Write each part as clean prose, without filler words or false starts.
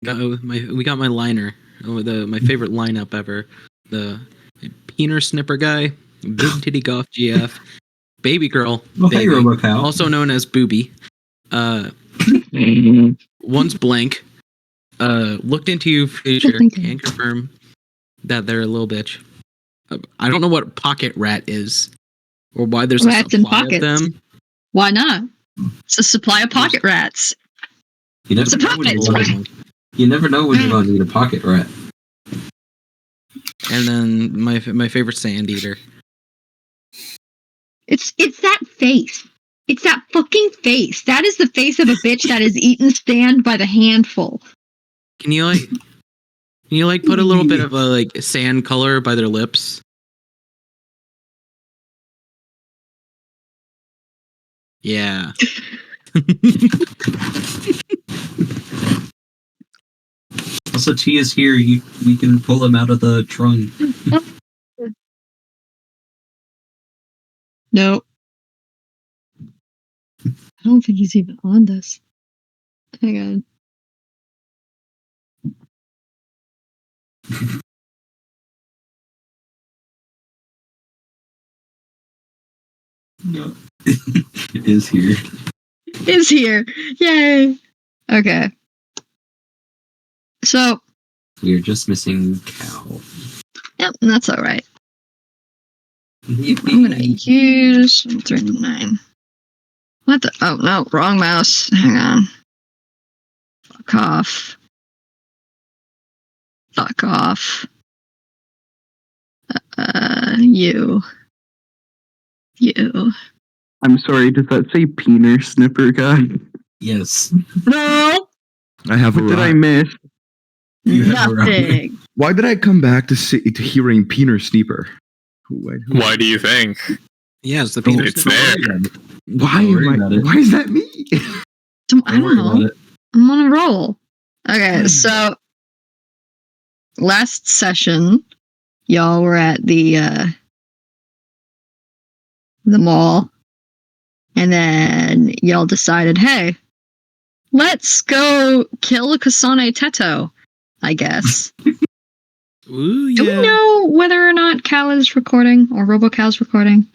We got my liner. My favorite lineup ever. The Peener Snipper guy, Big Titty Goth GF, Baby Girl, hey, RoboCow. also known as Booby. Once blank. Looked into you future. Can confirm that they're a little bitch. I don't know what pocket rat is, or why there's rats a supply of them. Why not? It's a supply of pocket rats. You never know when you're going to need a pocket rat. And then my favorite sand eater. It's that face. It's that fucking face. That is the face of a bitch that is eaten sand by the handful. Can you put a little bit of a sand color by their lips? Yeah. Also, T is here. We can pull him out of the trunk. No. I don't think he's even on this. Hang on. No. It is here. Is here. Yay. Okay. So. We're just missing Cow. Yep, that's alright. I'm gonna use 39. What the? Oh, no. Wrong mouse. Hang on. Fuck off. Fuck off. You. I'm sorry, does that say Peener Snipper guy? Yes. No! I have what did I miss? Nothing. Why did I come back to hearing Peener Snipper? Why do you think? Yeah, it's the Peener It's there. Why is that me? I don't know. I'm on a roll. Okay, so last session, y'all were at the mall, and then y'all decided, hey, let's go kill Kasane Teto, I guess. Ooh, yeah. Do we know whether or not Cal is recording, or RoboCal's recording?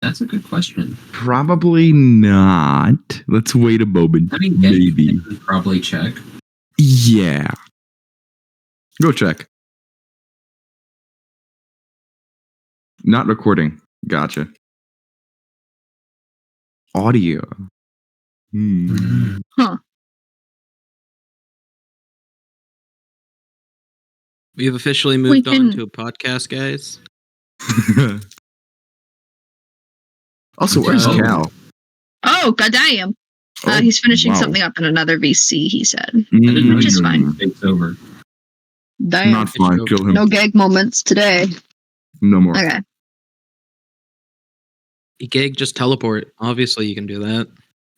That's a good question. Probably not. Let's wait a moment. I mean, maybe. You can probably check. Yeah. Go check. Not recording. Gotcha. Audio. Huh. We have officially moved on to a podcast, guys. Also, where's Cal? Oh, goddamn. He's finishing something up in another VC, he said. Which is fine. It's over. Damn. Not fine. Kill him. No gag moments today. No more. Okay. Gag, just teleport. Obviously, you can do that.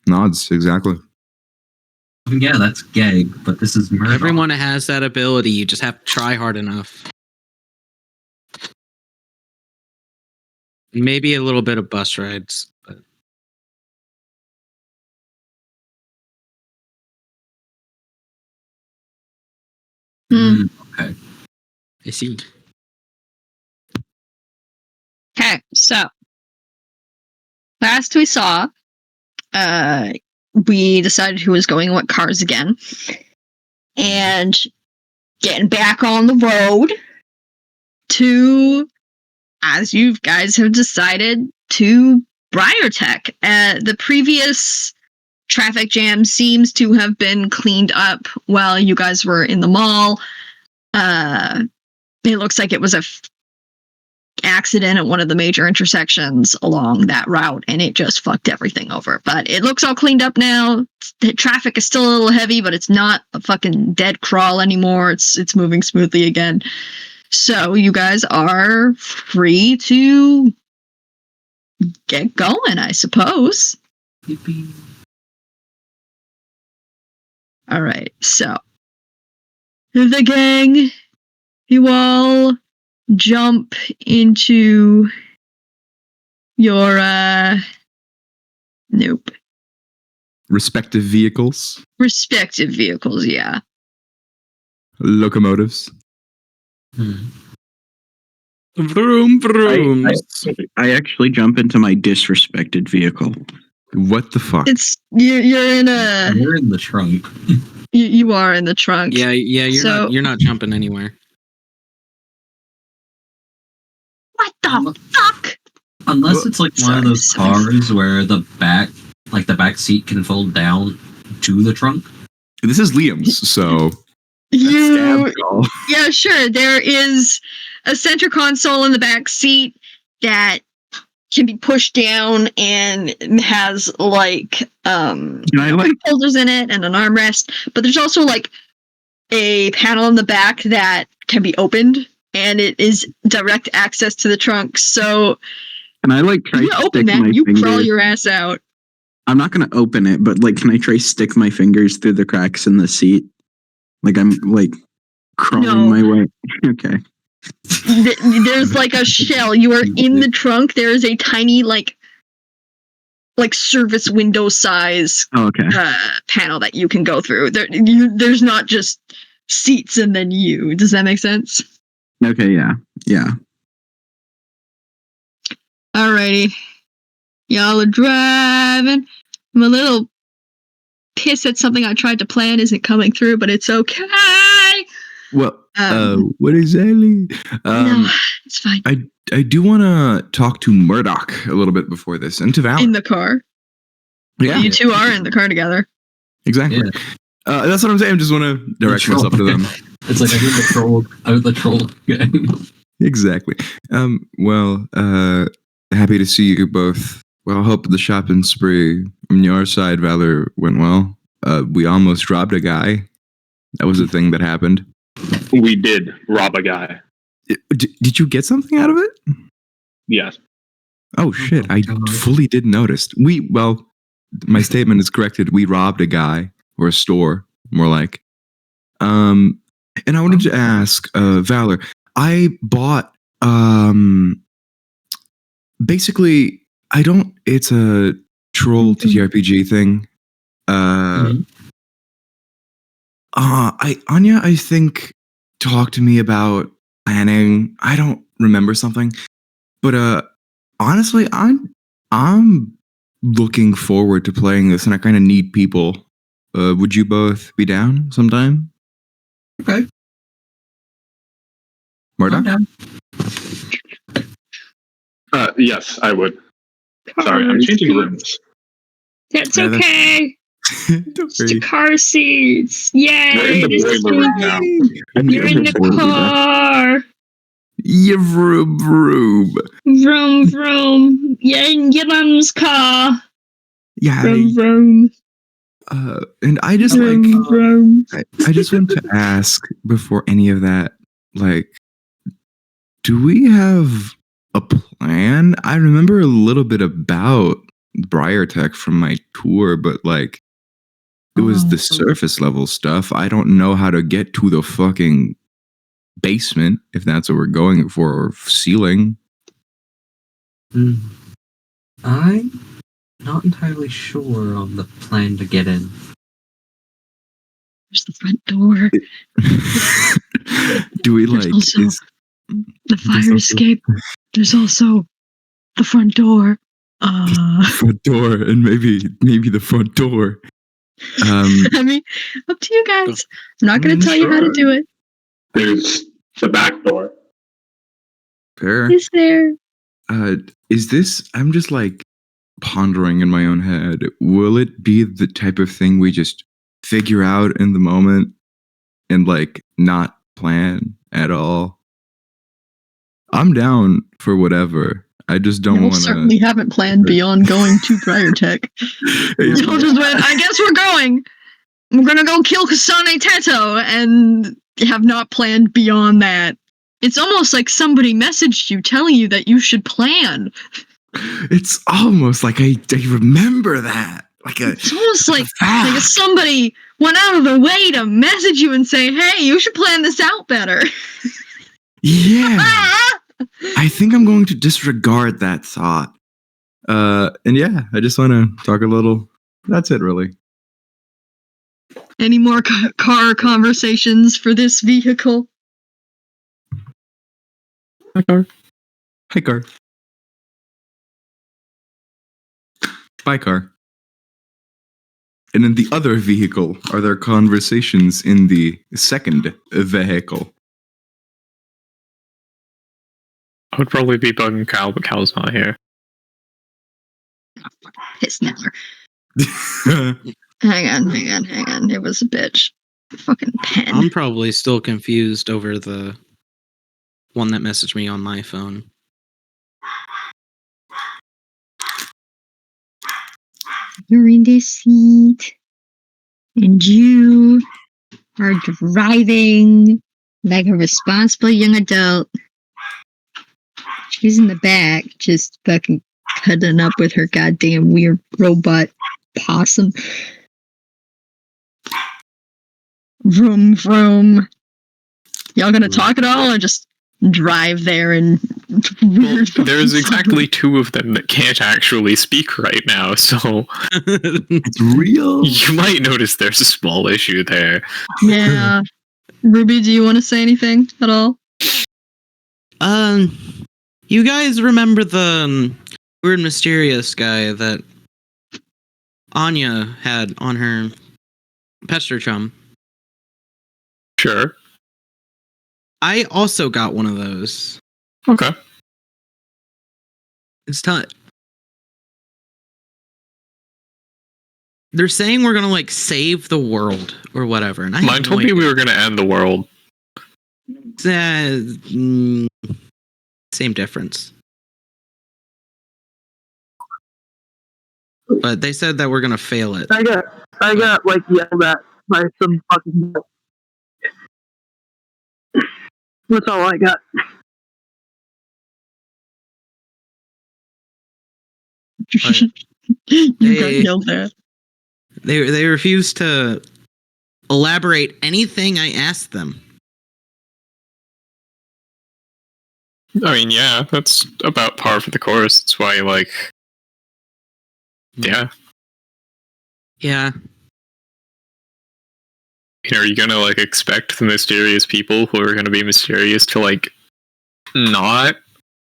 Nods, exactly. Yeah, that's gag, but this is murder. Everyone has that ability. You just have to try hard enough. Maybe a little bit of bus rides, but Okay. I see. Okay, so last we saw, we decided who was going in what cars again, and getting back on the road to, as you guys have decided, to BriarTech. The previous traffic jam seems to have been cleaned up while you guys were in the mall. It looks like it was a accident at one of the major intersections along that route, and it just fucked everything over. But it looks all cleaned up now. The traffic is still a little heavy, but it's not a fucking dead crawl anymore. It's moving smoothly again. So you guys are free to get going, I suppose. Yippee. All right, so the gang, you all jump into your nope. respective vehicles, yeah. locomotives. Vroom, vroom. I actually jump into my disrespected vehicle. What the fuck? It's you're in a You're in the trunk. you are in the trunk. Yeah, you're not jumping anywhere. What the fuck? Unless it's like one of those cars where the back seat can fold down to the trunk. This is Liam's, so Yeah, sure. There is a center console in the back seat that can be pushed down and has like holders in it and an armrest. But there's also like a panel in the back that can be opened, and it is direct access to the trunk. So can I like try you to open stick that, my you fingers? crawl your ass out. I'm not gonna open it, but like, can I try stick my fingers through the cracks in the seat? Like I'm like crawling my way. Okay. There's like a shell. You are in the trunk. There is a tiny like service window size panel that you can go through. There's not just seats and then you. Does that make sense? Okay, yeah. Alrighty. Y'all are driving. I'm a little pissed that something I tried to plan isn't coming through, but it's okay. Well, what exactly? No, it's fine. I do want to talk to Murdoch a little bit before this, and to Valor. In the car. Yeah, you two are in the car together. Exactly. Yeah. That's what I'm saying. I just want to direct myself to them. It's like I heard the troll. Exactly. Well, happy to see you both. Well, I hope the shopping spree on your side, Valor, went well. We almost robbed a guy. That was a thing that happened. We did rob a guy. Did you get something out of it? Yes. Oh shit! I fully didn't notice. My statement is corrected. We robbed a guy or a store, more like. And I wanted to ask, Valor. I bought. Basically, I don't. It's a troll TTRPG thing. Anya, I think, talked to me about planning. I don't remember something, but honestly, I'm looking forward to playing this, and I kind of need people. Would you both be down sometime? Okay. Murdoch? Yes, I would. Sorry, I'm changing rooms. That's okay. Just the car seats. Yay! We're in the boiler room now. You're in the car. Yeah, vroom, vroom. Vroom, vroom. Yeah, in your mom's car. Yeah. Vroom, vroom. And I just vroom, vroom. I just want to ask before any of that, like, do we have a plan? I remember a little bit about BriarTech from my tour, but like, it was the surface level stuff. I don't know how to get to the fucking basement, if that's what we're going for, or ceiling. I'm not entirely sure on the plan to get in. There's the front door. Do we There's like also the fire escape? There's also the front door. The front door, and maybe the front door. I mean, up to you guys. I'm not going to tell you how to do it. There's the back door. Fair. Is there? Is this? I'm just like pondering in my own head. Will it be the type of thing we just figure out in the moment and like not plan at all? I'm down for whatever. I just don't want to. Certainly haven't planned beyond going to BriarTech. Y'all just went, I guess we're going. We're going to go kill Kasane Teto and have not planned beyond that. It's almost like somebody messaged you telling you that you should plan. It's almost like I remember that. It's almost like somebody went out of their way to message you and say, hey, you should plan this out better. Yeah. I think I'm going to disregard that thought. And yeah, I just want to talk a little That's it, really. Any more car conversations for this vehicle? Hi, car. Bye, car. And in the other vehicle, are there conversations in the second vehicle? I would probably be bugging Cal, but Cal's not here. Piss Neller. Hang on. It was a bitch. Fucking pen. I'm probably still confused over the one that messaged me on my phone. You're in this seat, and you are driving like a responsible young adult. She's in the back, just fucking cuddling up with her goddamn weird robot possum. Vroom, vroom. Y'all gonna talk at all, or just drive there and Well, there's exactly two of them that can't actually speak right now, so It's real. you might notice there's a small issue there. Yeah. Ruby, do you want to say anything at all? You guys remember the weird mysterious guy that Anya had on her pester chum? Sure. I also got one of those. Okay. It's time. They're saying we're gonna like save the world or whatever, and I Mine told me we were going to end the world. Same difference. But they said that we're gonna fail it. I got like yelled at by some fucking. That's all I got. You got They- yelled at. They refused to elaborate anything I asked them. I mean, yeah, that's about par for the course. That's why, like, yeah. Yeah. Are you gonna, like, expect the mysterious people who are gonna be mysterious to, like, not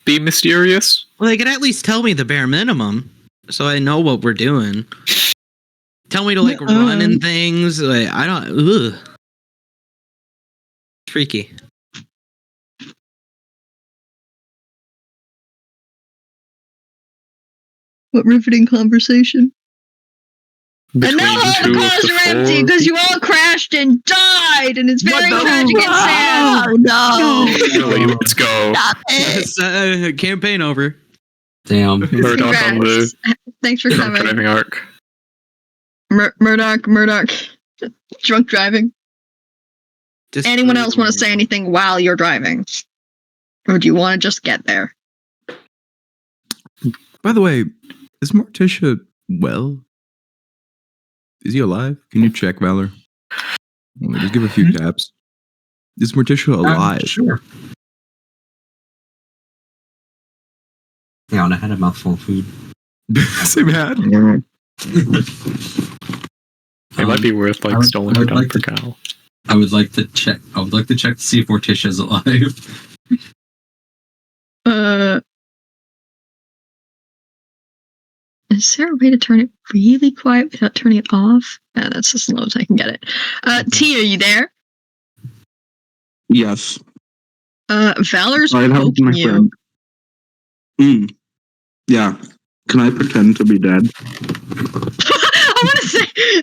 be mysterious? Well, they could at least tell me the bare minimum, so I know what we're doing. Tell me to like run and things. Like I don't. Ugh. Freaky. What riveting conversation. Between And now all the two of cars the are empty four? because you all crashed and died, and it's very tragic and sad. No. Really, let's go. Stop it. It's, campaign over. Damn. Murdoch on the Congrats. Thanks for drunk coming. driving arc. Murdoch. Drunk driving. Anyone else want to say anything while you're driving? Or do you want to just get there? By the way, is Morticia well? Is he alive? Can you check, Valor? Just give a few taps. Is Morticia alive? Sure. Yeah, and I had a mouthful of food. Same hat. It might be worth, like, stolen her done for Cal. I would like to check. I would like to check to see if Morticia's alive. Is there a way to turn it really quiet without turning it off? That's as low as I can get it. T, are you there? Yes. Valor's I'd help poking my you. friend. Yeah. Can I pretend to be dead?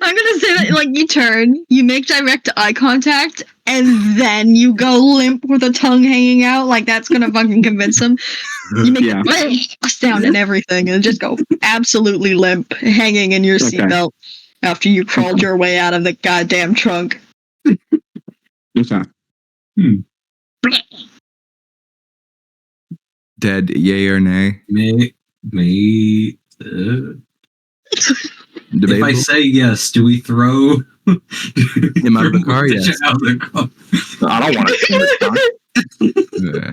I'm gonna say that like you turn, you make direct eye contact, and then you go limp with a tongue hanging out. Like that's gonna fucking convince him. You make a sound and everything, and just go absolutely limp, hanging in your seatbelt after you crawled your way out of the goddamn trunk. Okay. Dead, yay or nay? If I say yes, do we throw him out of the car? Yes. Out of the car? I don't want to. Yeah,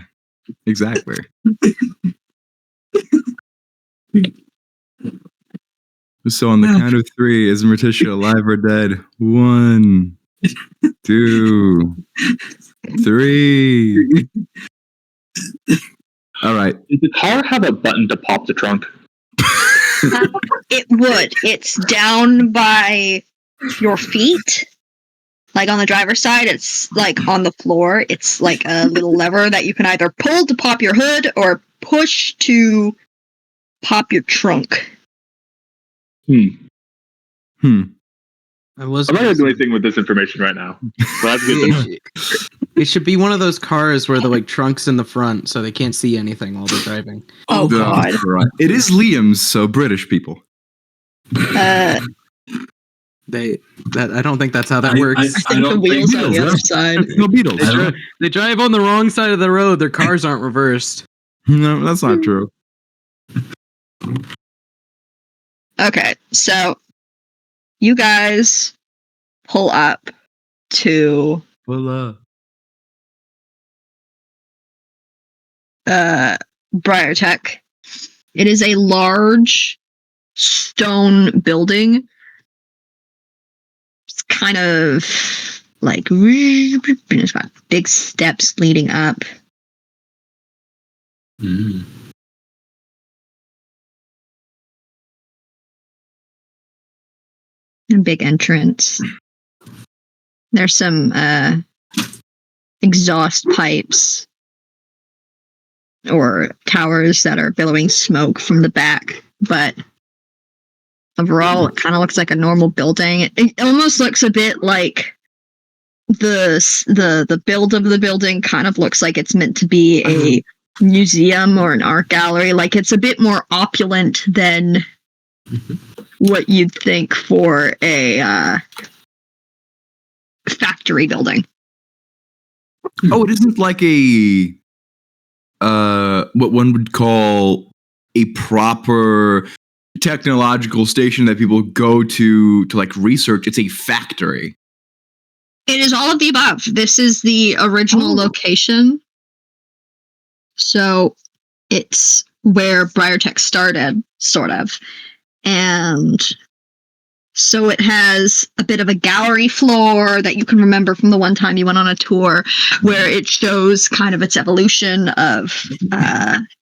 exactly. So on the count of 3, is Morticia alive or dead? 1, 2, 3. All right. Does the car have a button to pop the trunk? It would. It's down by your feet. Like on the driver's side, it's like on the floor. It's like a little lever that you can either pull to pop your hood or push to pop your trunk. I was. I'm not gonna do anything with this information right now. But that's good to know. It should be one of those cars where the like trunk's in the front, so they can't see anything while they're driving. Oh God! Right. It is Liam's, so British people. I don't think that's how that works. I think the wheels on the other side. No Beatles. They drive on the wrong side of the road. Their cars aren't reversed. No, that's not true. Okay, so you guys pull up to BriarTech. It is a large stone building. It's kind of like it's got big steps leading up. Mm. A big entrance. There's some exhaust pipes or towers that are billowing smoke from the back, but overall it kind of looks like a normal building. It almost looks a bit like the build of the building kind of looks like it's meant to be a museum or an art gallery. Like it's a bit more opulent than what you'd think for a factory building. Oh, it isn't like a what one would call a proper technological station that people go to like research. It's a factory. It is all of the above. This is the original location. So it's where BriarTech started, sort of. And so it has a bit of a gallery floor that you can remember from the one time you went on a tour, where it shows kind of its evolution of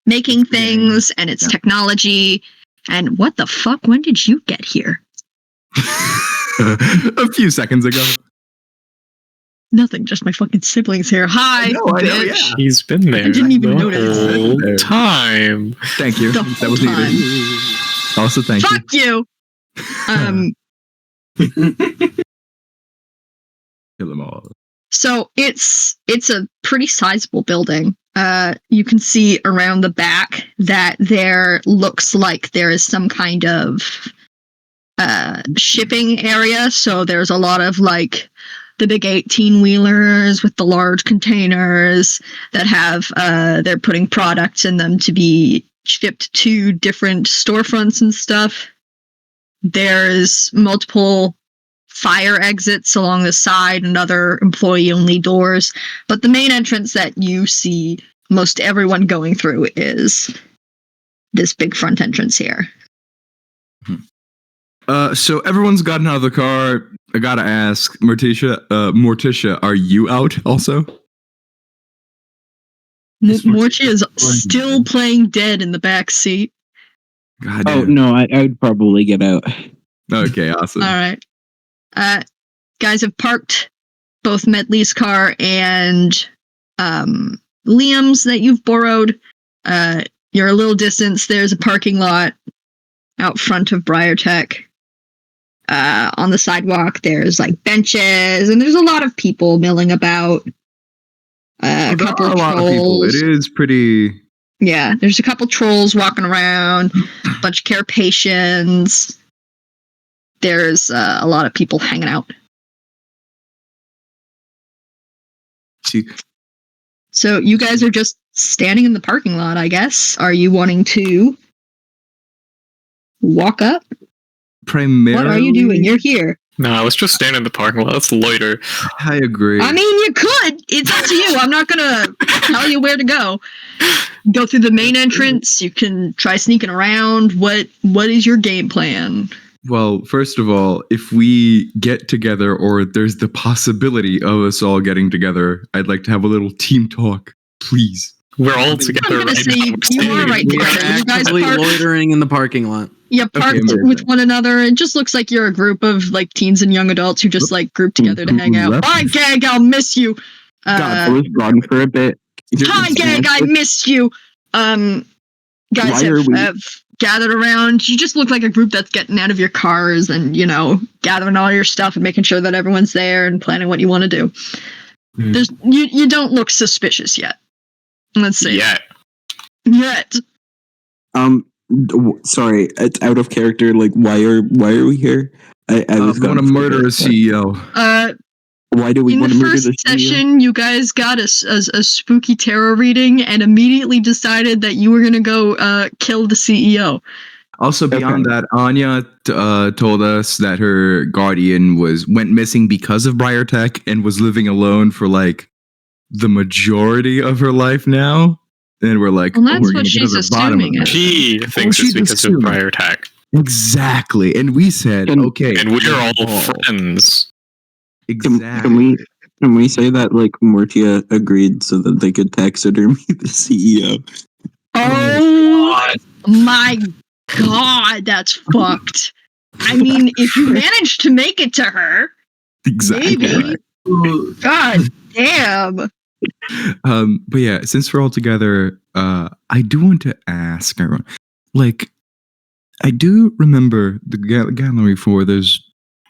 making things and its technology. And what the fuck? When did you get here? A few seconds ago. Nothing, just my fucking siblings here. Hi, I know, bitch. yeah. He's been there. I didn't even the notice. whole time. Thank you. The That whole was time. needed. Also, thank you. Fuck you. Kill them all. So it's a pretty sizable building. You can see around the back that there looks like there is some kind of shipping area. So there's a lot of like the big 18-wheelers with the large containers that have they're putting products in them to be shipped to different storefronts and stuff. There's multiple fire exits along the side and other employee-only doors. But the main entrance that you see most everyone going through is this big front entrance here. So everyone's gotten out of the car. I gotta ask, Morticia, are you out also? Morticia is still playing dead in the back seat. God Oh damn. no, I would probably get out. Okay, awesome. All right. Guys have parked both Medley's car and Liam's that you've borrowed. You're a little distance. There's a parking lot out front of BriarTech. On the sidewalk, there's like benches, and there's a lot of people milling about. A There couple are of a lot of people. trolls. It is pretty. Yeah, there's a couple trolls walking around, a bunch of carapations. There's a lot of people hanging out. So you guys are just standing in the parking lot, I guess. Are you wanting to walk up? Primarily. What are you doing? You're here. Nah, let's just stand in the parking lot. Let's loiter. I agree. I mean, you could. It's up to you. I'm not gonna tell you where to go. Go through the main entrance. You can try sneaking around. What is your game plan? Well, first of all, if we get together or there's the possibility of us all getting together, I'd like to have a little team talk, please. We're all I'm together gonna right say now. you are right We're together. You guys actively parked. loitering in the parking lot. You parked amazing. with one another. It just looks like you're a group of like teens and young adults who just like group together to hang out. Hi, gang, I'll miss you. God, I was gone for a bit. Hi, gang, I missed you. Guys Why are we- have gathered around. You just look like a group that's getting out of your cars and, you know, gathering all your stuff and making sure that everyone's there and planning what you want to do. There's you don't look suspicious yet. Let's see. Yet. Sorry, it's out of character. Like, why are we here? I was want to murder a CEO. Why do we In want the to murder first the CEO? session, you guys got a spooky tarot reading and immediately decided that you were going to go kill the CEO. Also, beyond that, Anya told us that her guardian went missing because of BriarTech and was living alone for like the majority of her life now. And we're like, Well, that's we're what gonna get she's to the bottom of assuming. this. She thinks she's it's because of assuming. BriarTech. Exactly. And we said, okay. And we're all friends. Exactly. Can we say that like Mortia agreed so that they could taxidermy the CEO? Oh my god, that's fucked. I mean, if you manage to make it to her, Exactly. maybe. God damn. But yeah, since we're all together, I do want to ask everyone, like, I do remember the gallery 4. There's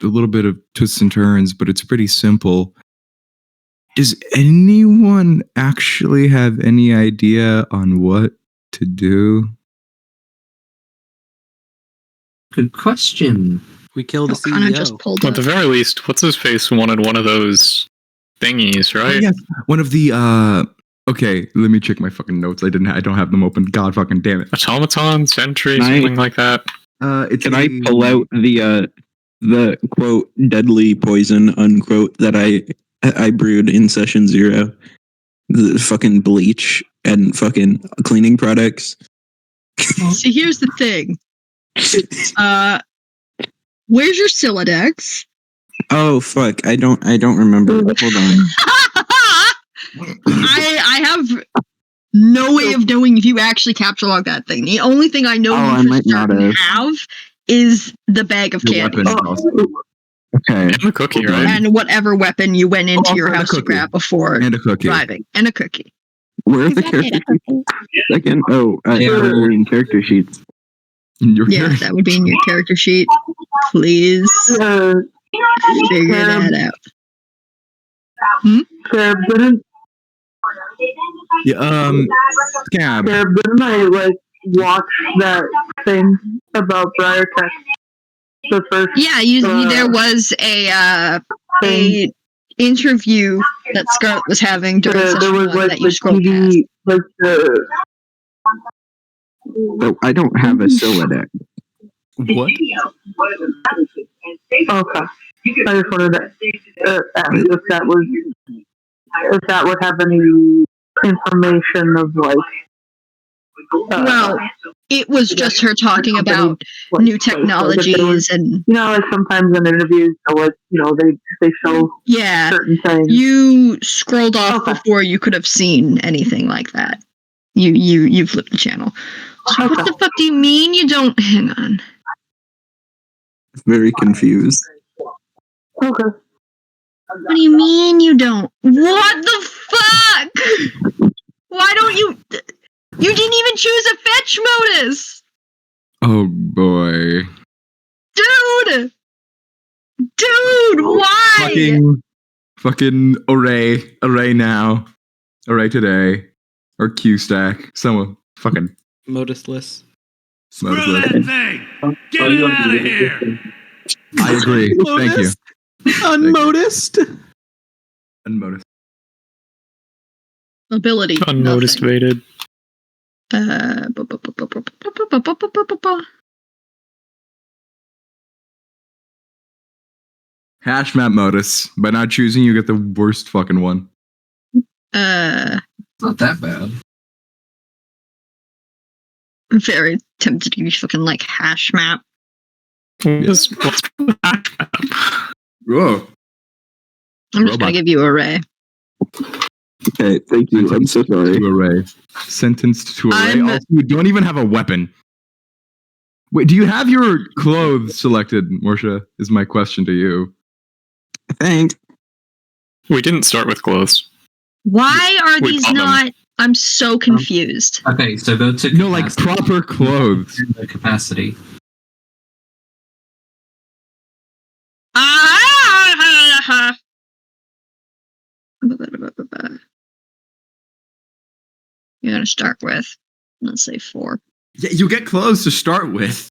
a little bit of twists and turns, but it's pretty simple. Does anyone actually have any idea on what to do? Good question. We killed the Kind of just CEO. pulled At up. the very least, what's his face wanted one of those thingies, right? Yes, one of the okay, let me check my fucking notes. I don't have them open. God fucking damn it. Automaton, Sentry, Can I- something like that. It's Can I pull out the quote deadly poison unquote that I brewed in session 0? The fucking bleach and fucking cleaning products. See, here's the thing. Where's your Siladex? Oh fuck! I don't remember. Hold on. I have no way of knowing if you actually capture log that thing. The only thing I know I you for might not certain have. have is the bag of the candy weapon also. Okay. And the cookie, Hold on. right? and whatever weapon you went into your and a house to cookie. grab before And a cookie. driving, and a cookie. Where are the character sheets? Second. Oh, they're in character sheets. Your Yeah, character. that would be in your character sheet. Please figure that out. Sarah, didn't Yeah, scab. I like watch that thing about BriarTech? The first Yeah, there was a interview that Scarlett was having during there session was 1 like that you the scrolled past. TV, like the Oh, I don't have a Siladex. What? okay. I just wanted to ask if that would have any information of like. Well, it was just her talking about like, new like, if there was- technologies and you know, like sometimes in interviews, they'll, like, you know, they show yeah. certain things. You scrolled off Okay. before you could have seen anything like that. You flipped the channel. So what Okay. the fuck do you mean you don't? Hang on. Very confused. Okay. What do you mean you don't? What the fuck? Why don't you? You didn't even choose a fetch modus, Oh boy. dude. Dude, why? Fucking array now. Array today. Or Q stack. Someone fucking Modusless. Screw that thing! Get it out of here! I agree. Thank you. Unmodused. Unmodused. Ability. Unmotivated. Nothing. Hash map modus. By not choosing, you get the worst fucking one. I'm Not that bad. very tempted to use fucking like hash map. What's Whoa. I'm just gonna give you array. Okay, thank you. I'm so sorry. To array. Sentenced to array. I'm- Also, you don't even have a weapon. Wait, do you have your clothes selected, Morsha? Is my question to you. I think. We didn't start with clothes. Why are We these bought them. not? I'm so confused. Okay, so go to No, like capacity. proper clothes. The capacity. Ah! You're gonna start with, let's say 4. Yeah, you get clothes to start with.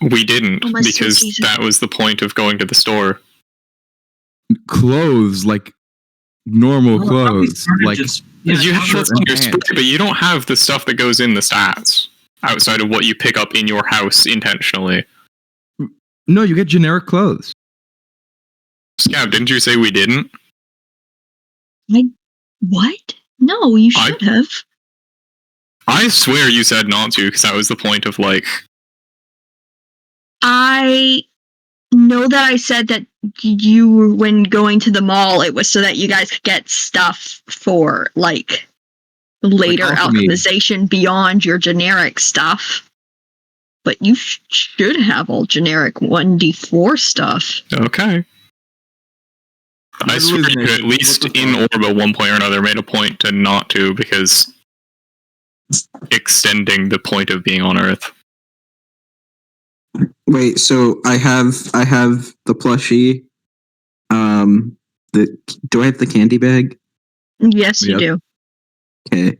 We didn't, Oh, my sweet because Jesus. that was the point of going to the store. Clothes, like normal Well, I thought we clothes. started Like just- You have shirt what's on and your pants. sprite, but you don't have the stuff that goes in the stats outside of what you pick up in your house intentionally. no, you get generic clothes. Scab, didn't you say we didn't? What? No, you I- should have. I swear you said not to, because that was the point of like. I know that I said that you were, when going to the mall, it was so that you guys could get stuff for like later alchemy. alchemization beyond your generic stuff. But you should have all generic 1d4 stuff. Okay. I What swear was you it? at least What the in fuck? Orb at one point or another made a point to not to, because extending the point of being on Earth. Wait, so I have the plushie. Do I have the candy bag? Yes, you Yep. do. Okay.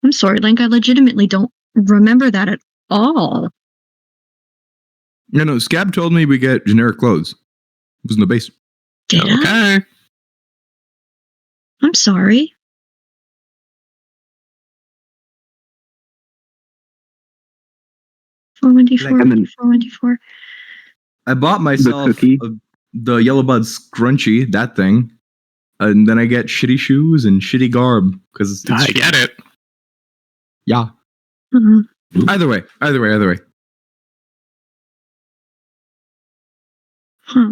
I'm sorry, Link. I legitimately don't remember that at all. No, Scab told me we get generic clothes. It was in the base. Did I? Okay. I'm sorry. Four 1d4, Like, and then- 1d4. I bought myself cookie? the Yellow Bud scrunchie, that thing. And then I get shitty shoes and shitty garb. Because I get it. Yeah. Uh-huh. Either way. Huh.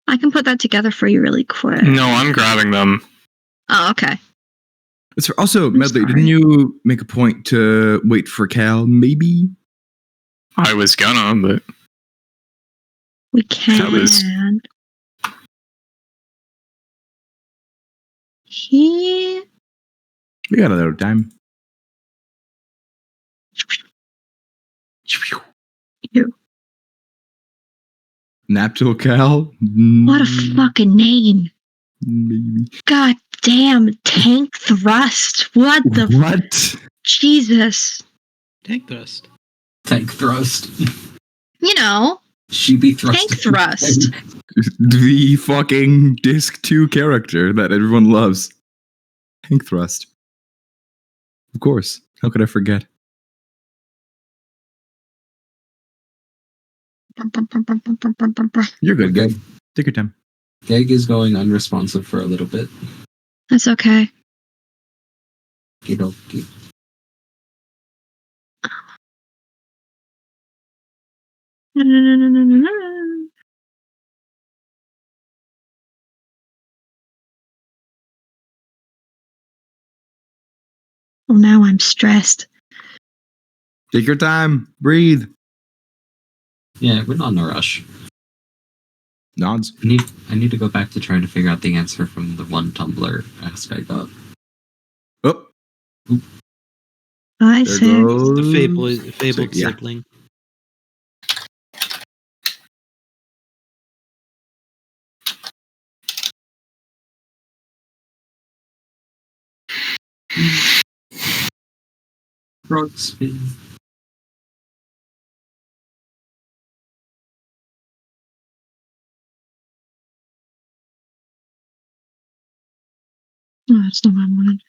I can put that together for you really quick. No, I'm grabbing them. Oh, okay. It's also, I'm Medley, sorry. didn't you make a point to wait for Cal, maybe? I was gonna, but We can. That was- He. We got a little time. You. Naptil Cal? What a fucking name. Maybe. God damn. Tank thrust. What the. What? Jesus. Tank thrust. Tank thrust. You know, She be thrust. tank thrust. The fucking Disk2 character that everyone loves. Tank Thrust. Of course. How could I forget? You're good, Okay. Geg. Take your time. Geg is going unresponsive for a little bit. That's okay. Okey-dokey. Well, now I'm stressed. Take your time. Breathe. Yeah, we're not in a rush. Nods. I need to go back to trying to figure out the answer from the one Tumblr ask I got. Oh, I there said. goes. The fabled Yeah. sibling. Frog spin. No, that's not what I wanted.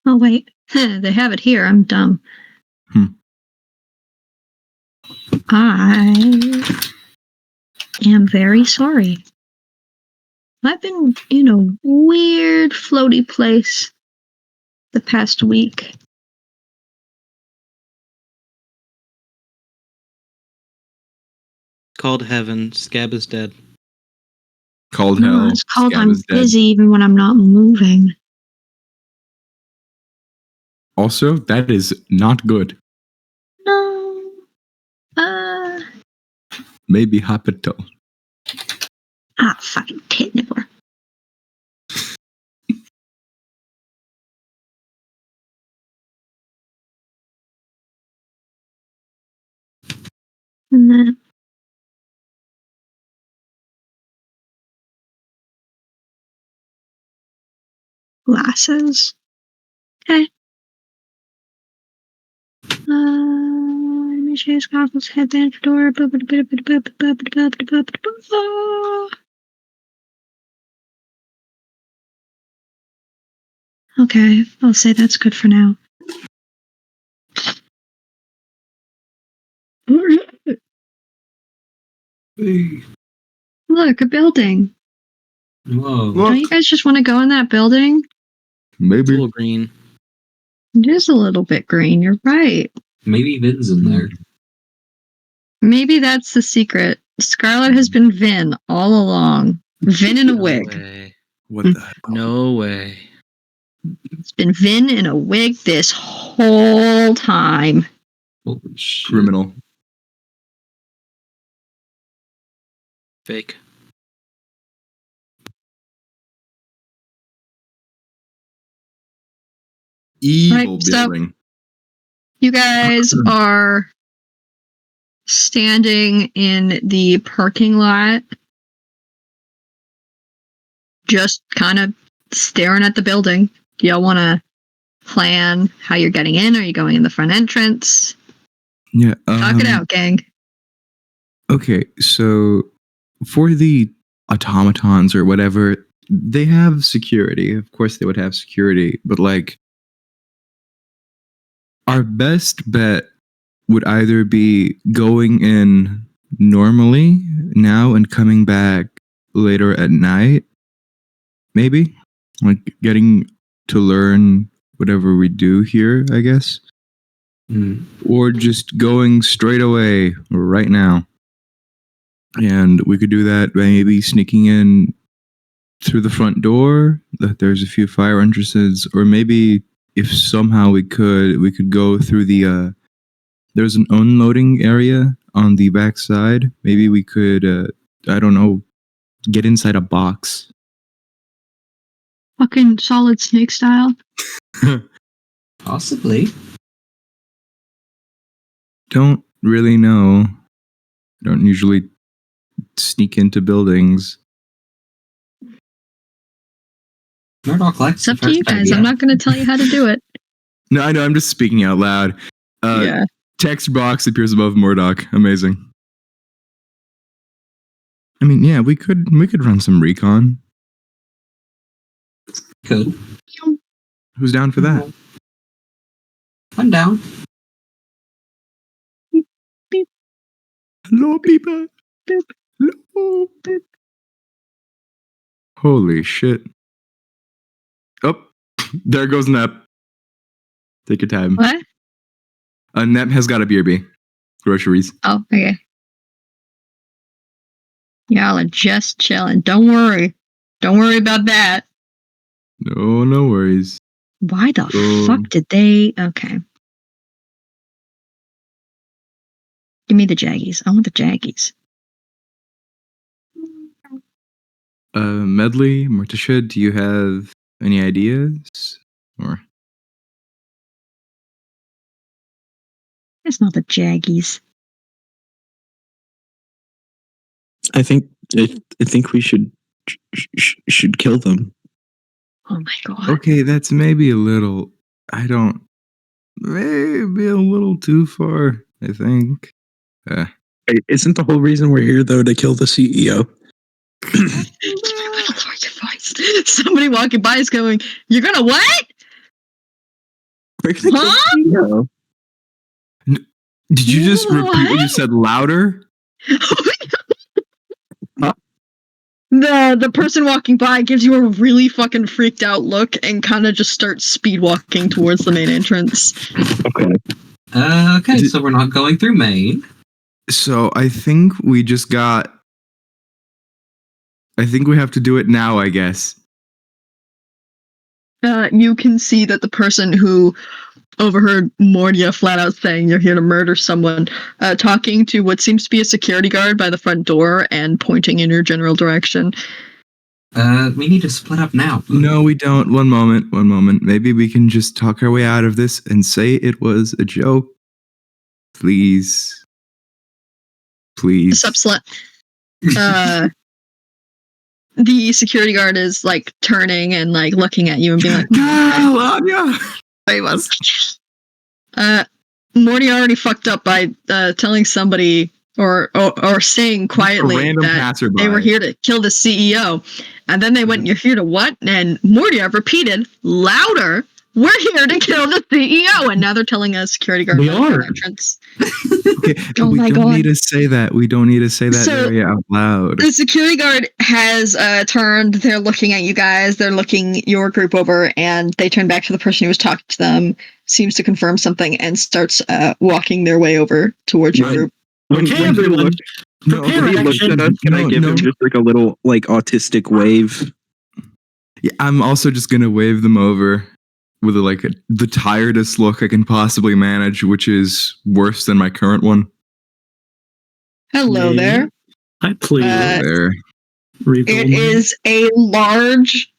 Oh, wait. They have it here. I'm dumb. I am very sorry. I've been in a weird floaty place the past week. Called heaven. Scab is dead. Called No, hell. it's called Scab I'm is dead. busy even when I'm not moving. Also, that is not good. No. Maybe hospital. Fucking tit nibbler. And then glasses. Okay. Shoes, goggles, headband, fedora. Okay, I'll say that's good for now. Look, a building. Whoa. Don't you guys just want to go in that building? It's a Maybe. little green. It is a little bit green, you're right. Maybe Vin's in there. Maybe that's the secret. Scarlet has been Vin all along. Vin in a No wig. way. What the hell? No way. It's been Vin in a wig this whole time. Holy shit. Criminal. Fake. Evil Right, so- building. You guys are standing in the parking lot, just kind of staring at the building. Do y'all want to plan how you're getting in? Are you going in the front entrance? Yeah. Talk it out, gang. Okay, so for the automatons or whatever, they have security. Of course, they would have security, but like, our best bet would either be going in normally now and coming back later at night, maybe, like getting to learn whatever we do here, I guess, or just going straight away right now. And we could do that by maybe sneaking in through the front door, that there's a few fire entrances, or maybe if somehow we could go through the there's an unloading area on the back side. Maybe we could I don't know, get inside a box. Fucking Solid Snake style. Possibly. Don't really know. Don't usually sneak into buildings. Murdoch likes It's up to you guys. I'm not going to tell you how to do it. No, I know, I'm just speaking out loud. Yeah. Text box appears above Murdoch. Amazing. I mean, yeah, we could run some recon. Could. Who's down for that? I'm down. Hello, people. Hello. Holy shit. Oh, there goes Nep. Take your time. What? Nep has got a BRB. Groceries. Oh, okay. Y'all are just chilling. Don't worry. Don't worry about that. No worries. Why the fuck did they... Okay. Give me the Jaggies. I want the Jaggies. Medley, Morticia, do you have any ideas? Or It's not the Jaggies. I think we should kill them. Oh my god. okay, that's maybe a little. Maybe a little too far. I think. Isn't the whole reason we're here though to kill the CEO? You might want to lower your voice. Somebody walking by is going, "You're gonna what?" Huh? Did you just repeat what you said louder? The person walking by gives you a really fucking freaked out look and kind of just starts speed walking towards the main entrance. Okay. Okay, so we're not going through Maine. So I think we just got. I think we have to do it now, I guess. You can see that the person who overheard Mordia flat out saying you're here to murder someone, talking to what seems to be a security guard by the front door and pointing in your general direction. We need to split up now. No, we don't. One moment. Maybe we can just talk our way out of this and say it was a joke. Please. Sup, slut. The security guard is like turning and like looking at you and being like, famous. Morty already fucked up by telling somebody or saying quietly that passerby. They were here to kill the CEO, and then they went, "You're here to what?" And Morty repeated louder, "We're here to kill the CEO," and now they're telling a security guard We are. entrance. Okay, Oh we my don't God. need to say that. We don't need to say that So- very out loud. The security guard has turned. They're looking at you guys. They're looking your group over, and they turn back to the person who was talking to them. Seems to confirm something and starts walking their way over towards your Right. group. Okay, everyone. Prepare When he looks action. at us, can I give him just like a little like autistic wave? Yeah, I'm also just gonna wave them over with the tiredest look I can possibly manage, which is worse than my current one. Hello Me? there. I please. There. It is a large,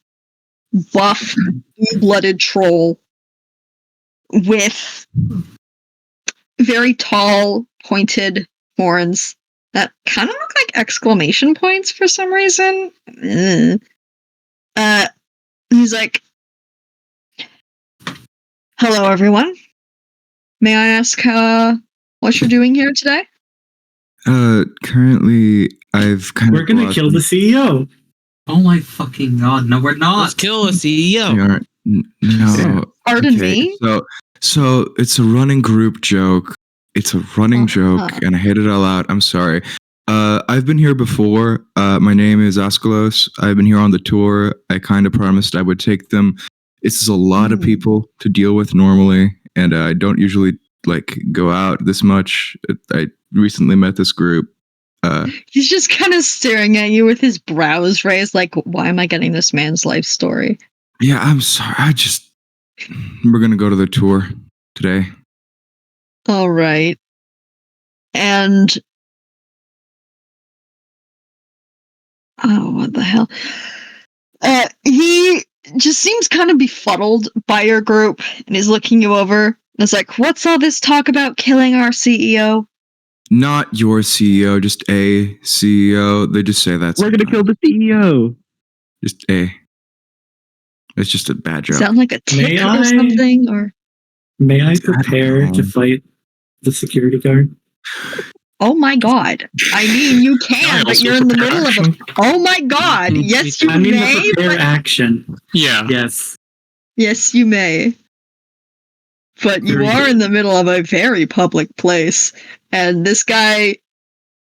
buff, blue-blooded troll with very tall, pointed horns that kind of look like exclamation points for some reason. He's like, "Hello, everyone. May I ask what you're doing here today?" Currently, I've kind We're of. gonna kill the CEO. Oh my fucking god! No, we're not. Let's kill a CEO. No. Pardon okay, me? So it's a running group joke. It's a running joke, and I hate it all out. I'm sorry. I've been here before. My name is Askalos. I've been here on the tour. I kind of promised I would take them. This is a lot of people to deal with normally, and I don't usually go out this much. I recently met this group. He's just kind of staring at you with his brows raised, like, "Why am I getting this man's life story?" Yeah, I'm sorry. We're gonna go to the tour today. All right. And what the hell? He just seems kind of befuddled by your group, and he's looking you over. And it's like, "What's all this talk about killing our CEO?" Not your CEO, just a CEO. They just say that. We're gonna kill the CEO. Just a. It's just a bad joke. Sound like a tip May or I? something, or May I prepare to fight the security guard? oh my god! I mean, you Can I can, but also you're in the prepare middle of a. action? Oh my god! Yes, you I mean, may. to prepare But action. Yeah. Yes. yes, you may. But you Very are good. in the middle of a very public place, and this guy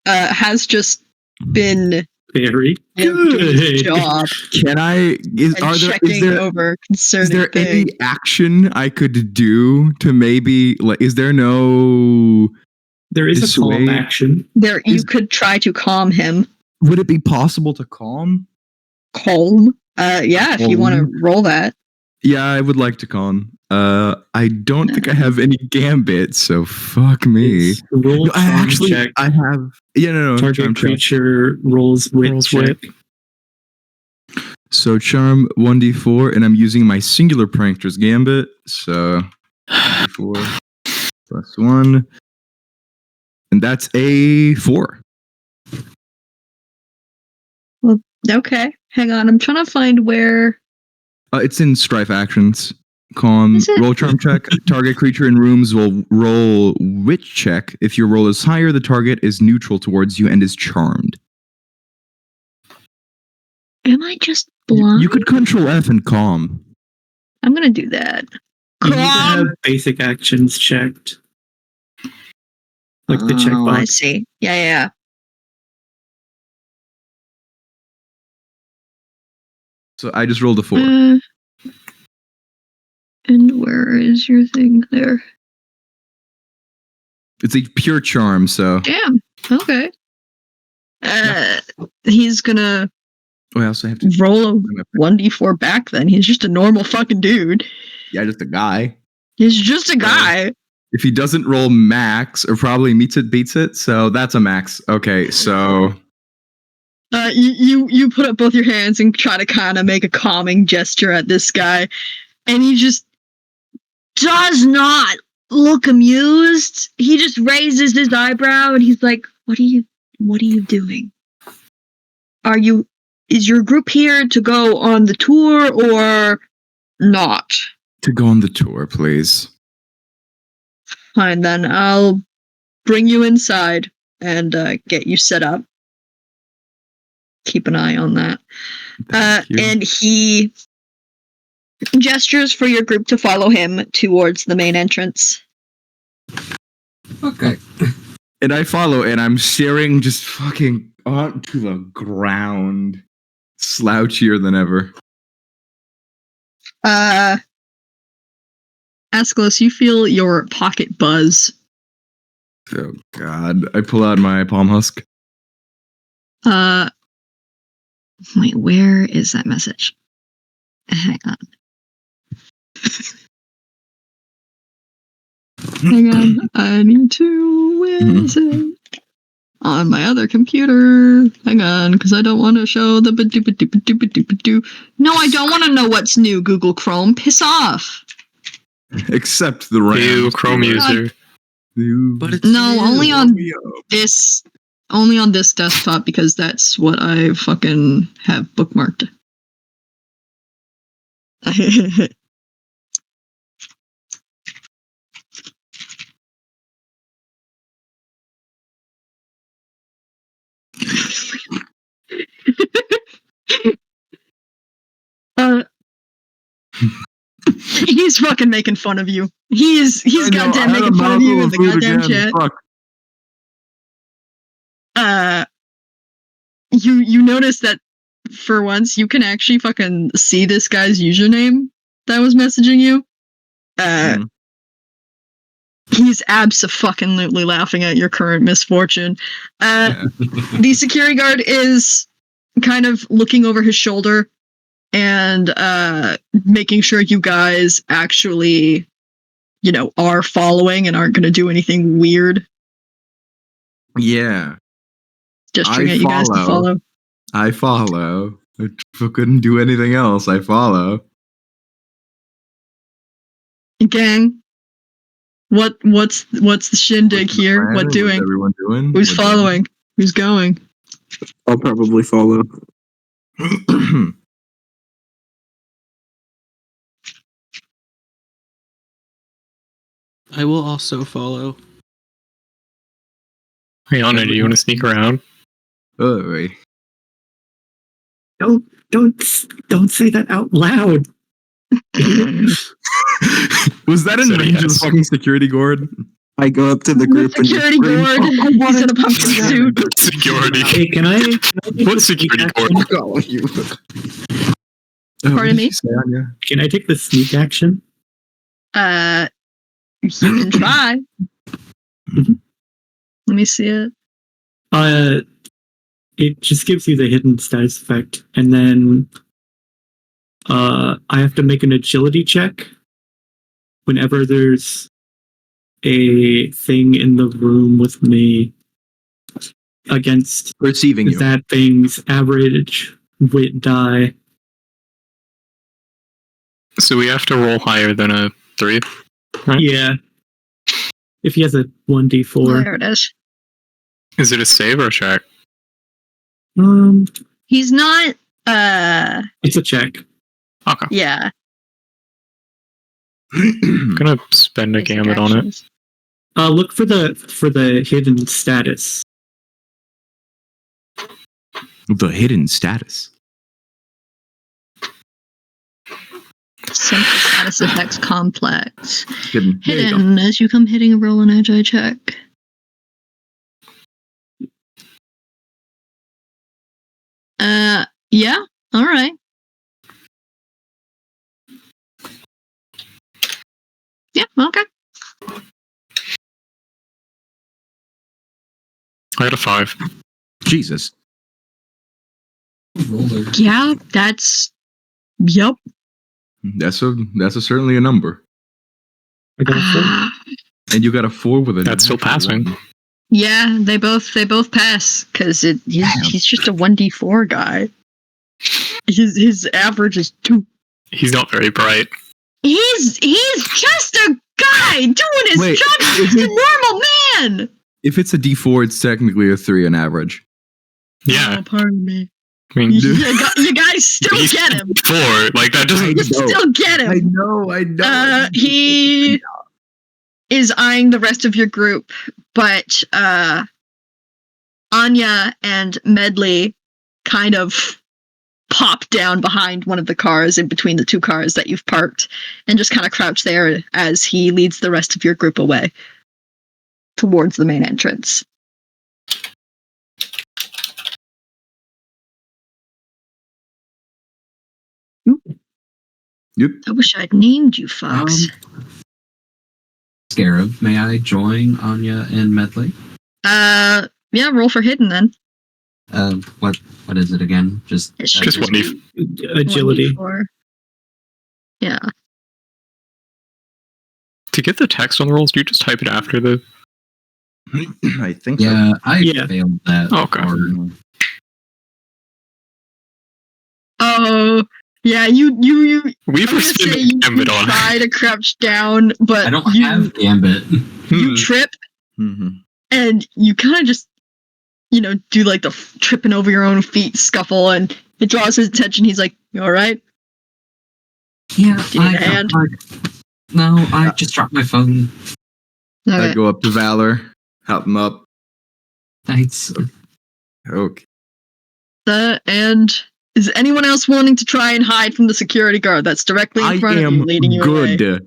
has just been Very doing his good. job Can I? and checking over concerning Is there things. any action I could do to maybe is there no? There is a calm dissuade? action. There, you could try to calm him. Would it be possible to calm? Calm. Yeah, if you want to roll that. Yeah, I would like to calm. I don't think I have any gambit, so fuck me. It's roll No, I charm actually check. I have. Yeah, no, Target charm check. creature rolls wit check. So charm 1d4, and I'm using my singular prankster's gambit. So 4 plus 1, and that's a 4. Well, okay. Hang on. I'm trying to find where. It's in strife actions. Calm. Is it? Roll charm check. Target creature in rooms will roll wit check. If your roll is higher, the target is neutral towards you and is charmed. Am I just blind? You could control F and calm. I'm gonna do that. You need to have basic actions checked. Like the checkbox. I see. Yeah. So I just rolled a 4. And where is your thing there? It's a pure charm, so. Damn. Okay. He's gonna I also have to roll a 1d4 back then. He's just a normal fucking dude. Yeah, just a guy. He's just a guy. If he doesn't roll max, or probably beats it, so that's a max. Okay, so. You put up both your hands and try to kind of make a calming gesture at this guy, and he just does not look amused. He just raises his eyebrow and he's like, what are you doing? Is your group here to go on the tour or not? To go on the tour, please. Fine, then I'll bring you inside and get you set up. Keep an eye on that. And he gestures for your group to follow him towards the main entrance. Okay. And I follow, and I'm staring just fucking onto the ground. Slouchier than ever. Asklos, you feel your pocket buzz. Oh god. I pull out my palm husk. Wait, where is that message? Hang on. Hang on. I need to where's it? On my other computer. Hang on, because I don't want to show the ba-do-ba-do-ba-do-ba-do-ba-do. No, I don't want to know what's new, Google Chrome. Piss off. Except the RAM. You Chrome user. But it's No, only on this desktop because that's what I fucking have bookmarked. He's fucking making fun of you. He's goddamn making fun of you in the goddamn chat. You notice that for once you can actually fucking see this guy's username that was messaging you. He's abso-fucking-lutely laughing at your current misfortune. The security guard is kind of looking over his shoulder and making sure you guys actually, are following and aren't going to do anything weird. Yeah. Gesturing at you guys to follow. I follow. I couldn't do anything else. I follow. Gang. What's the shindig here? What doing? What's everyone doing? Who's following? Who's going? I'll probably follow. I will also follow. Rihanna, do you want to sneak around? Oh, wait. Don't say that out loud. Was that in range of the fucking security guard? I go up to the group and security guard. He's in a pumpkin suit. Security. Hey, can I What security guard? Pardon me? Can I take the sneak action? You can try. Let me see it. It just gives you the hidden status effect, and then I have to make an agility check whenever there's a thing in the room with me against receiving that thing's average wit die. So we have to roll higher than a 3? Right? Yeah. If he has a 1d4. There it is. Is it a save or a check? He's not It's a check. Okay. Yeah. I'm gonna spend a gamut on it. Look for the hidden status. The hidden status. Central status effects complex. Hidden. There you go. Hidden as you come hitting a roll an agile check. Yeah, all right. Yeah, okay. I got a 5. Jesus. Yeah, that's. Yep. That's certainly a number. I got a 4. And you got a 4 with a. That's still passing. Yeah, they both pass because he's just a 1d4 guy. His average is 2. He's not very bright. He's just a guy doing his job. He's just a normal man. If it's a D4, it's technically a 3 on average. Yeah. Oh, pardon me. I mean, You guys still get him. 4. Like, that doesn't. You still get him. I know. He is eyeing the rest of your group, but Anya and Medley kind of pop down behind one of the cars in between the 2 cars that you've parked and just kind of crouch there as he leads the rest of your group away towards the main entrance. Yep. I wish I'd named you, Fox. Scarab, may I join Anya and Medley? Yeah, roll for hidden then. What is it again? Just what need agility. 1d4. Yeah. To get the text on the rolls, do you just type it after the? I think yeah, so. I failed that. Okay. Oh, yeah. You. We've I'm gonna say you try to crouch down, but I don't have Gambit. You trip, and you kind of just, do like the tripping over your own feet scuffle, and it draws his attention. He's like, "You all right?" Yeah, Do you need a hand? No, I just dropped my phone. Okay. I go up to Valor, help him up. Thanks. Okay. And is anyone else wanting to try and hide from the security guard that's directly in front of you, leading you away?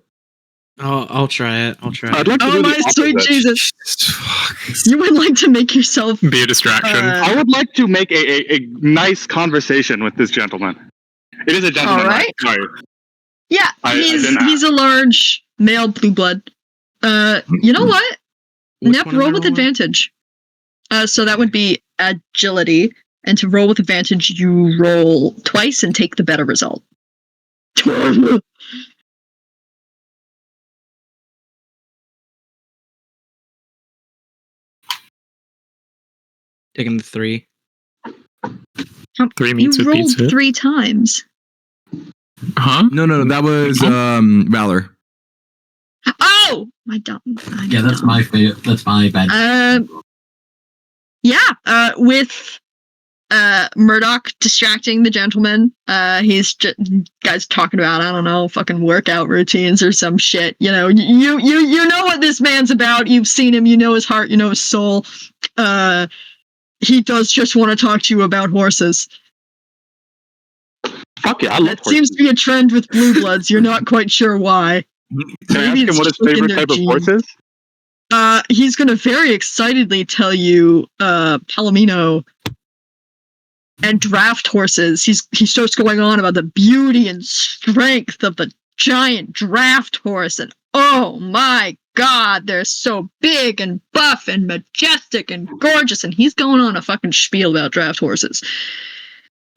I'll try it. I'd like to do Oh my the sweet opposite. Jesus! You would like to make yourself be a distraction. I would like to make a nice conversation with this gentleman. It is a gentleman, All right. Sorry. Yeah, I he's a large male blue blood. You know what? Nep, roll with advantage. So that would be agility, and to roll with advantage, you roll twice and take the better result. Taking the 3. 3 meets You it rolled beats it. 3 times. Huh? No, that was Valor. Oh, my dumb. Yeah, that's my that's my bad. Yeah. With Murdoch distracting the gentleman. He's just guys talking about, I don't know, fucking workout routines or some shit. You know what this man's about. You've seen him. You know his heart. You know his soul. He does just want to talk to you about horses. Fuck yeah, I love That horses. seems to be a trend with blue bloods. You're not quite sure why. Can I ask him what his favorite type of horse is? He's going to very excitedly tell you Palomino and draft horses. He starts going on about the beauty and strength of the giant draft horse, and oh my god, they're so big and buff and majestic and gorgeous, and he's going on a fucking spiel about draft horses.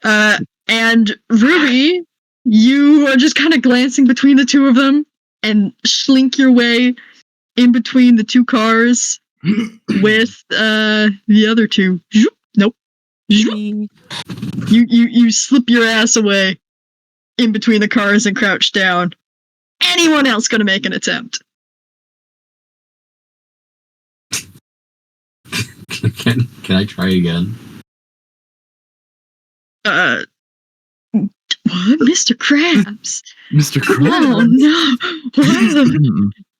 And Ruby, you are just kind of glancing between the two of them and slink your way in between the 2 cars with the other 2. Nope. You slip your ass away in between the cars and crouch down. Anyone else gonna make an attempt? Can I try again? What? Mr. Krabs? Mr. Oh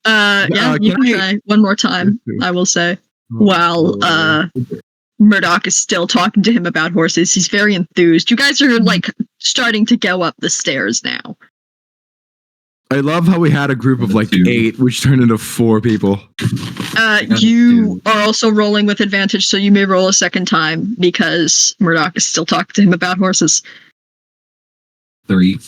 no! Yeah, you can try one more time, I will say. While Murdoch is still talking to him about horses. He's very enthused. You guys are like starting to go up the stairs now. I love how we had a group of like 8, which turned into 4 people. You are also rolling with advantage, so you may roll a second time because Murdoch is still talking to him about horses. 3.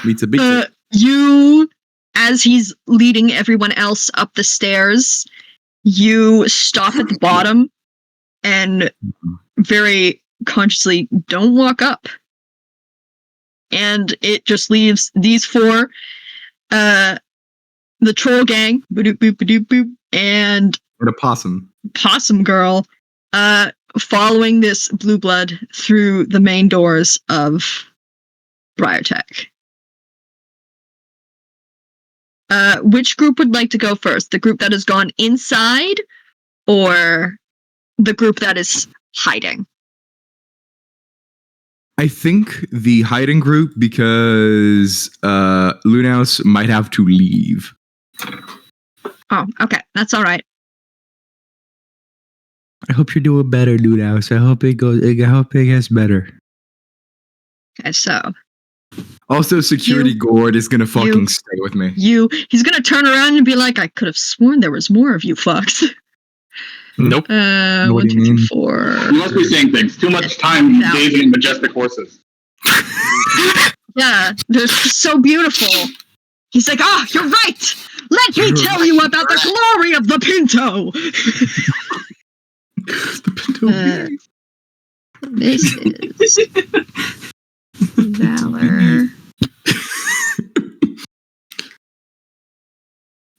Meets a beat. You, as he's leading everyone else up the stairs, you stop at the bottom and very consciously don't walk up. And it just leaves these 4, the troll gang, boop boop boop boop, and the possum girl, following this blue blood through the main doors of BriarTech. Which group would like to go first? The group that has gone inside, or the group that is hiding? I think the hiding group, because Lunaus might have to leave. Oh, okay. That's all right. I hope you're doing better, Lunaus. I hope it gets better. Okay, so. Also, security guard is gonna fucking stay with me. He's gonna turn around and be like, I could have sworn there was more of you fucks. Nope. 1, 2, 3, 4. You must be saying things. Too much time gazing majestic horses. Yeah, they're so beautiful. He's like, oh, you're right. Let me tell you about the glory of the Pinto. This is Valor.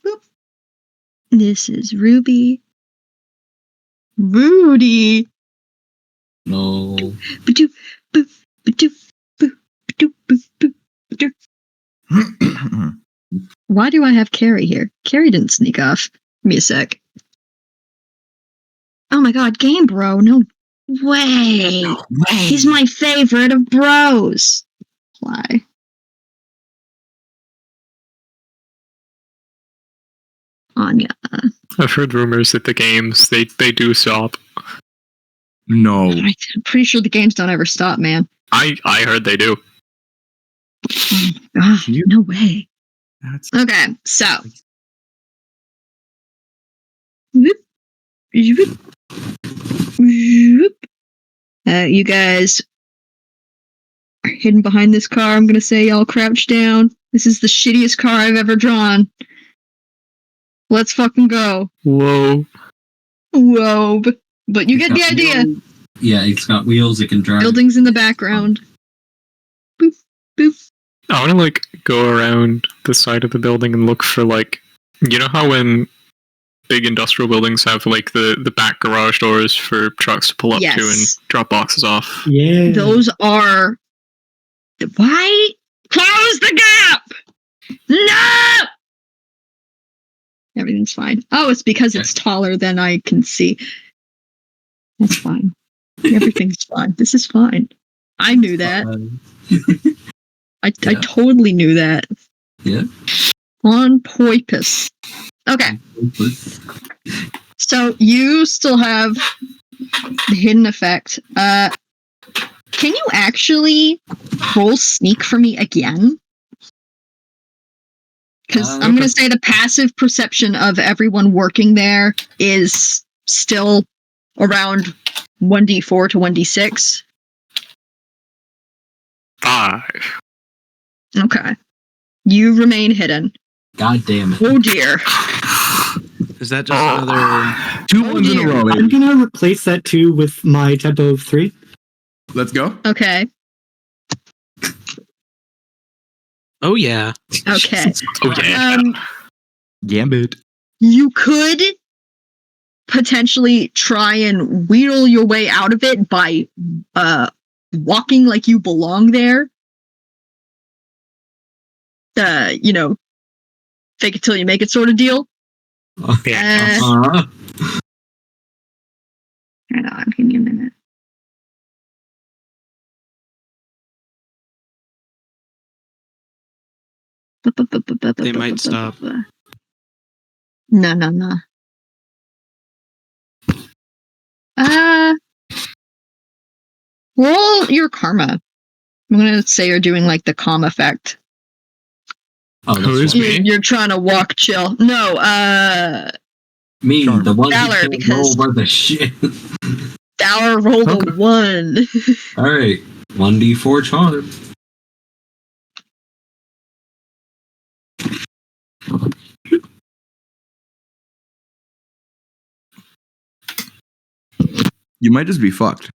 Boop. This is Ruby. Rudy. No. Ba-doo, boop, ba-doo, boop, ba-doo, boop, boop, ba-doo. Why do I have Carrie here? Carrie didn't sneak off. Give me a sec. Oh my god, Game Bro, no way. No way. He's my favorite of bros. Why? Anya. I've heard rumors that the games they do stop. No. I'm pretty sure the games don't ever stop, man. I heard they do. Oh, no way. That's Okay, so. Whoop, whoop, whoop. You guys are hidden behind this car. I'm gonna say y'all crouch down. This is the shittiest car I've ever drawn. Let's fucking go. Whoa. Whoa. But you get the idea. Wheels. Yeah, it's got wheels. It can drive. Buildings in the background. Boop, boop. I want to like go around the side of the building and look for like, you know how when big industrial buildings have like the back garage doors for trucks to pull up to and drop boxes off. Yeah. Those are. Why? Close the gap! No! Everything's fine. Oh, it's because it's taller than I can see. That's fine. Everything's fine. This is fine. I knew that. I totally knew that. Yeah. On purpose. Okay. So you still have the hidden effect. Can you actually roll sneak for me again? Because I'm going to say the passive perception of everyone working there is still around 1d4 to 1d6. 5. Okay. You remain hidden. God damn it. Oh dear. Is that just another 2 ones in a row? I'm gonna replace that 2 with my tempo of 3. Let's go. Okay. Oh yeah. Okay. Oh yeah. Gambit. You could potentially try and wheedle your way out of it by walking like you belong there. Fake it till you make it sort of deal. Okay. Hang on, give me a minute. They might stop. No. Roll your karma. I'm gonna say you're doing like the calm effect. Oh, that's Who's me? You're trying to walk chill. No, me, Charm. the one Valor, who can't because- roll worth a shit. Valor rolled Okay. a 1. All right, 1d4 charm. You might just be fucked.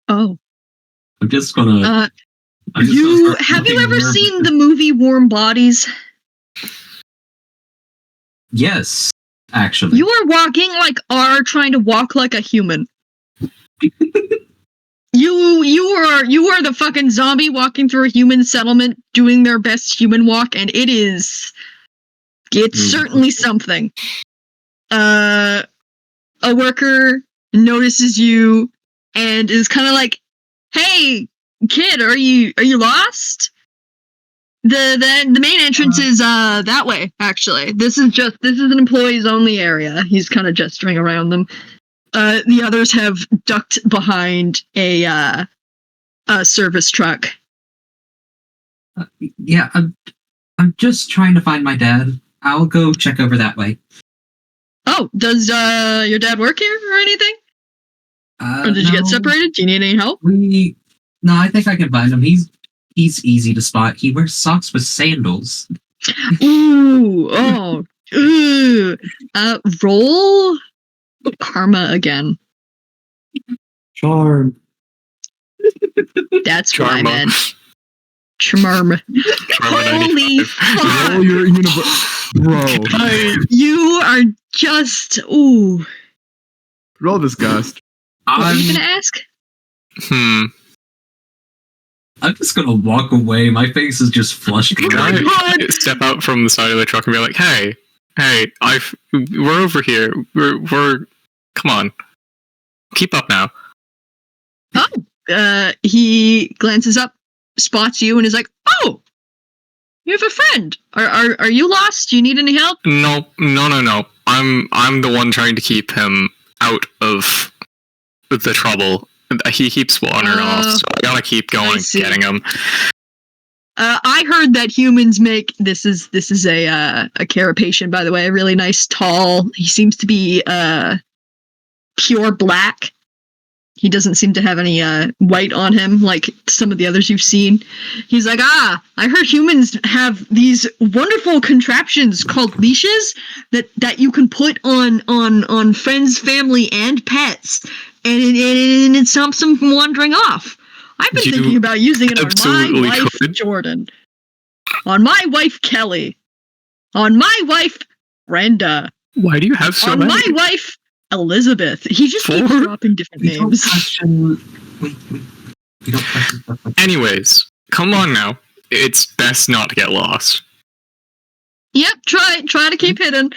Oh. I'm just gonna. Uh, I'm just gonna you start have you looking ever nervous. seen the movie Warm Bodies? Yes, actually. You are walking like R trying to walk like a human. You are the fucking zombie walking through a human settlement doing their best human walk, and it's certainly something. A worker notices you and is kind of like, "Hey, kid, are you lost?" The main entrance is that way, actually. This is an employees only area. He's kind of gesturing around them. The others have ducked behind a service truck. Yeah, I'm just trying to find my dad. I'll go check over that way. Oh, does your dad work here or anything? Or did you get separated? Do you need any help? No, I think I can find him. He's easy to spot. He wears socks with sandals. Ooh, oh, ooh. Roll karma again. Charm. That's what I Charma. meant. Charm. Charma Holy 95. fuck! Roll your universe, bro. You are just ooh. Roll disgust. What were you I'm gonna ask? just gonna walk away. My face is just flushed. Can my I God. step out from the side of the truck and be like, hey, we're over here. We're come on. Keep up now. He glances up, spots you, and is like, "Oh, you have a friend. Are you lost? Do you need any help?" No. I'm the one trying to keep him out of the trouble. He keeps wandering off, so I gotta keep going, see. getting him. I heard that humans make this is a carapacian, by the way, a really nice tall. He seems to be pure black. He doesn't seem to have any white on him like some of the others you've seen. He's like, I heard humans have these wonderful contraptions called leashes that you can put on friends, family, and pets, and it stops them from wandering off. I've been You thinking about using it on my absolutely wife, could. Jordan, on my wife, Kelly, on my wife, Brenda, Why do you have so on many? my wife, Elizabeth. He just keeps 4? dropping different We don't names. question. We don't question stuff like that. Anyways, come on now. It's best not to get lost. Yep, try to keep hidden.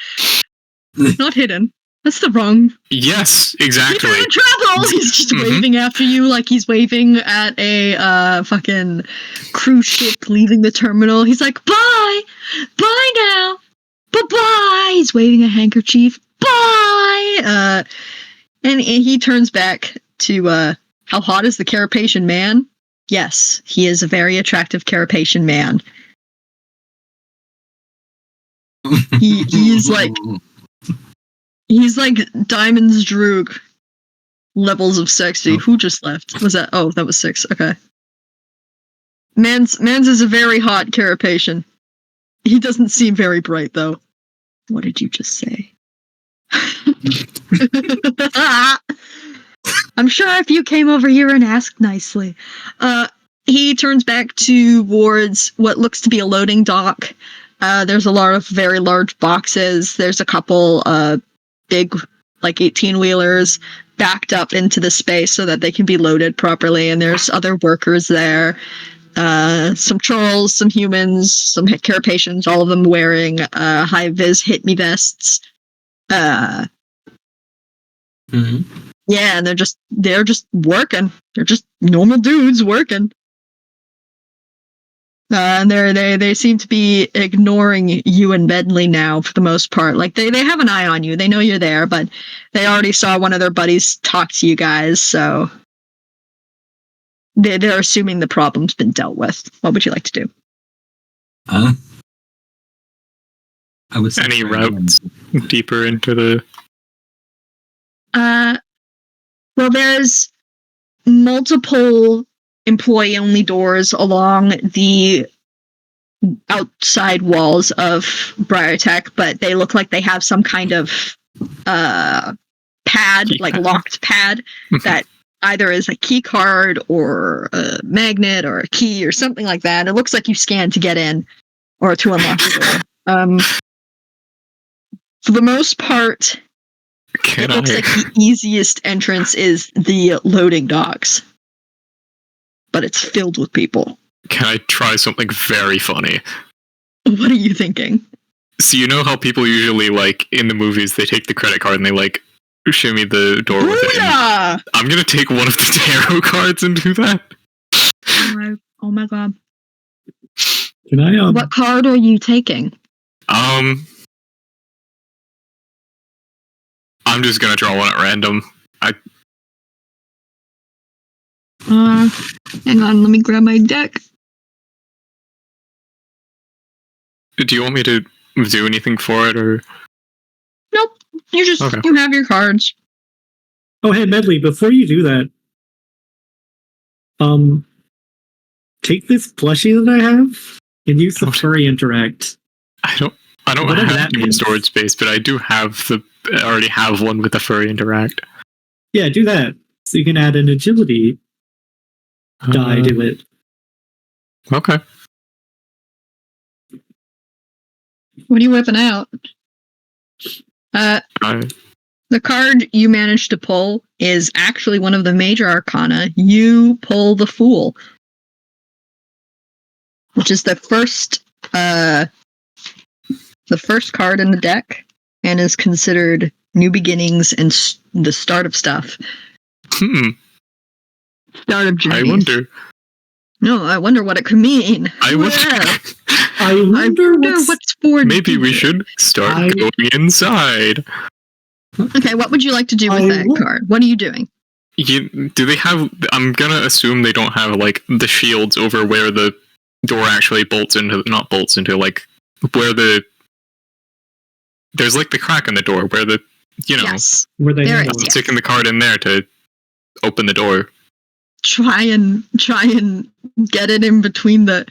Not hidden. That's the wrong. Yes, Keep exactly. it in trouble. He's just Mhm. waving after you like he's waving at a fucking cruise ship leaving the terminal. He's like, bye now, bye. He's waving a handkerchief. Bye. And he turns back to how hot is the carapacian man? Yes, he is a very attractive carapacian man. He's like Diamond's Droog levels of sexy. Oh. Who just left? Was that? Oh, that was 6. Okay. Mans is a very hot carapacian. He doesn't seem very bright though. What did you just say? I'm sure if you came over here and asked nicely. He turns back towards what looks to be a loading dock. There's a lot of very large boxes. There's a couple big, like 18-wheelers backed up into the space so that they can be loaded properly. And there's other workers there. Some trolls, some humans, some carapacians, all of them wearing high-vis hit-me vests. Mhm. Yeah, and they're just working. They're just normal dudes working. And they seem to be ignoring you and Bentley now for the most part. Like they have an eye on you. They know you're there, but they already saw one of their buddies talk to you guys, so they're assuming the problem's been dealt with. What would you like to do? I would say Any routes deeper into the... Well, there's multiple employee-only doors along the outside walls of BriarTech, but they look like they have some kind of pad, like locked pad, that either is a key card or a magnet or a key or something like that. It looks like you scan to get in or to unlock the door. For the most part, it looks like the easiest entrance is the loading docks, but it's filled with people. Can I try something very funny? What are you thinking? So you know how people usually, like, in the movies, they take the credit card and they, like, shimmy the door with it? Yeah! I'm gonna take one of the tarot cards and do that. Oh my god. Can I, What card are you taking? I'm just gonna draw one at random. Hang on, let me grab my deck. Do you want me to do anything for it, or...? Nope. You just, you have your cards. Oh, hey, Medley, before you do that, take this plushie that I have and use the furry interact. I don't have storage space, but I do have I already have one with the furry interact. Yeah, do that. So you can add an agility die to it. Okay. What are you whipping out? The card you managed to pull is actually one of the major arcana. You pull the Fool, which is the first card in the deck, and is considered new beginnings and the start of stuff. Start of journey. I wonder. No, I wonder what it could mean. I wonder what's for. Maybe we should start going inside. Okay, what would you like to do with that card? What are you doing? Do they have... I'm gonna assume they don't have, like, the shields over where the door actually bolts into... Not bolts into, like, where the... There's, like, the crack in the door where the... You know... Yes. Where they have sticking the card in there to open the door. Try and get it in between the...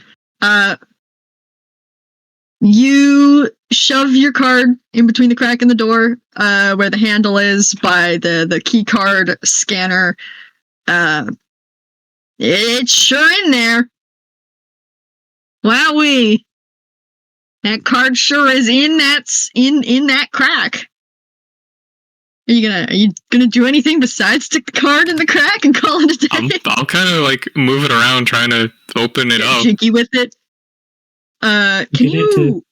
You shove your card in between the crack in the door, where the handle is by the key card scanner. It's sure in there. Wowee! That card sure is in that crack. Are you gonna do anything besides stick the card in the crack and call it a day? I'll kind of like move it around, trying to open it up. Jiggy with it. Can you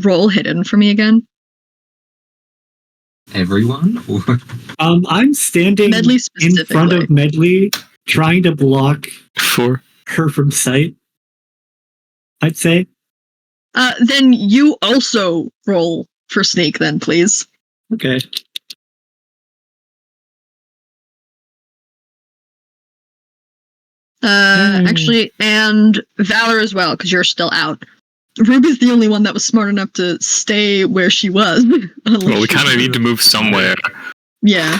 roll hidden for me again? Everyone? I'm standing in front of Medley, trying to block her from sight, I'd say. Then you also roll for sneak, then, please. Okay. Actually, and Valor as well, because you're still out. Rube is the only one that was smart enough to stay where she was. Well, we kind of need to move somewhere. Yeah.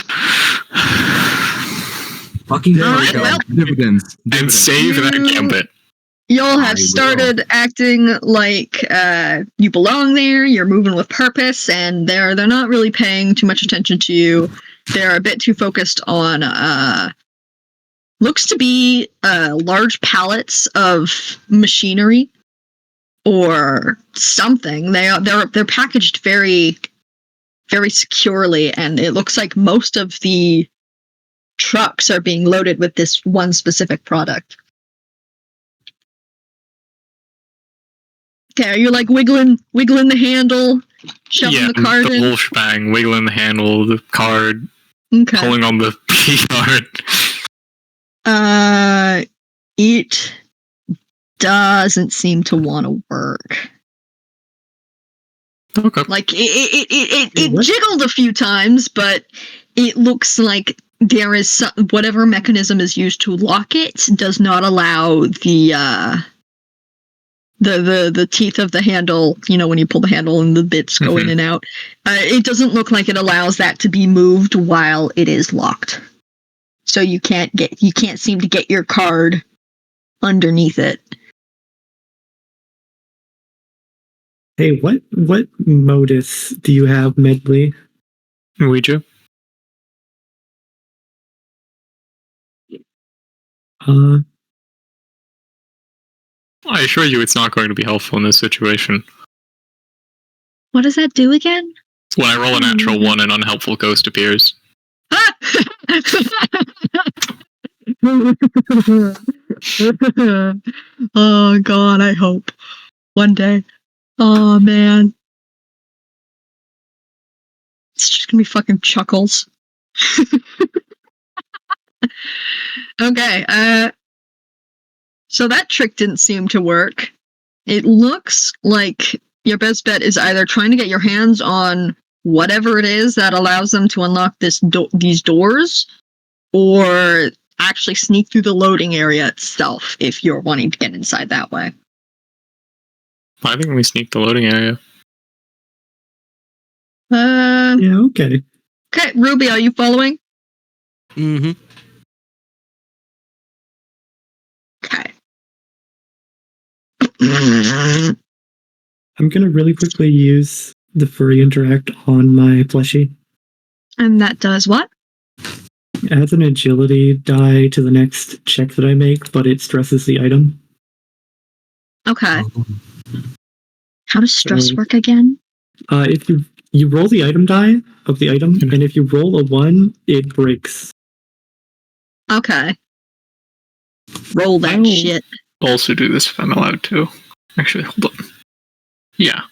Fucking dividends. And save that gambit. Y'all have started acting like you belong there, you're moving with purpose, and they're not really paying too much attention to you. They're a bit too focused on looks to be large pallets of machinery or something. They're packaged very, very securely, and it looks like most of the trucks are being loaded with this one specific product. Okay, are you like wiggling the handle, shoving the card in? The whole shebang, wiggling the handle, the card, pulling on the key card. It doesn't seem to want to work. Okay. Like it jiggled a few times, but it looks like there is whatever mechanism is used to lock it does not allow the teeth of the handle, when you pull the handle and the bits go in and out. It doesn't look like it allows that to be moved while it is locked. So you can't seem to get your card underneath it. Hey, what modus do you have, Medley? Ouija? Uh, I assure you it's not going to be helpful in this situation. What does that do again? It's when I roll a natural 1, an unhelpful ghost appears. Ah! Oh God, I hope. One day. Oh man. It's just gonna be fucking chuckles. Okay, so that trick didn't seem to work. It looks like your best bet is either trying to get your hands on whatever it is that allows them to unlock these doors, or actually sneak through the loading area itself if you're wanting to get inside that way. I think we sneak the loading area. yeah, okay. Okay, Ruby, are you following? Mm-hmm. Okay. I'm gonna really quickly use the furry interact on my plushie. And that does what? It adds an agility die to the next check that I make, but it stresses the item. Okay. How does stress work again? If you roll the item die of the item, and if you roll a 1, it breaks. Okay. Roll that shit. Also do this if I'm allowed to. Actually, hold on. Yeah.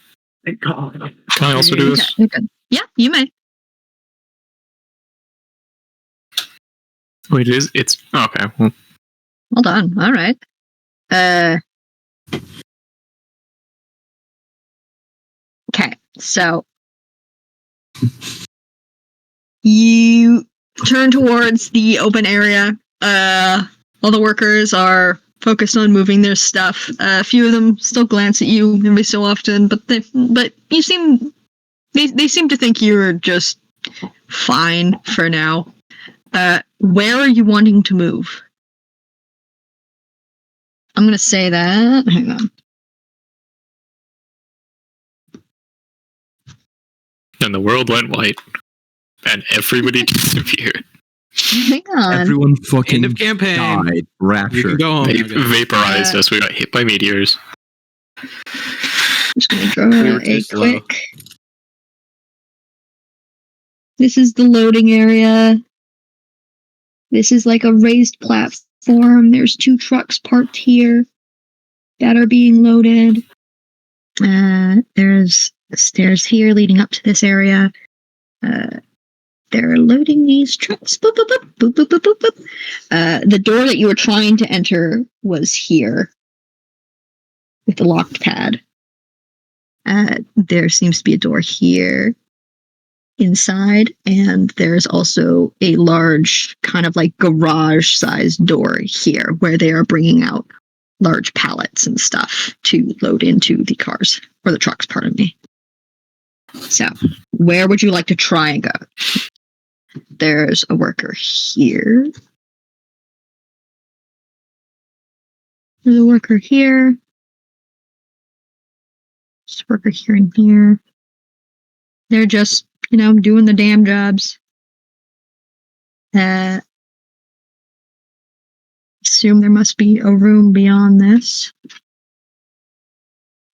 Thank God. Can I also do this? Okay, good. Yeah, you may. Wait, it's okay. Well, Hold on. All right. Okay, so you turn towards the open area. All the workers are focused on moving their stuff. A few of them still glance at you every so often, but they seem to think you're just fine for now. Where are you wanting to move? I'm gonna say that. Hang on. and the world went white, and everybody disappeared. Hang on. Everyone fucking End of campaign. died. You Rapture. can go home. They now, guys. vaporized us. We got hit by meteors. I'm just gonna draw We were too a slow. quick. This is the loading area. This is like a raised platform. There's 2 trucks parked here that are being loaded. There's stairs here leading up to this area. They're loading these trucks. Boop, boop, boop, boop, boop, boop, boop, boop. The door that you were trying to enter was here with the locked pad. There seems to be a door here inside, and there's also a large kind of like garage sized door here where they are bringing out large pallets and stuff to load into the cars, or the trucks, pardon me. So, where would you like to try and go? There's a worker here. There's a worker here. There's a worker here and here. They're just, doing the damn jobs. Assume there must be a room beyond this.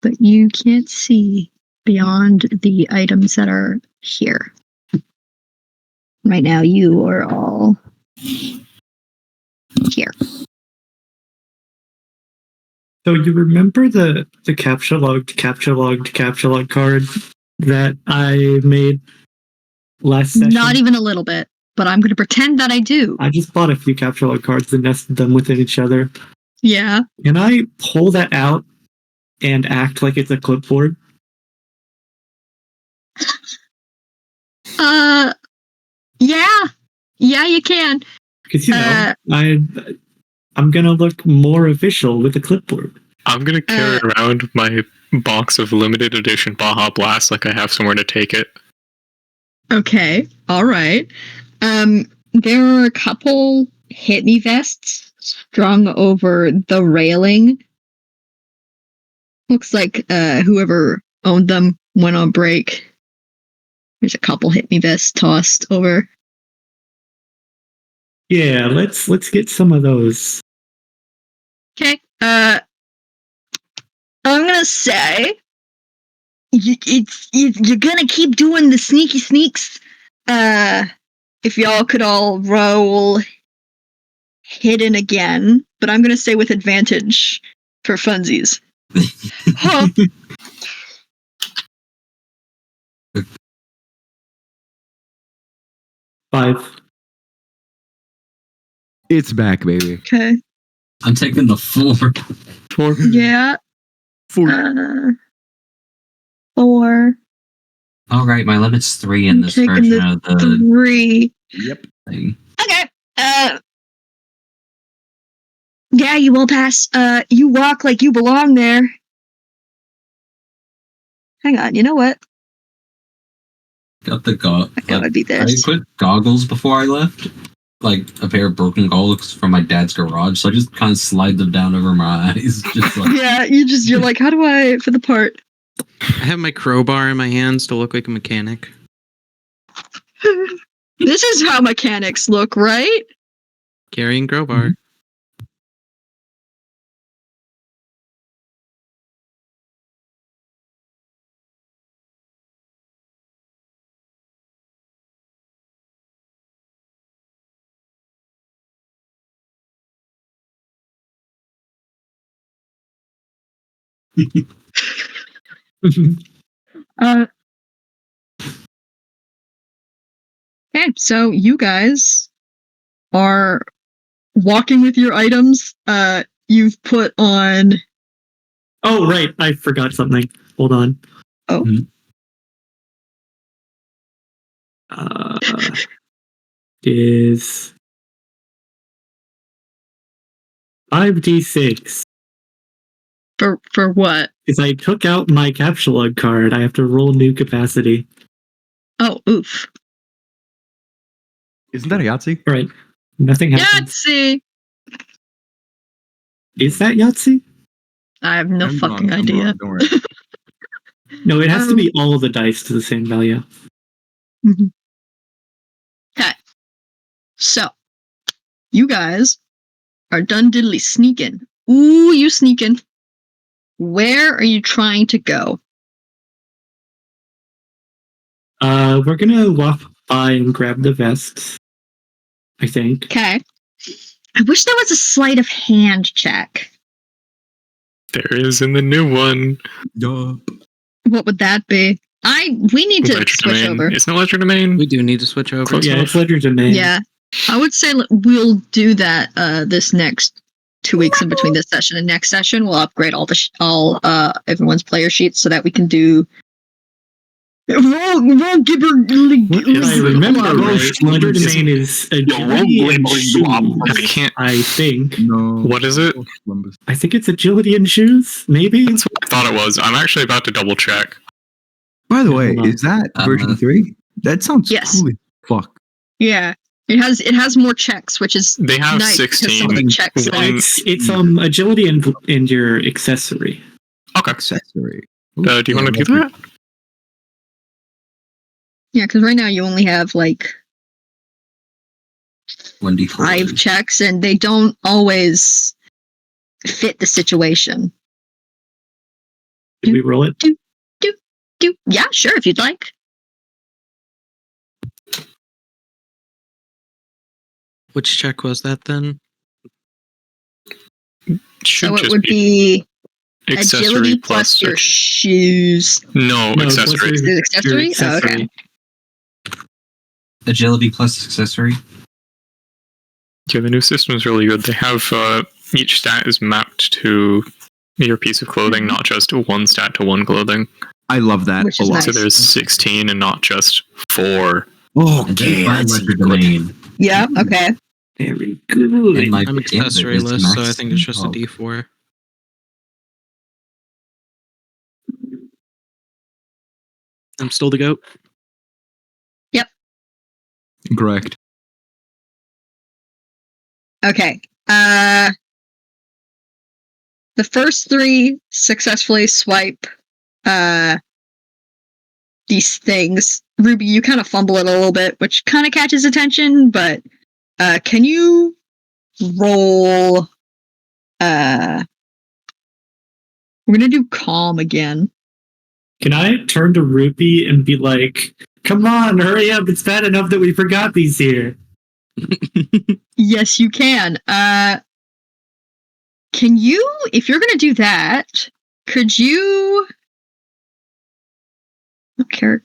But you can't see beyond the items that are here. Right now, you are all here. So you remember the captcha log card that I made last session? Not even a little bit, but I'm going to pretend that I do. I just bought a few captcha log cards and nested them within each other. Yeah. Can I pull that out and act like it's a clipboard? Yeah. Yeah, you can. Because I'm gonna look more official with a clipboard. I'm gonna carry around my box of limited edition Baja Blast like I have somewhere to take it. Okay, all right. There are a couple hit me vests strung over the railing. Looks like whoever owned them went on break. There's a couple hit me vests tossed over. Yeah, let's get some of those. Okay. I'm gonna say you're gonna keep doing the sneaky sneaks. If y'all could all roll hidden again, but I'm gonna say with advantage for funsies. Huh. Five. It's back, baby. Okay. I'm taking the 4. 4. Yeah. 4. 4. All right, my limit's 3 in this Taking version of the 3. Yep. thing. Okay. Yeah, you will pass. You walk like you belong there. Hang on, you know what? Got the That would be I this. put goggles before I left, like a pair of broken goggles from my dad's garage. So I just kind of slide them down over my eyes, just like Yeah, you're like, how do I for the part? I have my crowbar in my hands to look like a mechanic. This is how mechanics look, right? Carrying crowbar. Okay, so you guys are walking with your items. You've put on. Oh, right. I forgot something. Hold on. Oh. Is 5d6. For what? Because I took out my capsule card. I have to roll new capacity. Oh, oof. Isn't that a Yahtzee? All right. Nothing happens. Yahtzee! Is that Yahtzee? I have no fucking idea. Don't worry. No, it has to be all of the dice to the same value. Okay. So, you guys are done diddly sneaking. Ooh, you sneaking. Where are you trying to go? We're gonna walk by and grab the vests, I think. Okay. I wish there was a sleight of hand check. There is in the new one. Yup. What would that be? We need to switch over. Isn't it Legerdemain? We do need to switch over. Yeah, it's Legerdemain. Yeah. I would say we'll do that this next 2 weeks in between this session and next session. We'll upgrade all everyone's player sheets so that we can do roll gibber. If I remember right, Legerdemain is agility and I shoes. can't. I think. No. What is it? I think it's agility and shoes, maybe? That's what I thought it was. I'm actually about to double check. By the way, Hold on. is that version 3? That sounds Yes. cool as fuck. Yeah. It has more checks, which is They have nice because 16. some of the checks One- are- It's agility and your accessory. Okay. Accessory. Do you want to do that? Yeah, because right now you only have like 1d4. 5 checks, and they don't always fit the situation. Did we roll it? Yeah, sure, if you'd like. Which check was that then? Should So it just would be accessory agility plus your shoes. No, accessory. Is it accessory? Your Oh, okay. Agility plus accessory. Yeah, the new system is really good. They have each stat is mapped to your piece of clothing, not just one stat to one clothing. I love that Which a is lot. nice. So there's 16 and not just 4. Oh, And they yeah. find That's Legerdemain. Yeah. Okay. Very good. And my I'm gambit accessoryless, is so I think it's just a maxed. D4. I'm still the goat. Correct. Okay. The first 3 successfully swipe these things. Ruby, you kind of fumble it a little bit, which kind of catches attention, but can you roll we're gonna do calm again. Can I turn to Ruby and be like, come on, hurry up, it's bad enough that we forgot these here. Yes, you can. Can you, if you're gonna do that, could you could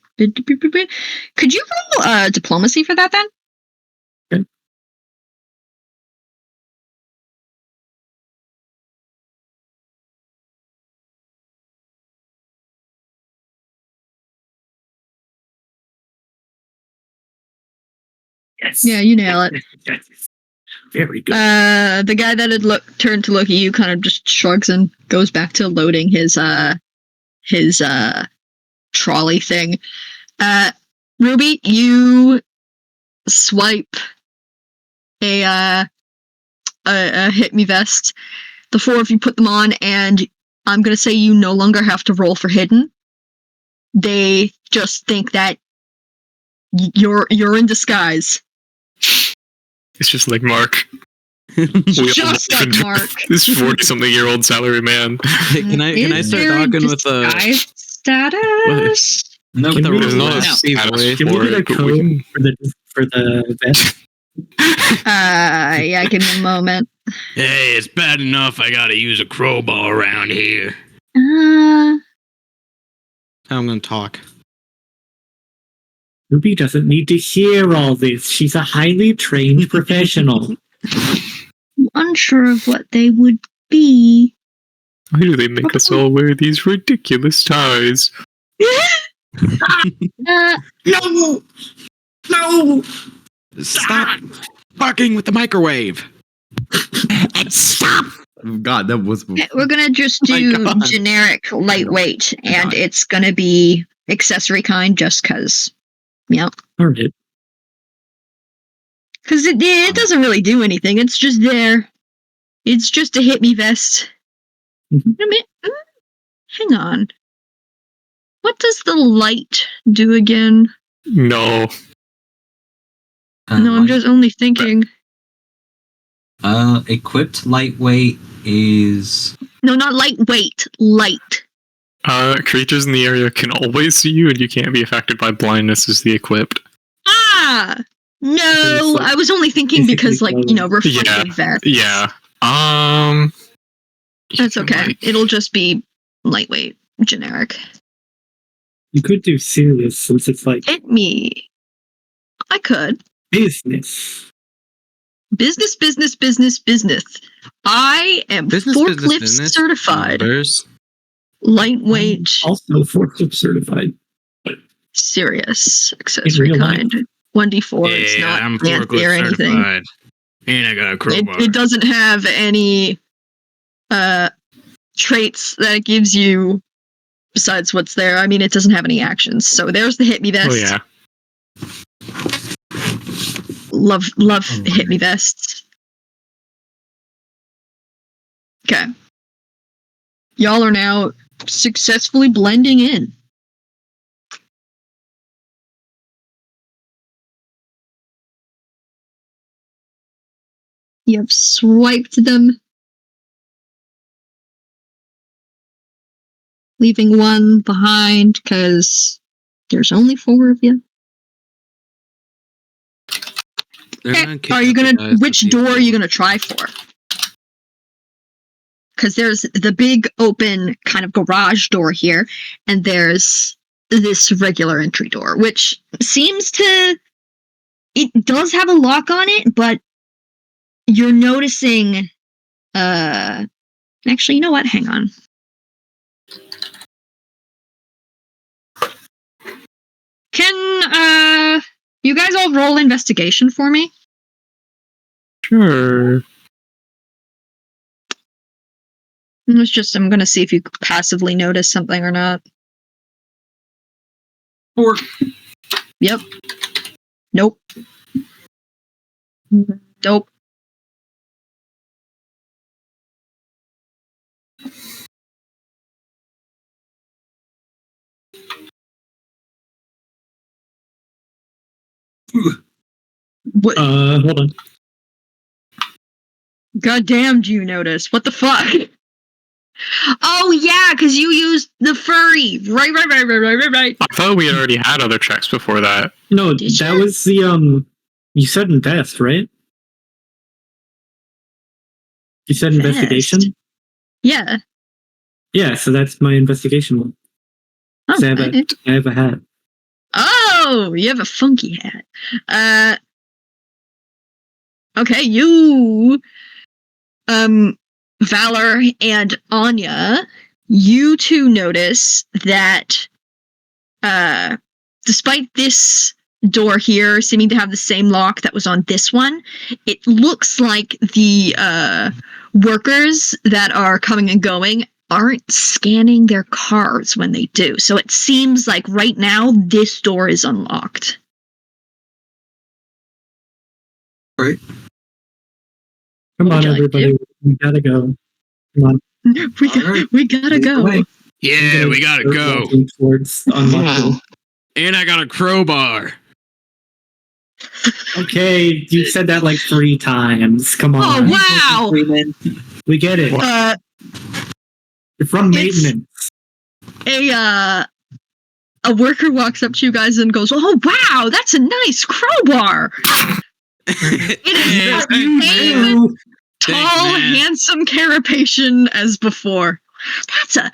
you roll diplomacy for that then? Okay. Yes. Yeah, you nail it. Yes. Very good. The guy that had turned to look at you kind of just shrugs and goes back to loading his trolley thing. Ruby, you swipe a hit me vest. The 4 of you put them on, and I'm gonna say you no longer have to roll for hidden. They just think that you're in disguise. It's just like Mark. Just like Mark. This 40-something-year-old salary man. Hey, can I start talking with the status? No, Can the we- There's not a No. status Can we for get a it, but we code can... for the vest? Yeah, give me a moment. Hey, it's bad enough I gotta use a crowbar around here. Uh, I'm gonna talk. Ruby doesn't need to hear all this. She's a highly trained professional. I'm unsure of what they would be. Why do they make us all wear these ridiculous ties? No! No! Stop fucking with the microwave. Stop! God, that was. We're gonna just Oh my do God. generic lightweight, and God. it's gonna be accessory kind just because. Yeah. Darn it. Because it doesn't really do anything. It's just there. It's just a hit me vest. Mhm. I mean, hang on. What does the light do again? No. No, I'm just only thinking. Equipped lightweight is No, not lightweight. Light. Creatures in the area can always see you, and you can't be affected by blindness as the equipped. Ah! No, like- I was only thinking because, like, you know, reflective vest. Yeah. That's okay. Like, It'll just be lightweight, generic. You could do serious since it's like Hit me. I could. business. Business. I am forklift certified. Numbers. Lightweight, Also forklift certified. serious, In accessory real life. kind. 1d4. It's Yeah, not I'm fancy forklift or anything. certified. And I got a crowbar. It doesn't have any traits that it gives you besides what's there. I mean, it doesn't have any actions. So there's the hit me vest. oh yeah. Love hit me vests. Okay. Y'all are now successfully blending in. You have swiped them, leaving one behind because there's only 4 of you. Are you gonna? Which door are you gonna try for? Because there's the big open kind of garage door here, and there's this regular entry door, which seems to. It does have a lock on it, but you're noticing. Actually, you know what? Hang on. Can you guys all roll investigation for me? Sure. It's just, I'm gonna see if you passively notice something or not. Or Yep. Nope. Nope. What? Hold on. God damn, do you notice? What the fuck? Oh yeah, because you used the furry. Right. I thought we had already had other checks before that. No, Did that you? was the you said invest, right? You said Invest. investigation? Yeah. Yeah, so that's my investigation one. Oh, So I have a hat. oh, you have a funky hat. Okay, you, Valor and Anya, you two notice that, despite this door here seeming to have the same lock that was on this one, it looks like the, workers that are coming and going aren't scanning their cards when they do. So it seems like right now this door is unlocked. right. Come What on, would you like to everybody. We gotta go. Come on. We gotta Lead the go. way. Yeah, we gotta start go. walking towards the unlocked door. And I got a crowbar. Okay, you said that like 3 times. Come Oh on. wow! We get it. You're from It's- maintenance. A worker walks up to you guys and goes, "Oh wow, that's a nice crowbar." It is Yeah, the same You- tall, man. handsome carapacian as before. That's a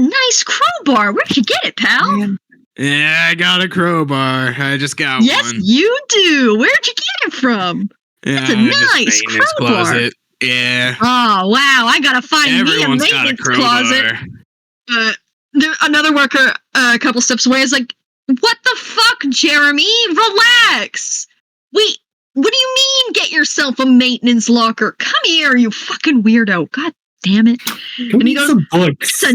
nice crowbar. Where'd you get it, pal? Yeah, I got a crowbar. I just got Yes, one. you do. Where'd you get it from? Yeah, That's a just nice maintenance crowbar. closet. Yeah. Oh wow, I gotta find Everyone's me a got a maintenance crowbar. closet. Another worker a couple steps away is like, "What the fuck, Jeremy? Relax. Wait, what do you mean get yourself a maintenance locker? Come here, you fucking weirdo. God damn it." Go And he eat goes, some books. "It's a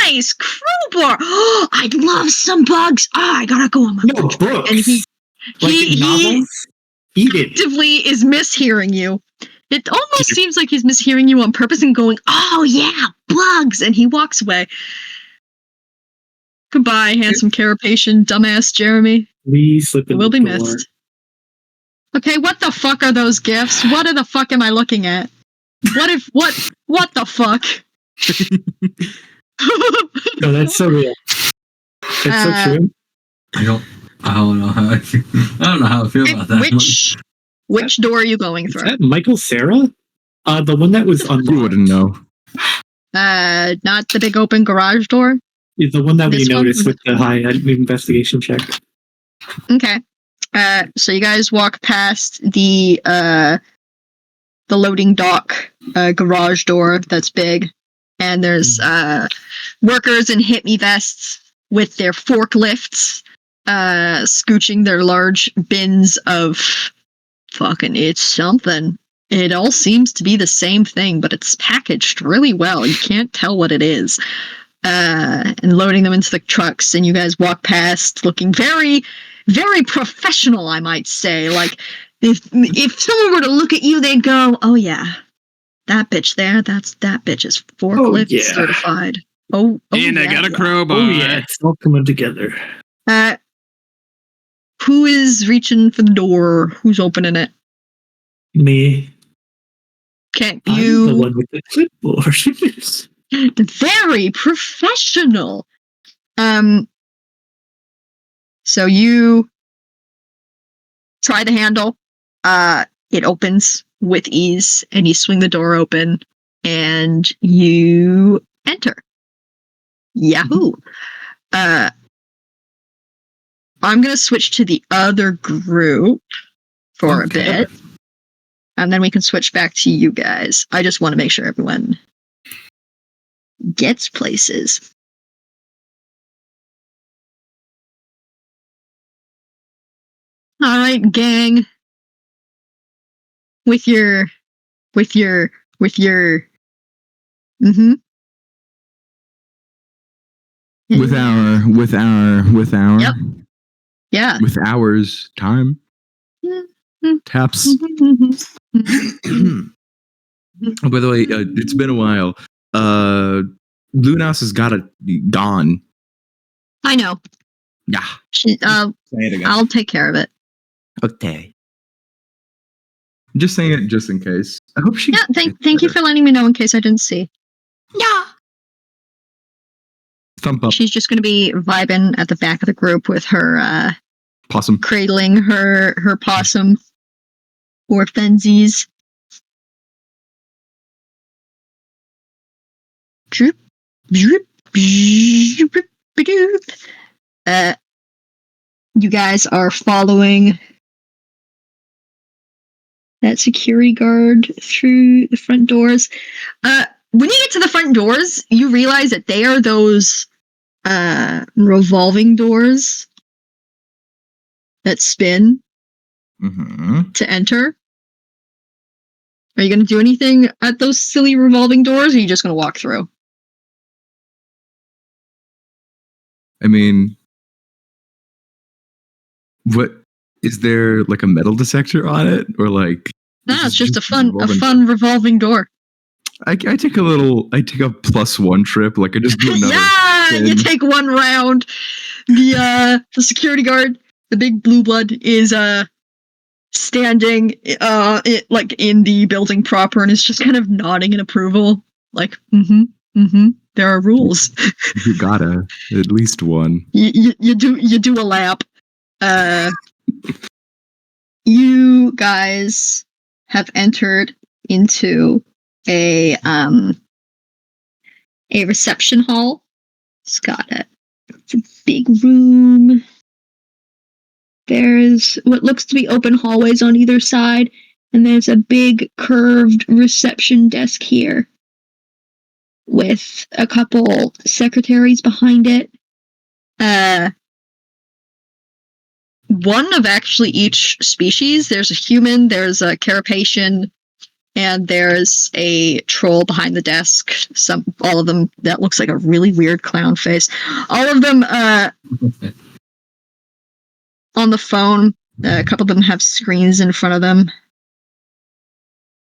nice crowbar. Oh, I'd love some bugs. Oh, I gotta go on my No, lunch break." books. And he novels? Eat it. actively is mishearing you. It almost seems like he's mishearing you on purpose and going, "Oh yeah, bugs," and he walks away. Goodbye, handsome carapacian, dumbass Jeremy. We slip You in will the be door. missed. Okay, what the fuck are those gifts? What the fuck am I looking at? What the fuck? No, that's so real. That's so true. I don't know how I feel. I don't know how I feel about that. Which door are you going Is through? that Michael Sarah? The one that was unlocked. You wouldn't know. Not the big open garage door? Is the one that we This one? noticed with the high investigation check. Okay. So you guys walk past the loading dock garage door that's big, and there's workers in hit-me vests with their forklifts scooching their large bins of fucking it's something. It all seems to be the same thing, but it's packaged really well. You can't tell what it is. And loading them into the trucks, and you guys walk past looking very, very professional, I might say. Like, if someone were to look at you, they'd go, "Oh yeah, that bitch there, that bitch is forklift certified." Oh and yeah, I got a crowbar. Oh yeah, it's all coming together. Who is reaching for the door? Who's opening it? Me. Okay, I'm you. the one with the clipboard. Very professional. So you try the handle. It opens with ease, and you swing the door open, and you enter. Yahoo! I'm gonna switch to the other group for a bit, and then we can switch back to you guys. I just want to make sure everyone gets places. All right, gang. with your mm-hmm. With our Yep. Yeah. with hours time taps. By the way, it's been a while. Lunas has gone. I know. Yeah. I'll take care of it. Okay. Just saying it just in case. I hope she. Yeah. Thank you for letting me know in case I didn't see. Yeah. Thump up. She's just going to be vibing at the back of the group with her Possum. cradling her possum or fenzies. Droop, droop, droop, droop. You guys are following that security guard through the front doors. When you get to the front doors, you realize that they are those revolving doors that spin to enter. Are you going to do anything at those silly revolving doors, or are you just going to walk through? I mean, what is there like a metal detector on it, or like? No, it's just a fun revolving door. I take a +1 trip. Like I just do another. Yeah, you take one round. The security guard, the big blue blood, is standing in the building proper and is just kind of nodding in approval. Like, there are rules. You gotta at least one. You do a lap. You guys have entered into a reception hall. It's a big room. There's what looks to be open hallways on either side, and there's a big curved reception desk here with a couple secretaries behind it. One of actually each species. There's a human, there's a carapacian, and there's a troll behind the desk. All of them, that looks like a really weird clown face. All of them on the phone. A couple of them have screens in front of them.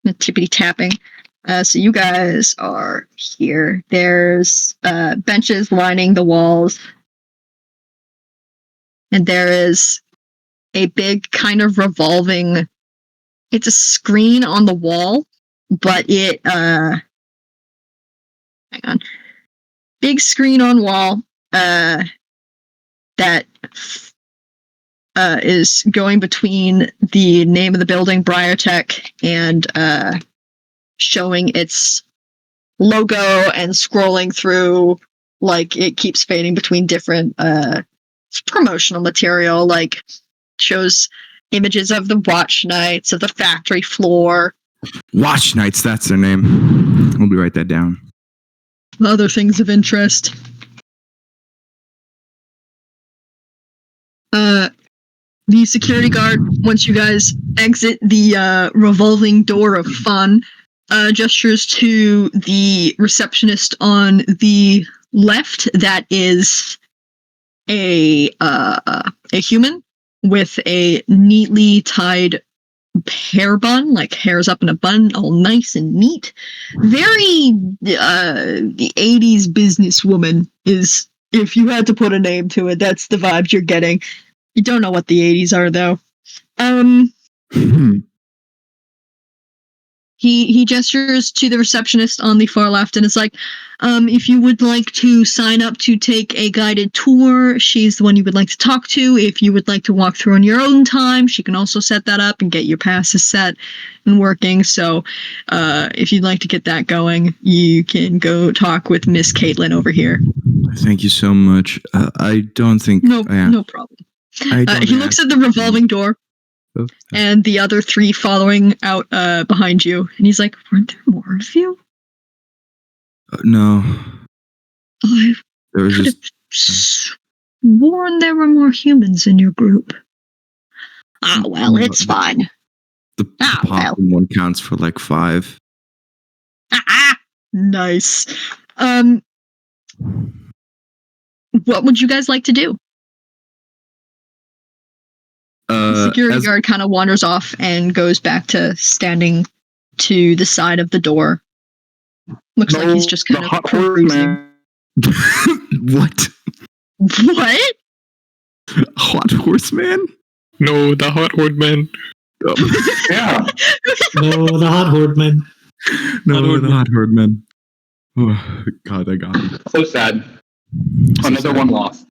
Tippity tapping. So you guys are here. There's benches lining the walls. And there is a big kind of revolving, it's a screen on the wall, but it, hang on. Big screen on wall, that is going between the name of the building, BriarTech, and showing its logo and scrolling through, like it keeps fading between different promotional material, like shows images of the watch nights, of the factory floor. Watch nights, that's their name. We'll write that down. Other things of interest. The security guard, once you guys exit the revolving door of fun, gestures to the receptionist on the left. That is a human with a neatly tied hair bun, like hair's up in a bun, all nice and neat. Very the 80s businesswoman is, if you had to put a name to it, that's the vibes you're getting. You don't know what the 80s are, though. He gestures to the receptionist on the far left and is like, if you would like to sign up to take a guided tour, she's the one you would like to talk to. If you would like to walk through on your own time, she can also set that up and get your passes set and working. So if you'd like to get that going, you can go talk with Miss Caitlin over here. Thank you so much. I don't think... No problem. He looks at the revolving door. And the other three following out behind you. And he's like, weren't there more of you? No. There was just sworn there were more humans in your group. Ah, well, it's fine. The possum one counts for like 5. Nice. What would you guys like to do? The security guard kind of wanders off and goes back to standing to the side of the door. Looks like he's just kind of perusing. What? What? Hot horseman? No, the hot horde man. Oh. Yeah. No, the hot horde man. No, the hot horde man. Oh, God, I got him. So sad. Another one lost.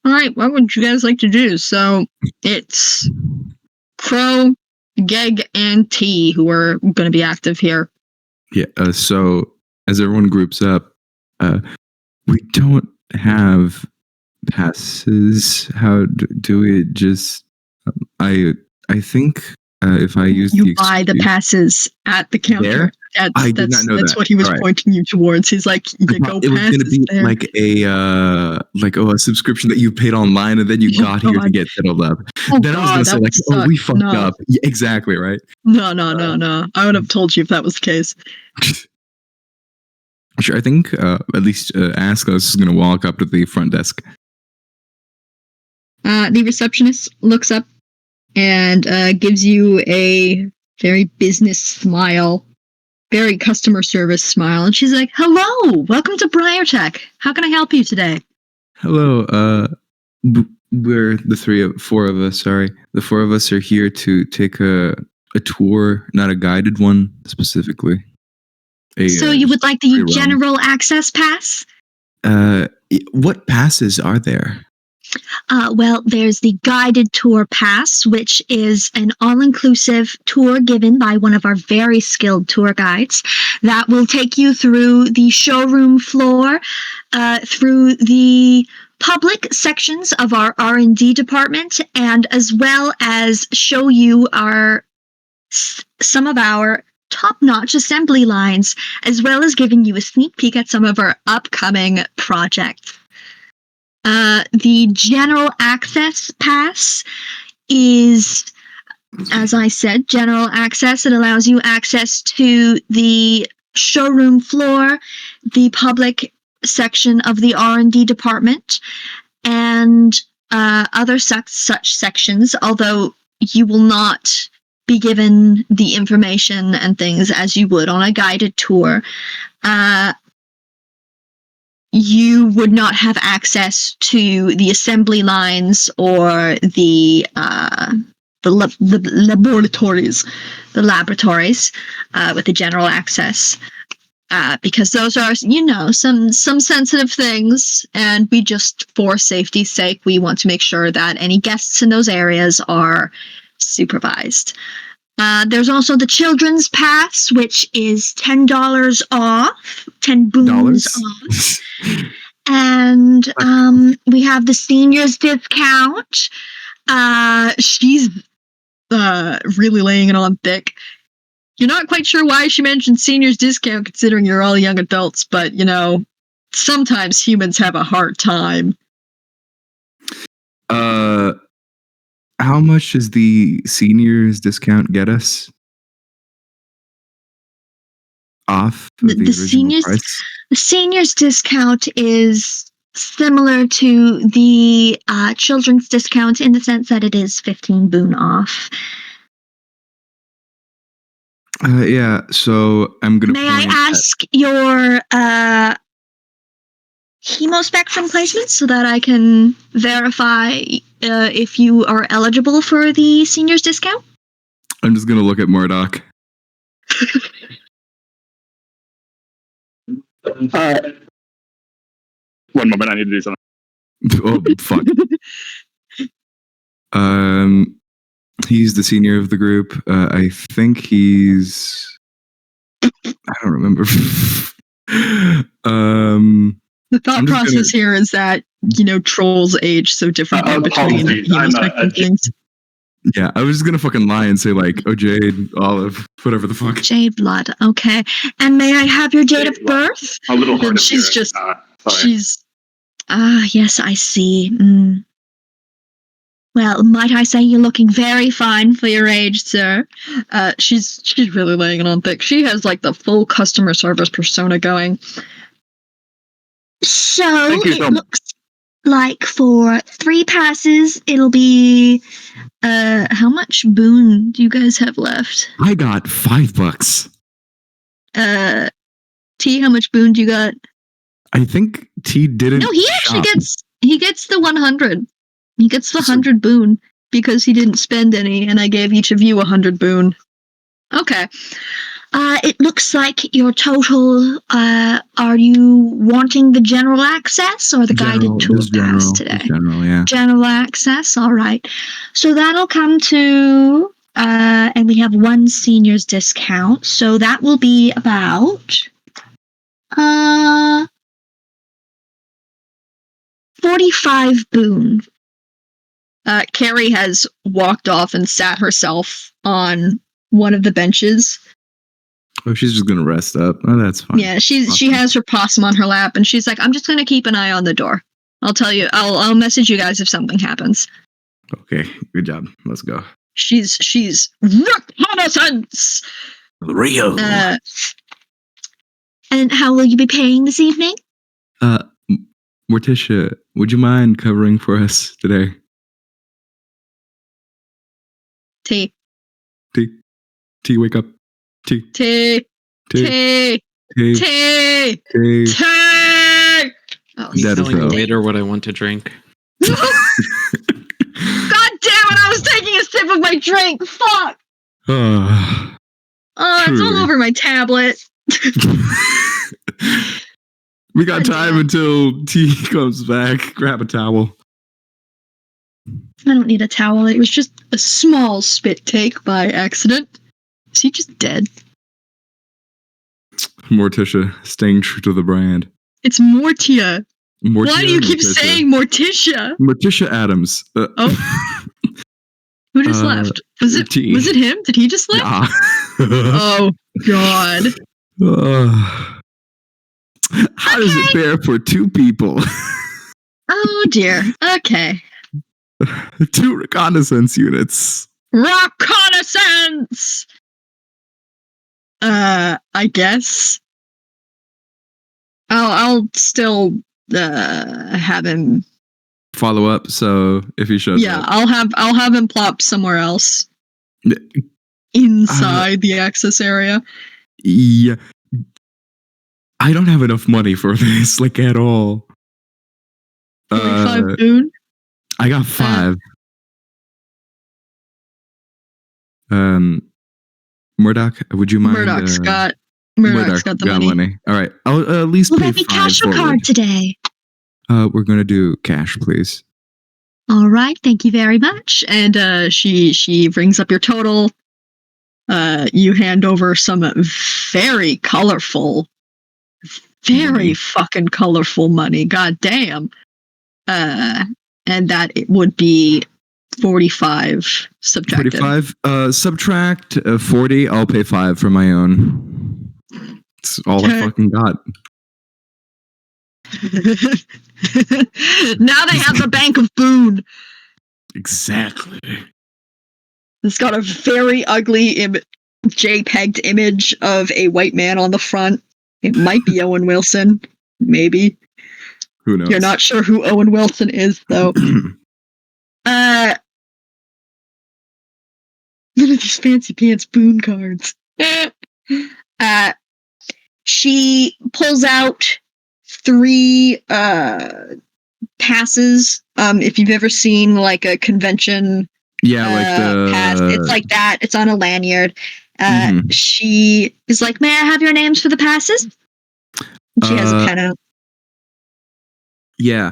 All right, what would you guys like to do? So it's Crow, Geg, and T who are going to be active here. Yeah, so as everyone groups up, we don't have passes. How do we just... I think if I use you buy the passes at the counter. I did not know that's that. what he was All right. pointing you towards. He's like, the go it was pass going to is be there. like a subscription that you paid online and then you got here to get settled up. Then I was going to say like, we fucked up. Yeah, exactly, right? No. I would have told you if that was the case. Sure, I think at least Askos is going to walk up to the front desk. The receptionist looks up and gives you a very business smile, very customer service smile. And she's like, hello, welcome to BriarTech. How can I help you today? Hello, we're the 4 of us, sorry. The 4 of us are here to take a tour, not a guided one specifically. So you would like the general access pass? What passes are there? Well, there's the guided tour pass, which is an all-inclusive tour given by one of our very skilled tour guides that will take you through the showroom floor, through the public sections of our R&D department, and as well as show you some of our top-notch assembly lines, as well as giving you a sneak peek at some of our upcoming projects. The general access pass is, as I said, general access. It allows you access to the showroom floor, the public section of the R&D department, and other such sections, although you will not be given the information and things as you would on a guided tour. You would not have access to the assembly lines or the laboratories with the general access, because those are, some sensitive things, and we just, for safety's sake, we want to make sure that any guests in those areas are supervised. There's also the children's pass, which is $10 off, 10 boons off. And we have the seniors discount. She's really laying it on thick. You're not quite sure why she mentioned seniors discount, considering you're all young adults, but, sometimes humans have a hard time. How much does the seniors discount get us off of the original price? The seniors discount is similar to the children's discount in the sense that it is 15 boon off. Yeah, so I'm going to... May I ask your hemospectrum placement so that I can verify if you are eligible for the seniors discount? I'm just going to look at Murdoch. One moment, I need to do something. Oh, fuck. He's the senior of the group. I think he's... I don't remember. The thought process here is that, trolls age so differently between hemospectrum things. Yeah, I was just gonna fucking lie and say like, Jade, Olive, whatever the fuck. Jade blood, okay. And may I have your date of birth? A little hard to she's hear. just, she's, yes, I see. Mm. Well, might I say you're looking very fine for your age, sir. She's really laying it on thick. She has like the full customer service persona going. So Thank you, it Tom. looks like for 3 passes, it'll be how much boon do you guys have left? I got $5. T, how much boon do you got? I think T didn't. No, he actually shop. gets the 100. He gets the 100 boon because he didn't spend any, and I gave each of you 100 boon. Okay. It looks like your total. Are you wanting the general access or the guided tour pass today? General, yeah. General access. All right. So that'll come to. And we have 1 senior's discount, so that will be about 45 boon. Carrie has walked off and sat herself on one of the benches. Oh, she's just gonna rest up. Oh, that's fine. Yeah, she has her possum on her lap, and she's like, "I'm just gonna keep an eye on the door. I'll tell you. I'll message you guys if something happens." Okay, good job. Let's go. She's reconnaissance. Rio. And how will you be paying this evening? Morticia, would you mind covering for us today? T, wake up. T. T. Oh, I'm That is telling so. later what I want to drink. God damn it! I was taking a sip of my drink. Fuck. Oh, It's all truly. over my tablet. We got God time damn. until T comes back. Grab a towel. I don't need a towel. It was just a small spit take by accident. Is he just dead? Morticia, staying true to the brand. It's Mortia. Mortia, Why do you keep Morticia. saying Morticia? Morticia Adams? Oh. Who just left? Was it T. him? Did he just leave? Yeah. Oh God. How does it fare for 2 people? Oh dear. Okay. 2 reconnaissance units. Reconnaissance! I guess. I'll still have him. Follow up. So if he shows Yeah, up, I'll have him plop somewhere else inside the access area. yeah, I don't have enough money for this, like at all. 45 boon. I got 5. Murdoch, would you mind? Murdoch's got the money. All right, I'll at least Will pay that be 5 cash or forward. card today? We're gonna do cash, please. All right, thank you very much. And she brings up your total. You hand over some very colorful, very fucking colorful money. God damn. And that it would be 45 subtracted. 45. Subtract 40. I'll pay 5 for my own. It's all I fucking got. Now they have the Bank of Boon. Exactly. It's got a very ugly JPEG'd image of a white man on the front. It might be Owen Wilson. Maybe. Who knows? You're not sure who Owen Wilson is, though. None of these fancy pants Boon cards. She pulls out 3 passes. If you've ever seen like a convention pass, it's like that. It's on a lanyard. She is like, "May I have your names for the passes?" And she has a pen out. Yeah.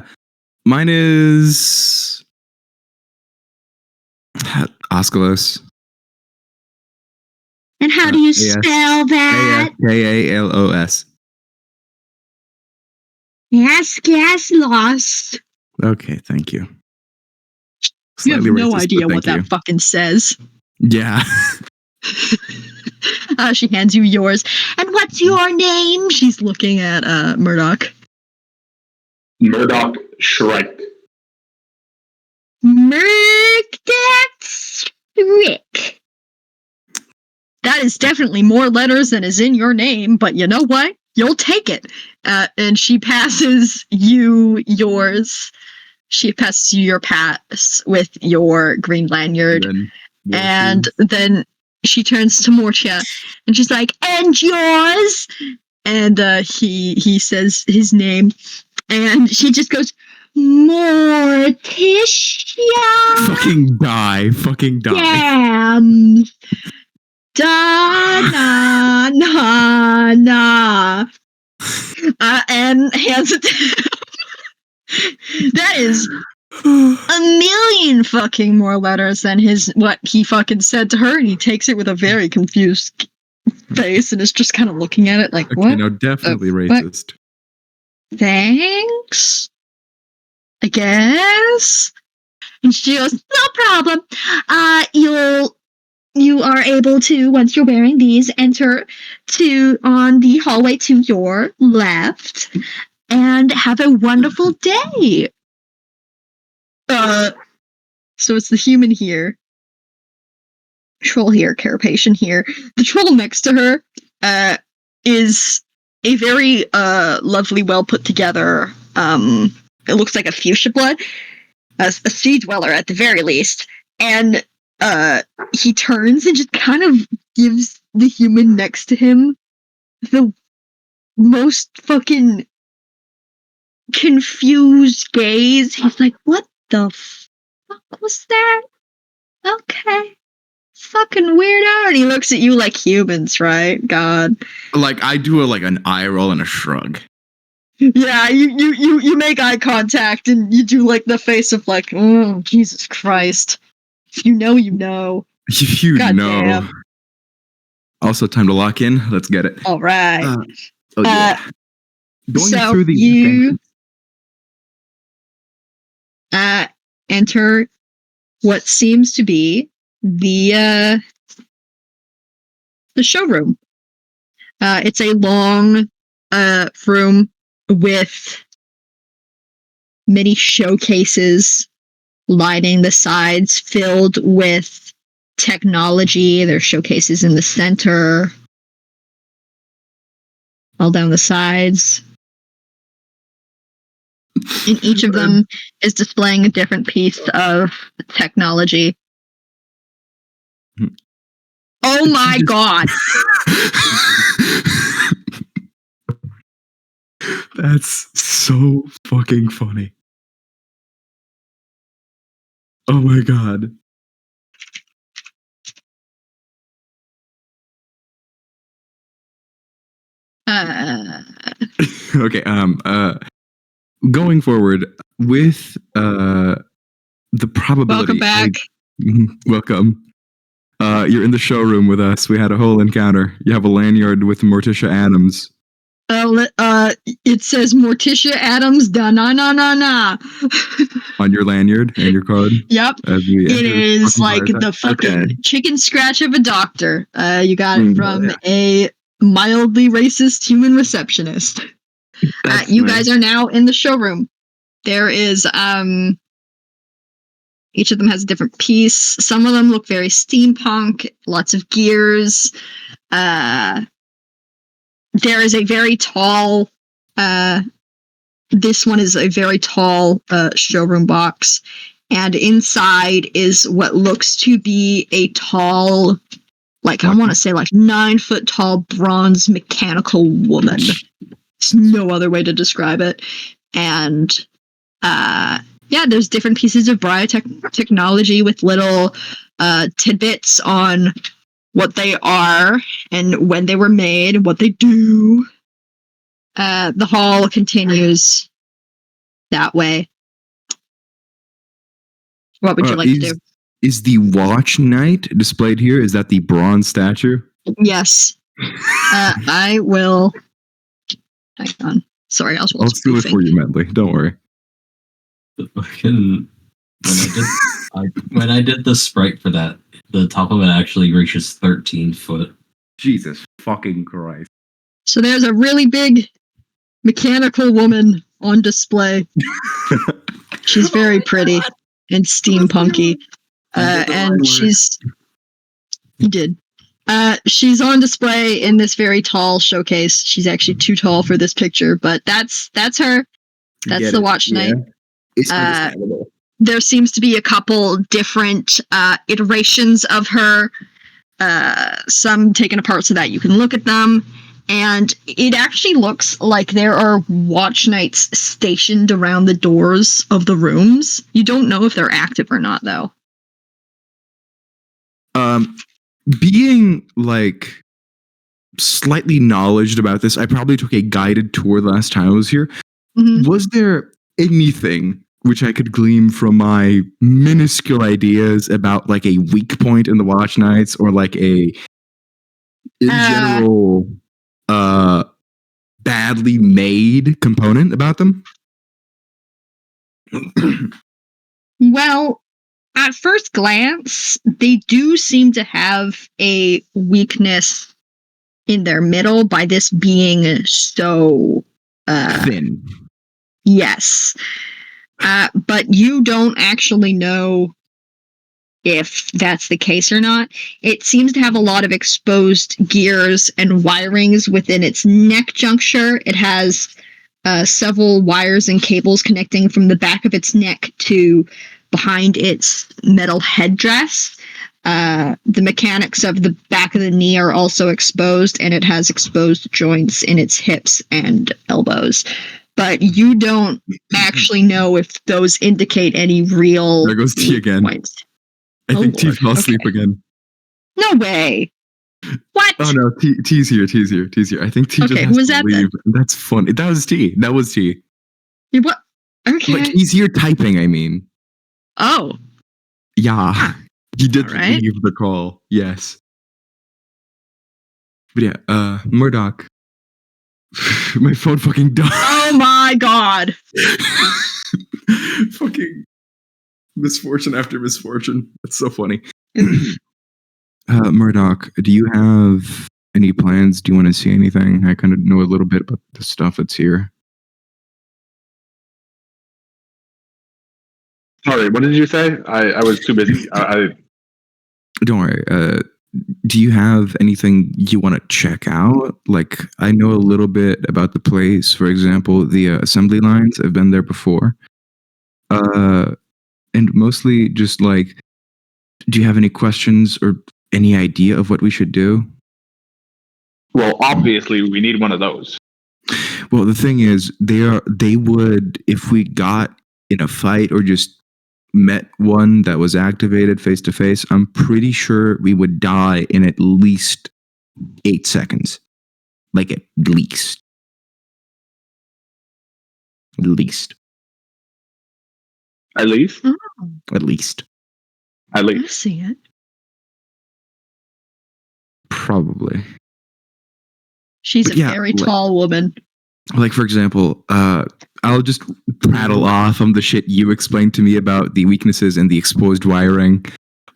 Mine is Oscalos. And how do you spell that? Kalos. Yes, lost. Okay, thank you. You have Slightly no racist, idea but what thank that fucking says. Yeah. She hands you yours. And what's your name? She's looking at Murdoch. Murdoch Shrike. Make that trick. That is definitely more letters than is in your name, but you know what? You'll take it. And she passes you yours. She passes you your pass with your green lanyard. And then she turns to Mortia and she's like, and yours? And he says his name. And she just goes, Morticia. Fucking die. Damn. Da na na na. And hands it to him. That is a million fucking more letters than what he fucking said to her, and he takes it with a very confused face and is just kind of looking at it like, Okay, what? no, definitely racist. Thanks, I guess. And she goes, no problem. You are able to, once you're wearing these, enter on the hallway to your left and have a wonderful day. So it's the human here, troll here, carapacian here. The troll next to her is a very lovely, well put together. It looks like a fuchsia blood, a sea dweller at the very least, and he turns and just kind of gives the human next to him the most fucking confused gaze. He's like, what the fuck was that? Okay. Fucking weirdo. And he looks at you like humans, right? God. Like, I do an eye roll and a shrug. Yeah, you make eye contact and you do like the face of like, oh, Jesus Christ. If you know, you know. You God know. damn. Also, time to lock in. Let's get it. All right. Yeah. Going so through the you enter what seems to be the showroom. It's a long room with many showcases lining the sides, filled with technology. There's showcases in the center, all down the sides. And each of them is displaying a different piece of technology. Oh my god! That's so fucking funny. Oh my god. Okay, going forward with the probability. Welcome back. Welcome. You're in the showroom with us. We had a whole encounter. You have a lanyard with Morticia Adams. It says Morticia Adams da na na na na. On your lanyard and your card. Yep. It is like the fucking chicken scratch of a doctor. You got it from a mildly racist human receptionist. You guys are now in the showroom. There is each of them has a different piece. Some of them look very steampunk, lots of gears. There is a very tall this one is a very tall showroom box, and inside is what looks to be a tall, like I want to say like 9 foot tall bronze mechanical woman. There's no other way to describe it. And yeah, there's different pieces of BriarTech technology with little tidbits on what they are and when they were made and what they do. The hall continues that way. What would you like to do? Is the watch knight displayed here? Is that the bronze statue? Yes. I will. Hang on. Sorry, I'll do it for you, Medley. Don't worry. When I did the sprite for that, the top of it actually reaches 13 foot. Jesus fucking Christ. So there's a really big mechanical woman on display. She's very pretty. and steampunky. And you did. She's on display in this very tall showcase. She's actually too tall for this picture, but that's her. That's the Watch Knight. It's understandable. There seems to be a couple different iterations of her. Some taken apart so that you can look at them. And it actually looks like there are Watch Knights stationed around the doors of the rooms. You don't know if they're active or not, though. Being like slightly knowledgeable about this, I probably took a guided tour the last time I was here. Mm-hmm. Was there anything which I could glean from my minuscule ideas about like a weak point in the Watch Knights, or like a in general badly made component about them? Well, at first glance, they do seem to have a weakness in their middle, by this being so thin. Yes. But you don't actually know if that's the case or not. It seems to have a lot of exposed gears and wirings within its neck juncture. It has several wires and cables connecting from the back of its neck to behind its metal headdress. The mechanics of the back of the knee are also exposed, and it has exposed joints in its hips and elbows. But you don't actually know if those indicate any real. There goes T again. Points. I think T fell asleep again. No way. What? Oh no, T's here. I think T just has who was to that leave. then? That's funny. That was T. What? Okay. Like, he's here typing, I mean. Oh. Yeah. He did right. leave the call. Yes. But yeah, Murdoch. My phone fucking died. Oh my god. Fucking misfortune after misfortune. That's so funny. Murdoch, do you have any plans? Do you want to see anything? I kind of know a little bit about the stuff that's here. Sorry, what did you say? I was too busy. Don't worry. Do you have anything you want to check out? Like, I know a little bit about the place. For example, the assembly lines. I've been there before. And mostly just like, do you have any questions or any idea of what we should do? Well, obviously, we need one of those. Well, the thing is, they would, if we got in a fight or just met one that was activated face to face, I'm pretty sure we would die in at least 8 seconds. Like, at least. At least. At least? Oh, At least. At I least. see it. Probably. She's But a yeah, very tall woman. Like, for example, I'll just prattle off on the shit you explained to me about the weaknesses and the exposed wiring.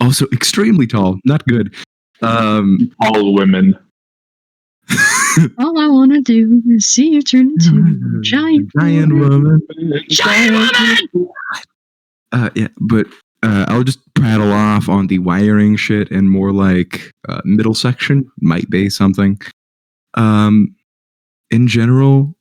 Also, extremely tall. Not good. All women. All I want to do is see you turn into a giant woman. Giant woman! Yeah, but I'll just prattle off on the wiring shit and more like middle section. Might be something. In general,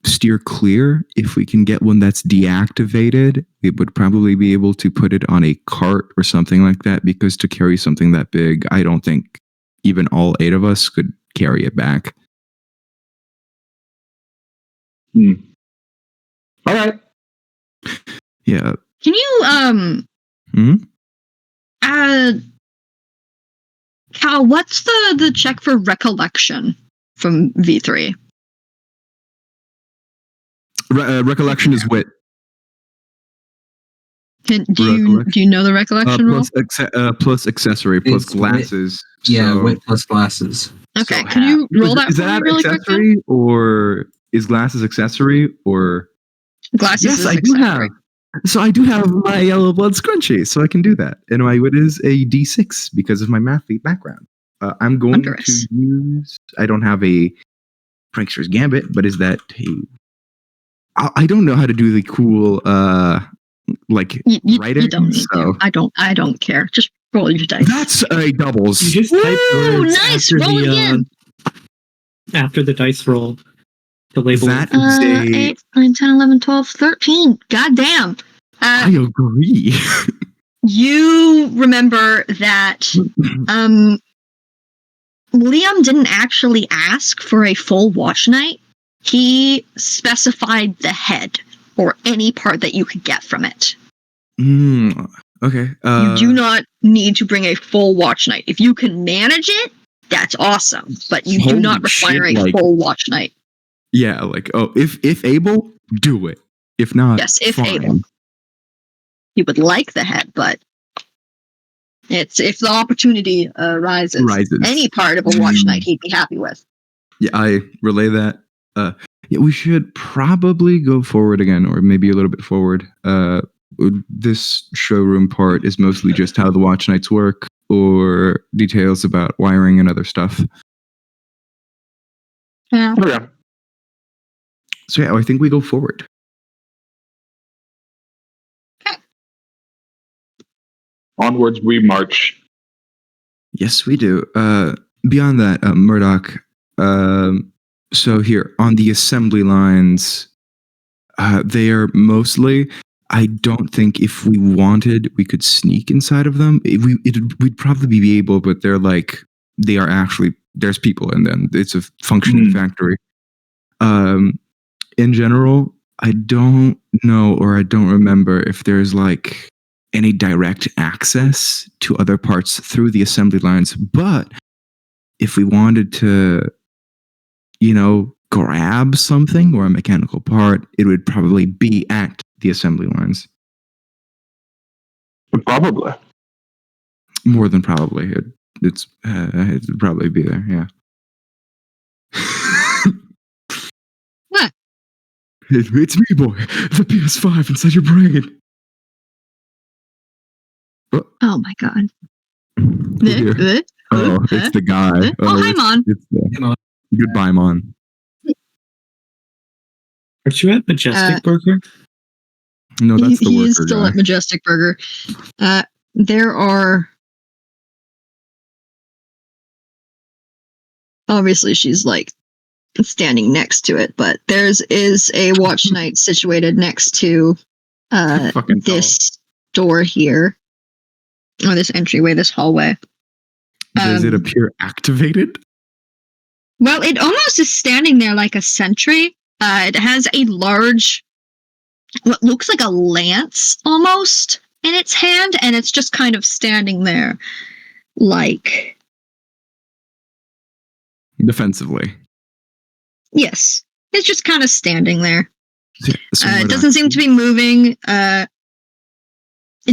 steer clear. If we can get one that's deactivated, we would probably be able to put it on a cart or something like that, because to carry something that big, I don't think even all 8 of us could carry it back. All right. Yeah. Can you Cal, what's the check for recollection from V3? Recollection is wit. Do you know the recollection roll? Plus accessory, plus It's glasses. Wit. Yeah, so, wit plus glasses. Okay, So can you roll that is for me that really accessory, quick? or is glasses accessory, or Glasses yes, is I do accessory. have. So I do have my yellow blood scrunchie, so I can do that. And my wit is a D6 because of my mathlete background. I'm going Wondrous. to use. I don't have a Prankster's Gambit, but is that a? I don't know how to do the cool like You writing. don't need So to. I don't care. Just roll your dice. that's a doubles. You just type Woo, words nice. after Roll again. after the dice roll to label That it. is a. 8, 9, 10, 11, 12, 13. God damn. I agree. You remember that Liam didn't actually ask for a full watch night. He specified the head or any part that you could get from it. Okay. You do not need to bring a full watch night. If you can manage it, that's awesome. But you do not require a full watch night. Yeah, like if able, do it. If not, Yes, if fine. able. He would like the head, but it's if the opportunity rises. Any part of a watch night he'd be happy with. Yeah, I relay that. Yeah, we should probably go forward again, or maybe a little bit forward. This showroom part is mostly just how the watch nights work, or details about wiring and other stuff. Yeah. Okay. So yeah, I think we go forward. Onwards we march. Yes, we do. Beyond that, Murdoch. So here on the assembly lines, they are mostly. I don't think if we wanted, we could sneak inside of them. We'd probably be able, but they are actually there's people in them. It's a functioning factory. In general, I don't know or I don't remember if there's like any direct access to other parts through the assembly lines. But if we wanted to, grab something or a mechanical part, it would probably be at the assembly lines. Probably. More than probably. It'd probably be there, yeah. What? It's me, boy. The PS5 inside your brain. Oh my god. It's the guy. Hi, Mon. Goodbye, Mon. Aren't you at Majestic Burger? No, that's the he worker is still guy. at Majestic Burger. There are. Obviously, she's like standing next to it, but there's a watch night situated next to this door here, or this entryway, this hallway. Does it appear activated? Well, it almost is standing there like a sentry. It has a large, what looks like a lance almost in its hand, and it's just kind of standing there like... Defensively. Yes. It's just kind of standing there. So It doesn't seem to be moving. It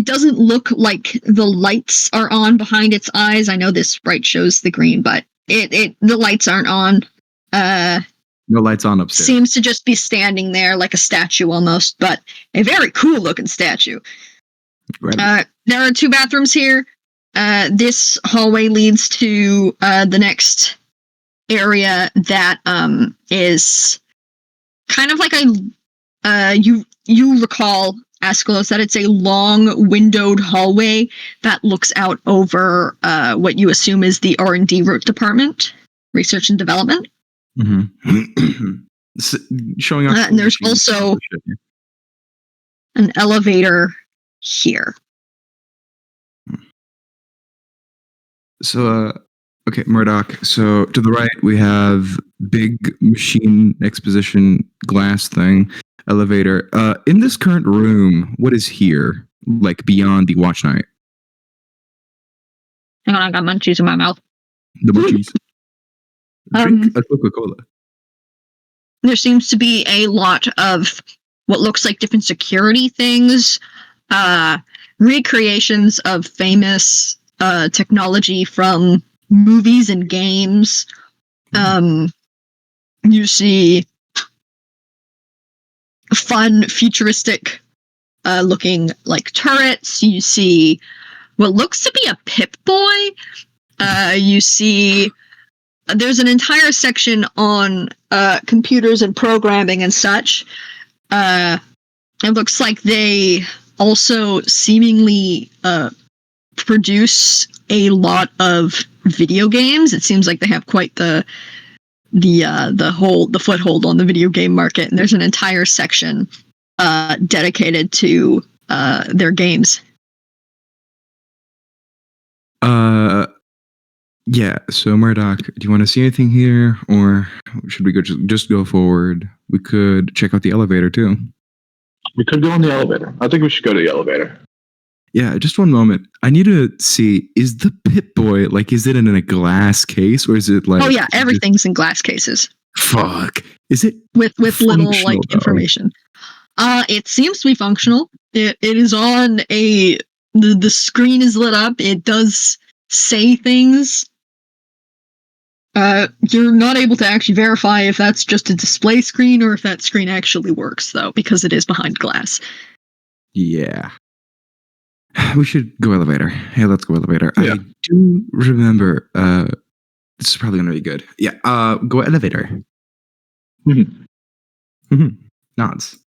doesn't look like the lights are on behind its eyes. I know this sprite shows the green, but the lights aren't on. No lights on upstairs. Seems to just be standing there like a statue almost, but a very cool looking statue. Right. There are 2 bathrooms here. This hallway leads to the next area that is kind of like you recall, Aeschylus, that it's a long windowed hallway that looks out over what you assume is the R&D department, research and development. Mm-hmm. Showing up. And there's also an elevator here. So, okay, Murdoch. So to the right, we have big machine exposition glass thing, elevator. In this current room, what is here, like beyond the watch night? Hang on, I got munchies in my mouth. The munchies. Drink a Coca-Cola. There seems to be a lot of what looks like different security things, recreations of famous technology from movies and games. You see fun, futuristic looking like turrets. You see what looks to be a Pip-Boy. You see there's an entire section on computers and programming and such. It looks like they also seemingly produce a lot of video games. It seems like they have quite the foothold on the video game market, and there's an entire section dedicated to their games. Yeah. So Murdoch, do you want to see anything here, or should we go just go forward? We could check out the elevator too. We could go in the elevator. I think we should go to the elevator. Yeah, just one moment. I need to see, is the Pip-Boy, like, is it in a glass case, or is it like... Oh yeah, everything's in glass cases. Fuck. Is it with little, like, though? information? It seems to be functional. It is on the screen is lit up. It does say things. You're not able to actually verify if that's just a display screen or if that screen actually works, though, because it is behind glass. Yeah. We should go elevator. Hey, let's go elevator. Yeah. I do remember, this is probably going to be good. Yeah, go elevator. Nods.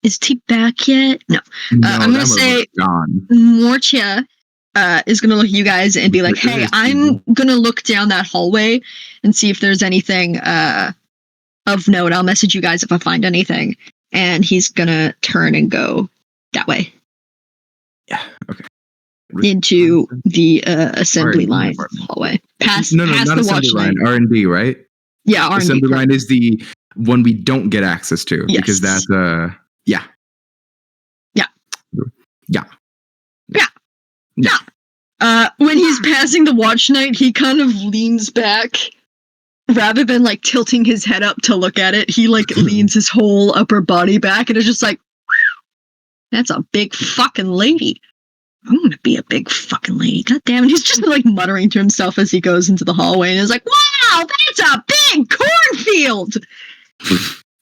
Is T back yet? No. I'm gonna say Mortia is gonna look at you guys and be like, "Hey, I'm gonna look down that hallway and see if there's anything of note. I'll message you guys if I find anything." And he's gonna turn and go that way. Yeah. Okay. Into the assembly line hallway. Past not the assembly watch line. R&D, right? Yeah, R&D. Assembly line is the one we don't get access to because that's yeah. When he's passing the watch night, he kind of leans back rather than like tilting his head up to look at it. He like leans his whole upper body back and is just like, that's a big fucking lady. I'm gonna be a big fucking lady. God damn it. He's just like muttering to himself as he goes into the hallway and is like, wow, that's a big cornfield.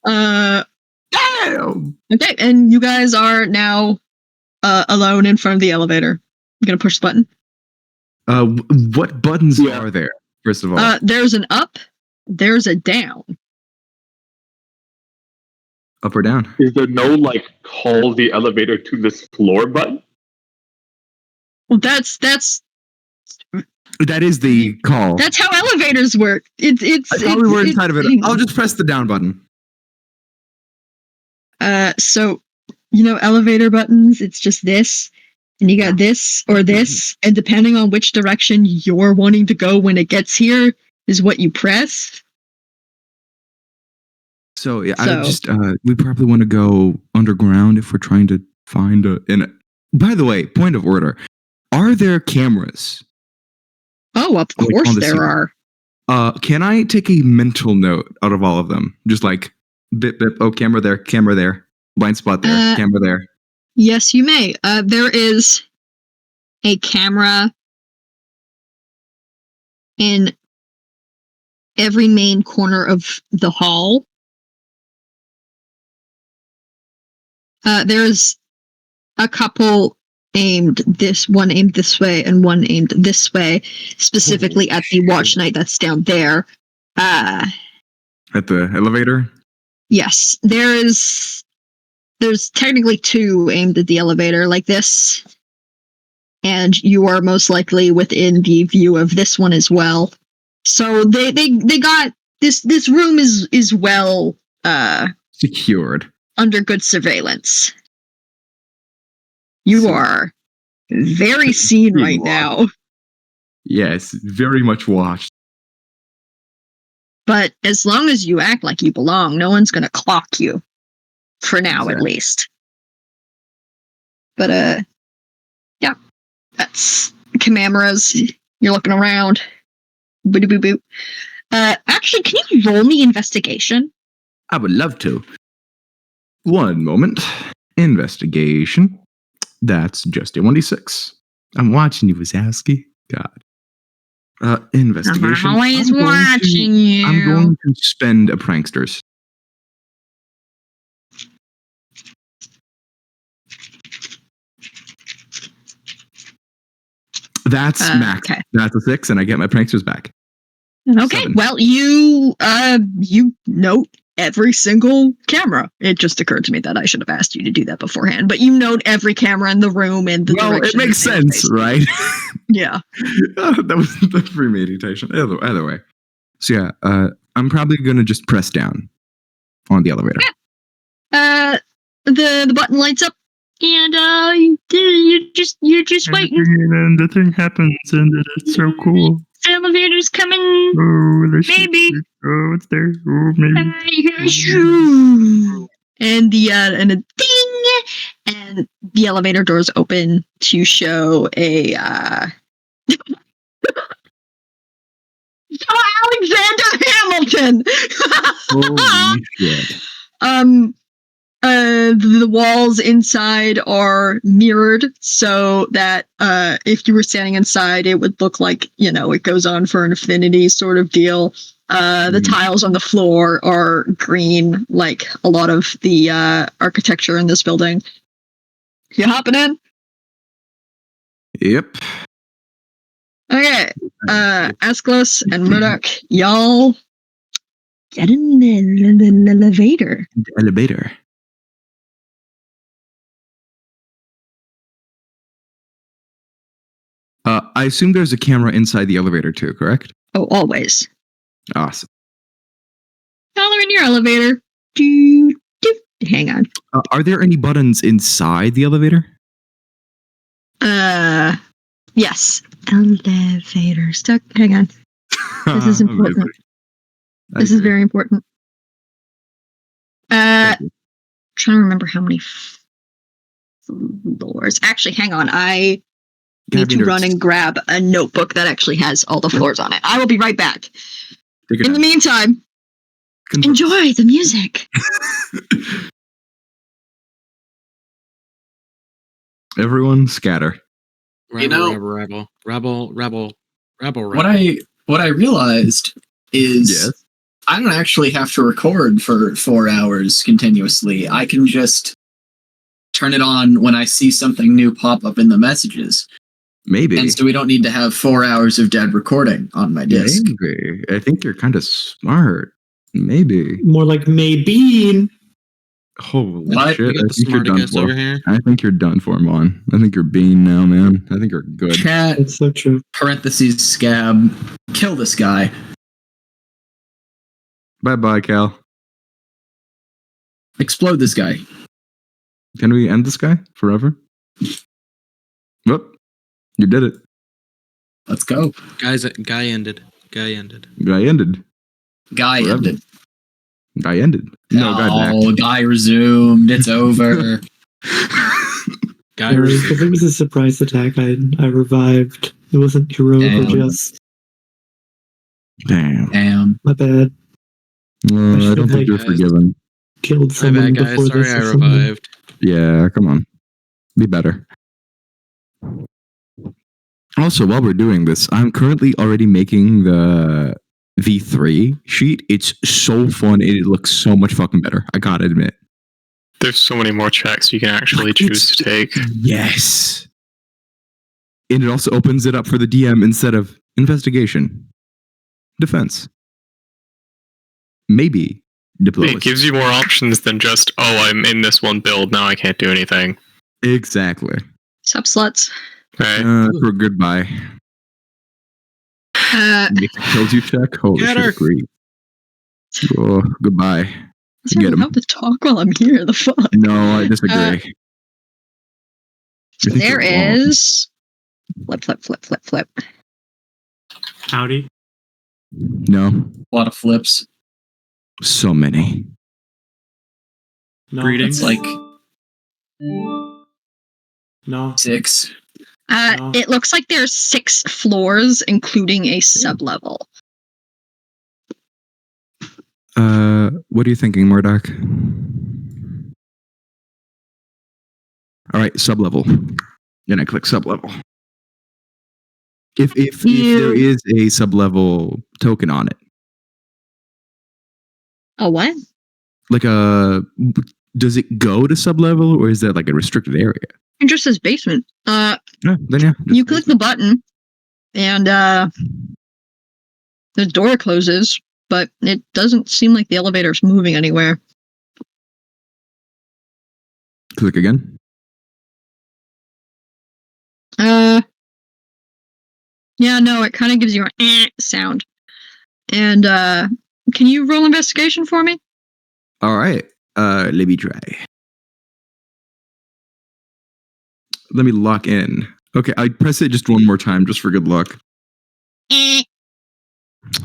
Damn. Okay, and you guys are now alone in front of the elevator. You gonna push the button? What buttons are there, first of all? There's an up, there's a down. Up or down? Is there no, like, call the elevator to this floor button? Well, that is the call. That's how elevators work. It's I thought we were inside of it. I'll just press the down button. So, you know, elevator buttons, it's just this, and you got this or this, and depending on which direction you're wanting to go when it gets here is what you press. So, yeah, I just, we probably want to go underground if we're trying to find by the way, point of order. Are there cameras? Oh, of course there are. Can I take a mental note out of all of them? Just like, bip, bip, oh, camera there, blind spot there, camera there. Yes, you may. There is a camera in every main corner of the hall. There's a couple one aimed this way and one aimed this way, specifically at the watch night that's down there. At the elevator? Yes, there's technically two aimed at the elevator like this, and you are most likely within the view of this one as well. So they got this room is well secured, under good surveillance. You are very seen right now. Yes, very much watched. But as long as you act like you belong, no one's going to clock you. For now, at least. But, yeah. That's cameras. You're looking around. Boop, boop, boop. Actually, can you roll me investigation? I would love to. One moment. Investigation. That's just a 1d6. I'm watching you, Wazowski. God. Investigation. I'm always watching you. I'm going to spend a pranksters. That's max. Okay. That's a 6, and I get my pranksters back. Okay. 7. Well, you note every single camera. It just occurred to me that I should have asked you to do that beforehand. But you note every camera in the room and the Well, it direction makes that they're sense, facing. right? Yeah. That was the premeditation. Either way. So yeah, I'm probably gonna just press down on the elevator. The button lights up, and you're just waiting. And the thing happens, and it's so cool. The elevator's coming. Oh, Maybe. Oh, it's there. Oh, maybe. And a ding, and the elevator doors open to show a Alexander Hamilton. Holy shit. The walls inside are mirrored so that if you were standing inside, it would look like, it goes on for an infinity sort of deal. The tiles on the floor are green, like a lot of the architecture in this building. You hopping in? Yep. Okay. Asklos and Murdoch, y'all get in the elevator. The elevator. I assume there's a camera inside the elevator too, correct? Oh, always. Awesome. Y'all are in your elevator. Doo, doo. Hang on. Are there any buttons inside the elevator? Yes. Elevator stuck. Hang on. This is important. Amazing. This is very important. Trying to remember how many floors. Actually, hang on. I need to run and grab a notebook that actually has all the floors on it. I will be right back. In the meantime, enjoy the music. Everyone scatter. Rebel. What I realized is I don't actually have to record for 4 hours continuously. I can just turn it on when I see something new pop up in the messages. Maybe. And so we don't need to have 4 hours of dead recording on my disk. Maybe. I think you're kind of smart. Maybe. More like maybe. Holy What? shit. We got the I think you're done smarticus for. over here. I think you're done for, Mon. I think you're bean now, man. I think you're good. Chat, That's so true. parentheses, scab, kill this guy. Bye-bye, Cal. Explode this guy. Can we end this guy forever? Whoop. You did it. Let's go. Guy ended. Guy ended. Guy Forever. ended. Guy ended. No, guy back. Oh, guy resumed. It's over. Guy Because it was a surprise attack. I revived. It wasn't heroic or Damn. just. Damn. My bad. I don't think you're guys. forgiven. Killed My someone bad, guys. before Sorry this. I or something. revived. Yeah, come on. Be better. Also, while we're doing this, I'm currently already making the V3 sheet. It's so fun. It looks so much fucking better. I gotta admit. There's so many more checks you can actually choose to take. Yes. And it also opens it up for the DM instead of investigation, defense, maybe diplomacy. It gives you more options than just, I'm in this one build, now I can't do anything. Exactly. Sup, sluts. Right. For goodbye. Make a kills you check. Holy Get shit, her. agree. Oh, goodbye. I don't Get know him. how to talk while I'm here. The fuck. No, I disagree. So I think there you're wrong. is flip. Howdy. No, A lot of flips. so many. No, It's like no. 6. No. It looks like there's 6 floors, including a sublevel. What are you thinking, Murdoch? All right, sublevel. Then I click sublevel. If there is a sublevel token on it, A what? like does it go to sublevel or is that like a restricted area? It just says basement. Yeah, then yeah. You click the button, And the door closes, but it doesn't seem like the elevator's moving anywhere. Click again. Yeah, no, it kind of gives you an sound. And can you roll investigation for me? All right. Let me try. Let me lock in. Okay, I press it just one more time, just for good luck.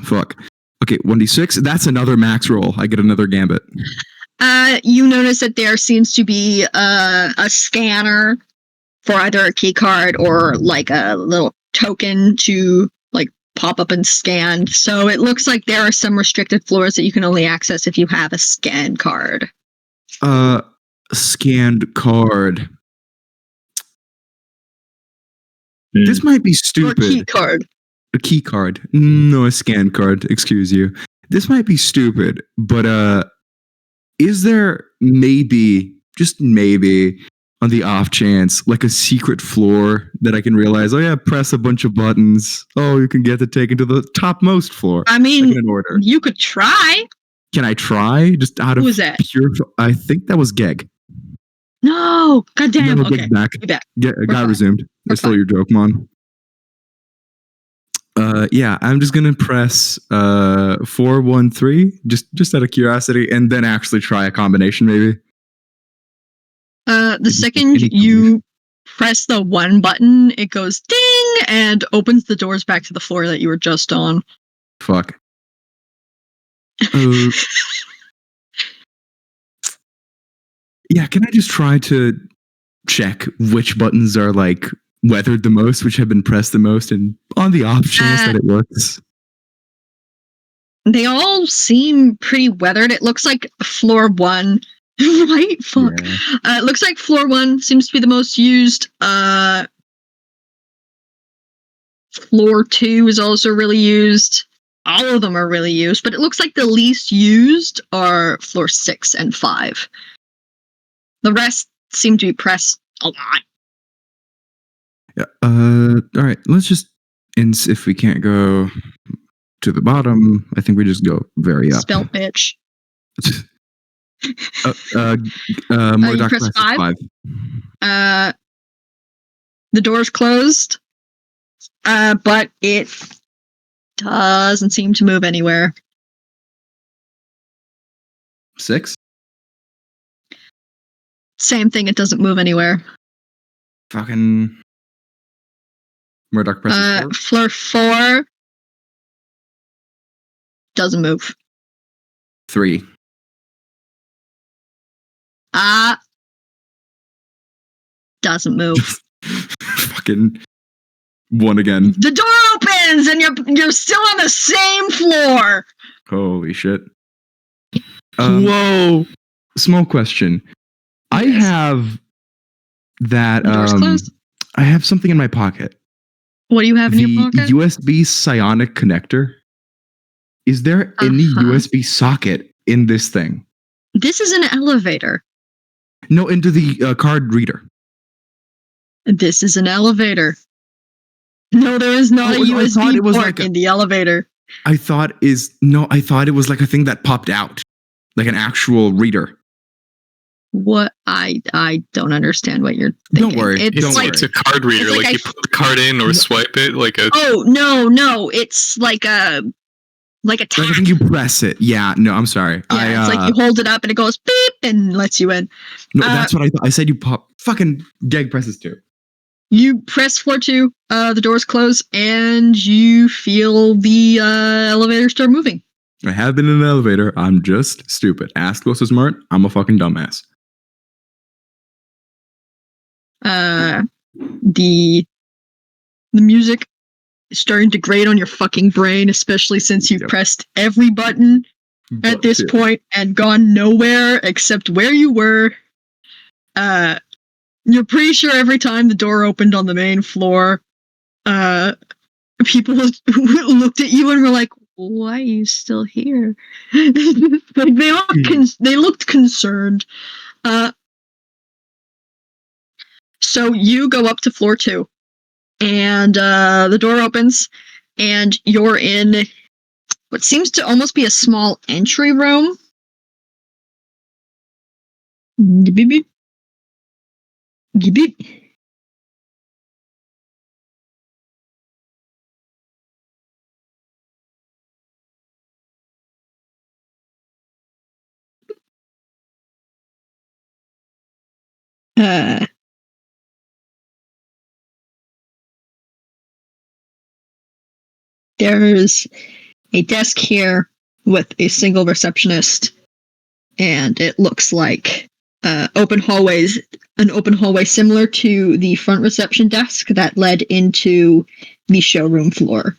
Fuck. Okay, 1d6. That's another max roll. I get another gambit. You notice that there seems to be a scanner for either a key card or like a little token to like pop up and scan. So it looks like there are some restricted floors that you can only access if you have a scan card. Scanned card. This might be stupid. Or key card. A key card. No, a scan card. Excuse you. This might be stupid, but is there maybe, just maybe, on the off chance, like a secret floor that I can realize, oh yeah, press a bunch of buttons. Oh, you can get to take it to the topmost floor. I mean, like in order. You could try. Can I try? Just out of Who was that? pure... I think that was Geg. No! Goddamn. No, Okay. Geg's back. Be back. Got resumed. I stole your joke, Mon. Yeah, I'm just gonna press 413 just out of curiosity, and then actually try a combination, maybe. The second you press the one button, it goes ding and opens the doors back to the floor that you were just on. Fuck. Yeah, can I just try to check which buttons are like weathered the most, which have been pressed the most, and on the off chance that it works? They all seem pretty weathered. It looks like floor 1, right? Fuck. Yeah. It looks like floor 1 seems to be the most used. Floor 2 is also really used. All of them are really used, but it looks like the least used are floor 6 and 5. The rest seem to be pressed a lot. Yeah. All right. Let's just, if we can't go to the bottom, I think we just go very up. Spell bitch. More you press 5. The door's closed, but it doesn't seem to move anywhere. 6. Same thing. It doesn't move anywhere. Fucking Murdoch presses 4. Floor 4 doesn't move. 3. Doesn't move. Fucking 1 again. The door opens and you're still on the same floor. Holy shit. Whoa. Small question. Yes. I have that. I have something in my pocket. What do you have in your pocket? USB psionic connector. Is there any USB socket in this thing? This is an elevator. No, into the card reader. This is an elevator. No, there is not a USB port in the elevator. I thought it was like a thing that popped out. Like an actual reader. What? I don't understand what you're thinking. Don't worry. It's a card reader. Like you put the card in or swipe it like a... Oh, no. It's like a tap. Like I think you press it. Yeah, no, I'm sorry. Yeah, it's like you hold it up and it goes beep and lets you in. No, that's what I thought. I said you pop. Fucking Geg presses 2. You press floor 2, the doors close, and you feel the elevator start moving. I have been in an elevator. I'm just stupid. Ask what's so smart. I'm a fucking dumbass. The music is starting to grate on your fucking brain, especially since you've pressed every button at this point and gone nowhere except where you were. You're pretty sure every time the door opened on the main floor, people looked at you and were like, "Why are you still here?" Like they looked concerned. So you go up to floor 2. And the door opens, and you're in what seems to almost be a small entry room. Beep, beep. Beep, beep. There's a desk here with a single receptionist, and it looks like an open hallway similar to the front reception desk that led into the showroom floor.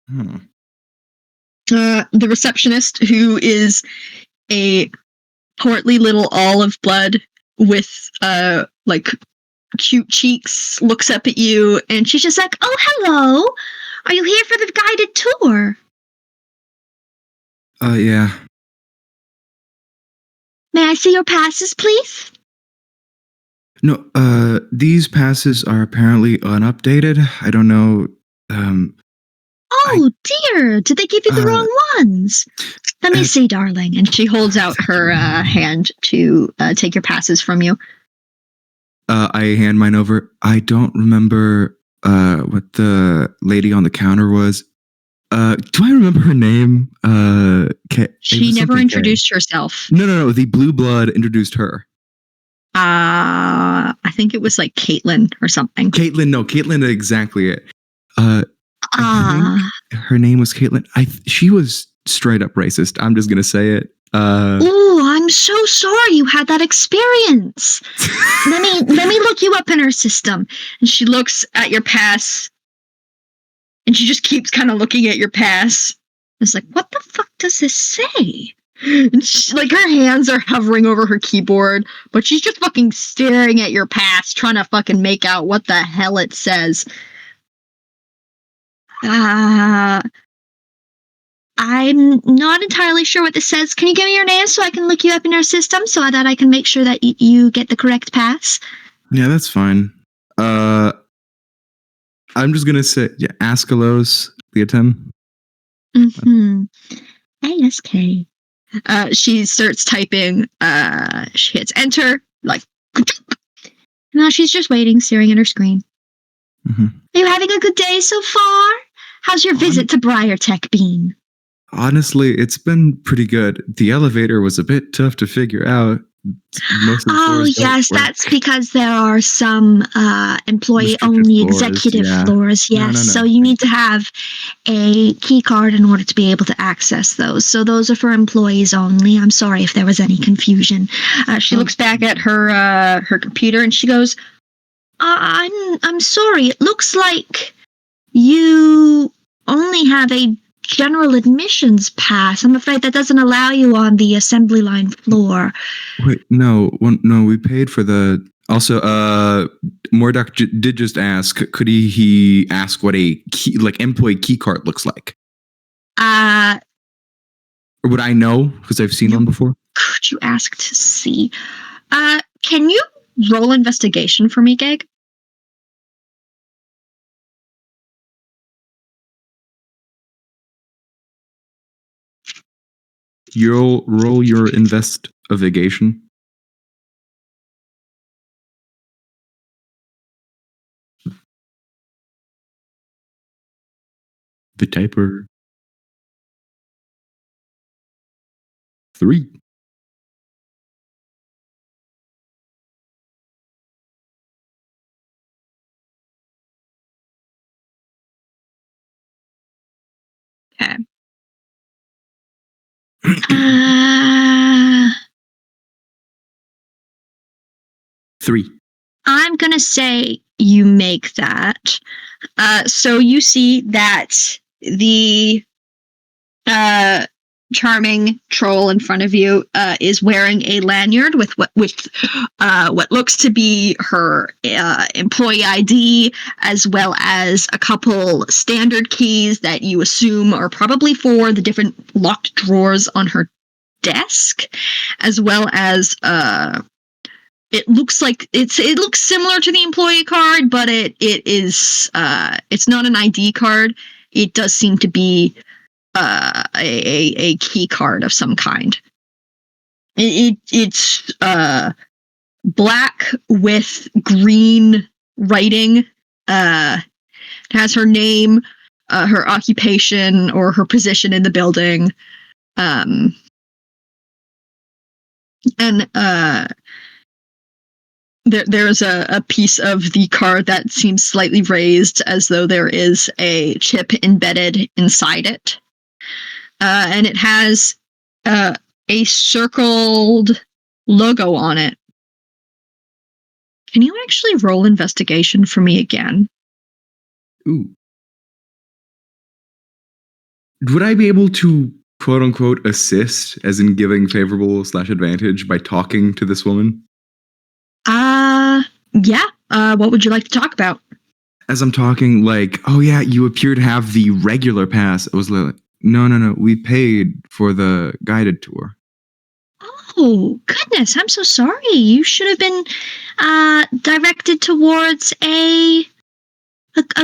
The receptionist, who is a portly little olive blood with like cute cheeks, looks up at you, and she's just like, "Oh, hello. Are you here for the guided tour?" Yeah. May I see your passes, please? No, these passes are apparently unupdated. I don't know. Oh dear, did they give you the wrong ones? Let me see, darling. And she holds out her hand to take your passes from you. I hand mine over. I don't remember what the lady on the counter was. Do I remember her name? She never introduced herself. No. The blue blood introduced her. I think it was like Caitlin or something. Caitlin, exactly it. I think her name was Caitlin. She was straight up racist. I'm just gonna say it. Oh, I'm so sorry you had that experience. let me look you up in her system. And she looks at your pass, and she just keeps kind of looking at your pass. It's like, what the fuck does this say? And she, like, her hands are hovering over her keyboard, but she's just fucking staring at your pass, trying to fucking make out what the hell it says. I'm not entirely sure what this says. Can you give me your name so I can look you up in our system so that I can make sure that you get the correct pass? Yeah, that's fine. I'm just gonna say, Askalos Leotem. ASK. She starts typing. She hits enter. Like, no, she's just waiting, staring at her screen. Are you having a good day so far? How's your visit to BriarTech been? Honestly, it's been pretty good. The elevator was a bit tough to figure out. Most of the floors don't work. That's because there are some employee-only executive floors. Yes, No. So you need to have a key card in order to be able to access those. So those are for employees only. I'm sorry if there was any confusion. She looks back at her computer and she goes, "I'm sorry. It looks like you only have a general admissions pass. I'm afraid that doesn't allow you on the assembly line floor." Wait, no, we paid for the. Also, Mordok did just ask. Could he ask what a key, employee key card looks like? Or would I know because I've seen one before? Could you ask to see? Can you roll investigation for me, Gag? You'll roll your investigation. The typer. 3. Okay. 3. I'm gonna say you make that. So you see that the charming troll in front of you is wearing a lanyard with what looks to be her employee ID, as well as a couple standard keys that you assume are probably for the different locked drawers on her desk, as well as it looks like it looks similar to the employee card, but it is it's not an ID card. It does seem to be a key card of some kind. It's black with green writing. It has her name, her occupation, or her position in the building. And there's a piece of the card that seems slightly raised, as though there is a chip embedded inside it. And it has a circled logo on it. Can you actually roll investigation for me again? Ooh. Would I be able to, quote unquote, assist, as in giving favorable / advantage by talking to this woman? Yeah. What would you like to talk about? As I'm talking, like, oh yeah, you appear to have the regular pass. It was like, no, we paid for the guided tour. Oh, goodness, I'm so sorry. You should have been directed towards a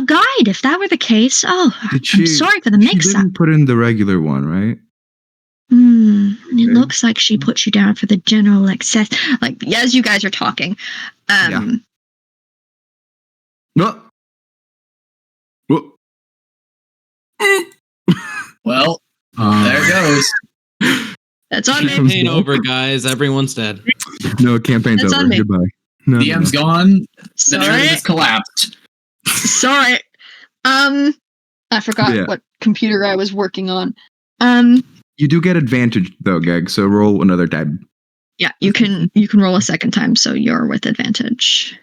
guide if that were the case. Oh, I'm sorry for the mix-up. She didn't put in the regular one, right? It looks like she put you down for the general access. Like, as you guys are talking. Yeah. No. Well, there goes. That's on me. Campaign over, guys. Everyone's dead. No, campaign's That's over. on me. Goodbye. No, DM's gone. The Sorry. narrative has collapsed. Sorry. I forgot what computer I was working on. You do get advantage though, Geg. So roll another tab. Yeah, you can roll a second time, so you're with advantage.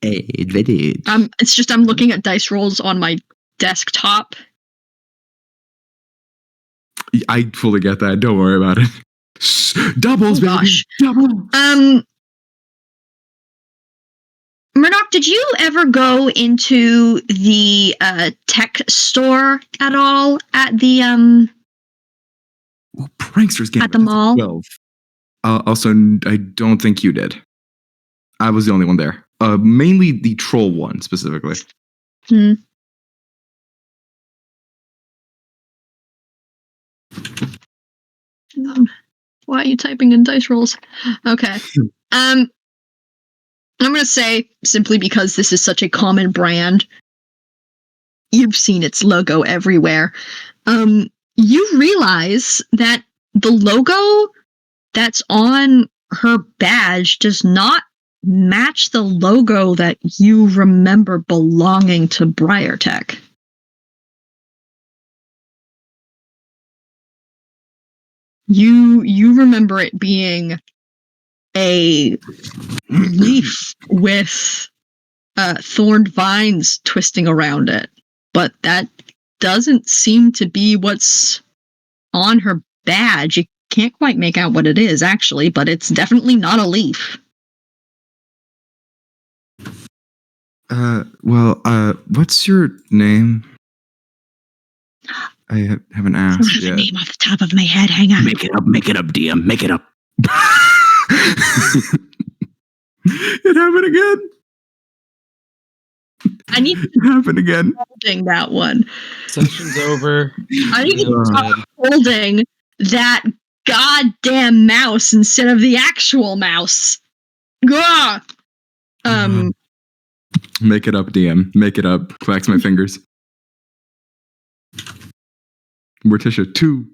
Advantage. It's just I'm looking at dice rolls on my desktop. I fully get that. Don't worry about it. Doubles, baby. Gosh. Double. Murdoch, did you ever go into the tech store at all at the Well, Pranksters game at the mall? 12. Also, I don't think you did. I was the only one there. Mainly the troll one specifically. Why are you typing in dice rolls? Okay. I'm going to say, simply because this is such a common brand, you've seen its logo everywhere. You realize that the logo that's on her badge does not match the logo that you remember belonging to BriarTech. You remember it being a leaf with thorned vines twisting around it, but that doesn't seem to be what's on her badge. You can't quite make out what it is, actually, but it's definitely not a leaf. What's your name? I haven't I don't asked have yet. a name off the top of my head. Hang on. Make it up, DM. Make it up. It happened again. I need to It happened again. holding that one. Session's over. I need to stop holding that goddamn mouse instead of the actual mouse. Gah! Make it up, DM. Make it up. Wax my fingers. Morticia 2.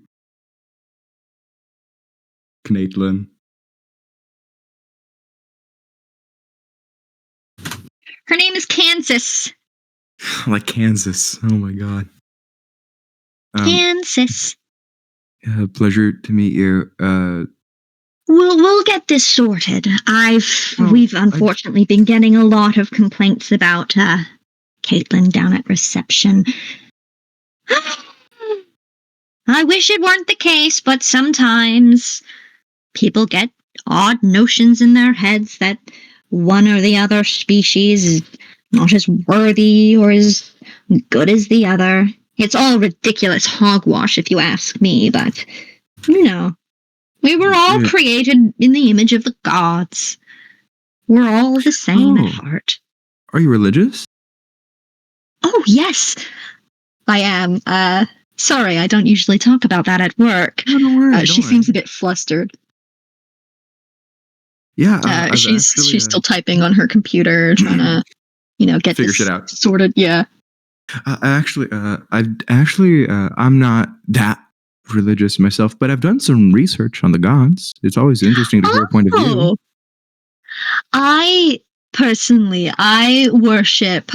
Caitlin. Her name is Kansas. Like Kansas. Oh my god. Kansas. Pleasure to meet you. We'll get this sorted. We've unfortunately been getting a lot of complaints about Caitlin down at reception. I wish it weren't the case, but sometimes people get odd notions in their heads that one or the other species is not as worthy or as good as the other. It's all ridiculous hogwash, if you ask me, but, you know, we were all created in the image of the gods. We're all the same Oh. at heart. Are you religious? Oh, yes, I am. Sorry, I don't usually talk about that at work. No, don't worry. She seems a bit flustered. Yeah, she's still typing on her computer, trying to, get figure this shit out. sorted. Yeah. I'm not that religious myself, but I've done some research on the gods. It's always interesting to hear a point of view. I personally, worship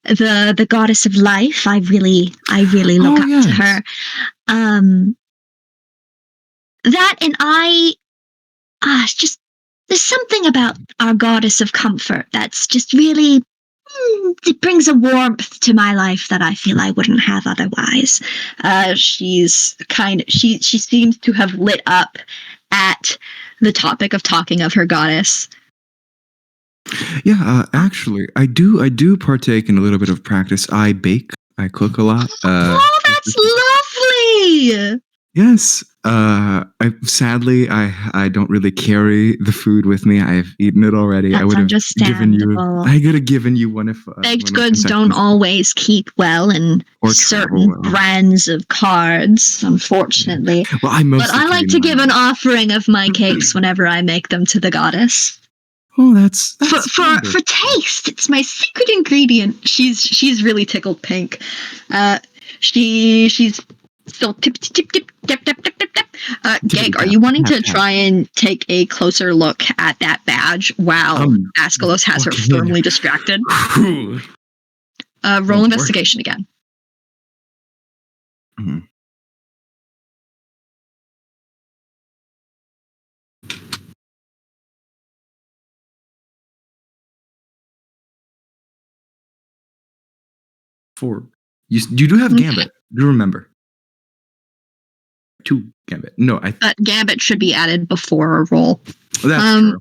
the goddess of life. I really look up to her. That and it's just there's something about our goddess of comfort that's just really it brings a warmth to my life that I feel I wouldn't have otherwise. She seems to have lit up at the topic of talking of her goddess. Yeah, actually, I do partake in a little bit of practice. I bake, I cook a lot. That's lovely. Yes. Sadly, I don't really carry the food with me. I've eaten it already. That's I would have given you. I could have given you one if baked goods don't always keep well in certain brands of cards, unfortunately. Well, but I like to give an offering of my cakes whenever I make them to the goddess. Oh, that's for taste. It's my secret ingredient. She's really tickled pink. She's still tip. Geg, are you wanting to try and take a closer look at that badge while Askalos has her firmly distracted? Roll investigation again. Mm-hmm. Four. You do have Gambit. Do remember. 2 Gambit. No, Gambit should be added before a roll. Well, that's true.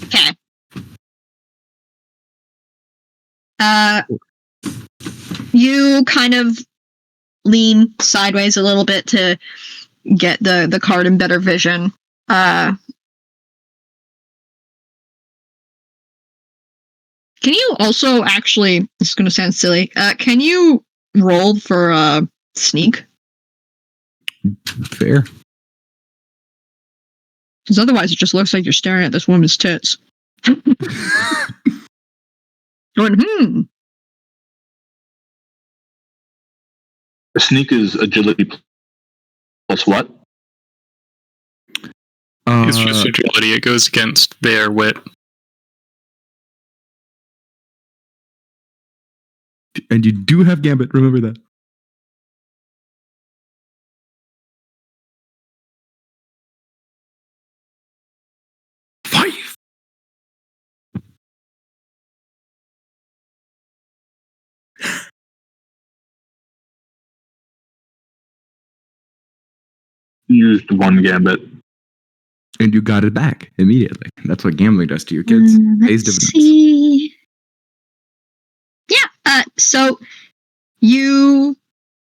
Okay. You kind of lean sideways a little bit to get the card in better vision. Can you also actually, this is going to sound silly, can you roll for sneak? Fair. Because otherwise it just looks like you're staring at this woman's tits. Going, Sneak is agility plus what? It's just agility. It goes against their wit. And you do have Gambit, remember that. Used 1 Gambit. And you got it back immediately. That's what gambling does to your kids. Pays dividends. See. Yeah, so you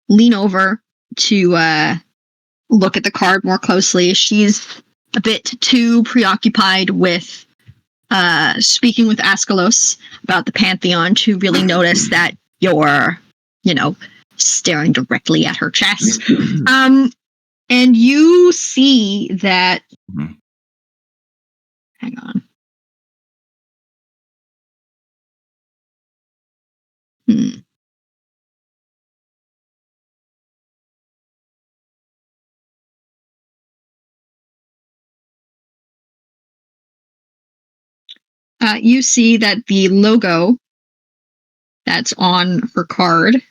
lean over to look at the card more closely. She's a bit too preoccupied with speaking with Askalos about the Pantheon to really notice that you're, staring directly at her chest. And you see that... Hang on. You see that the logo that's on her card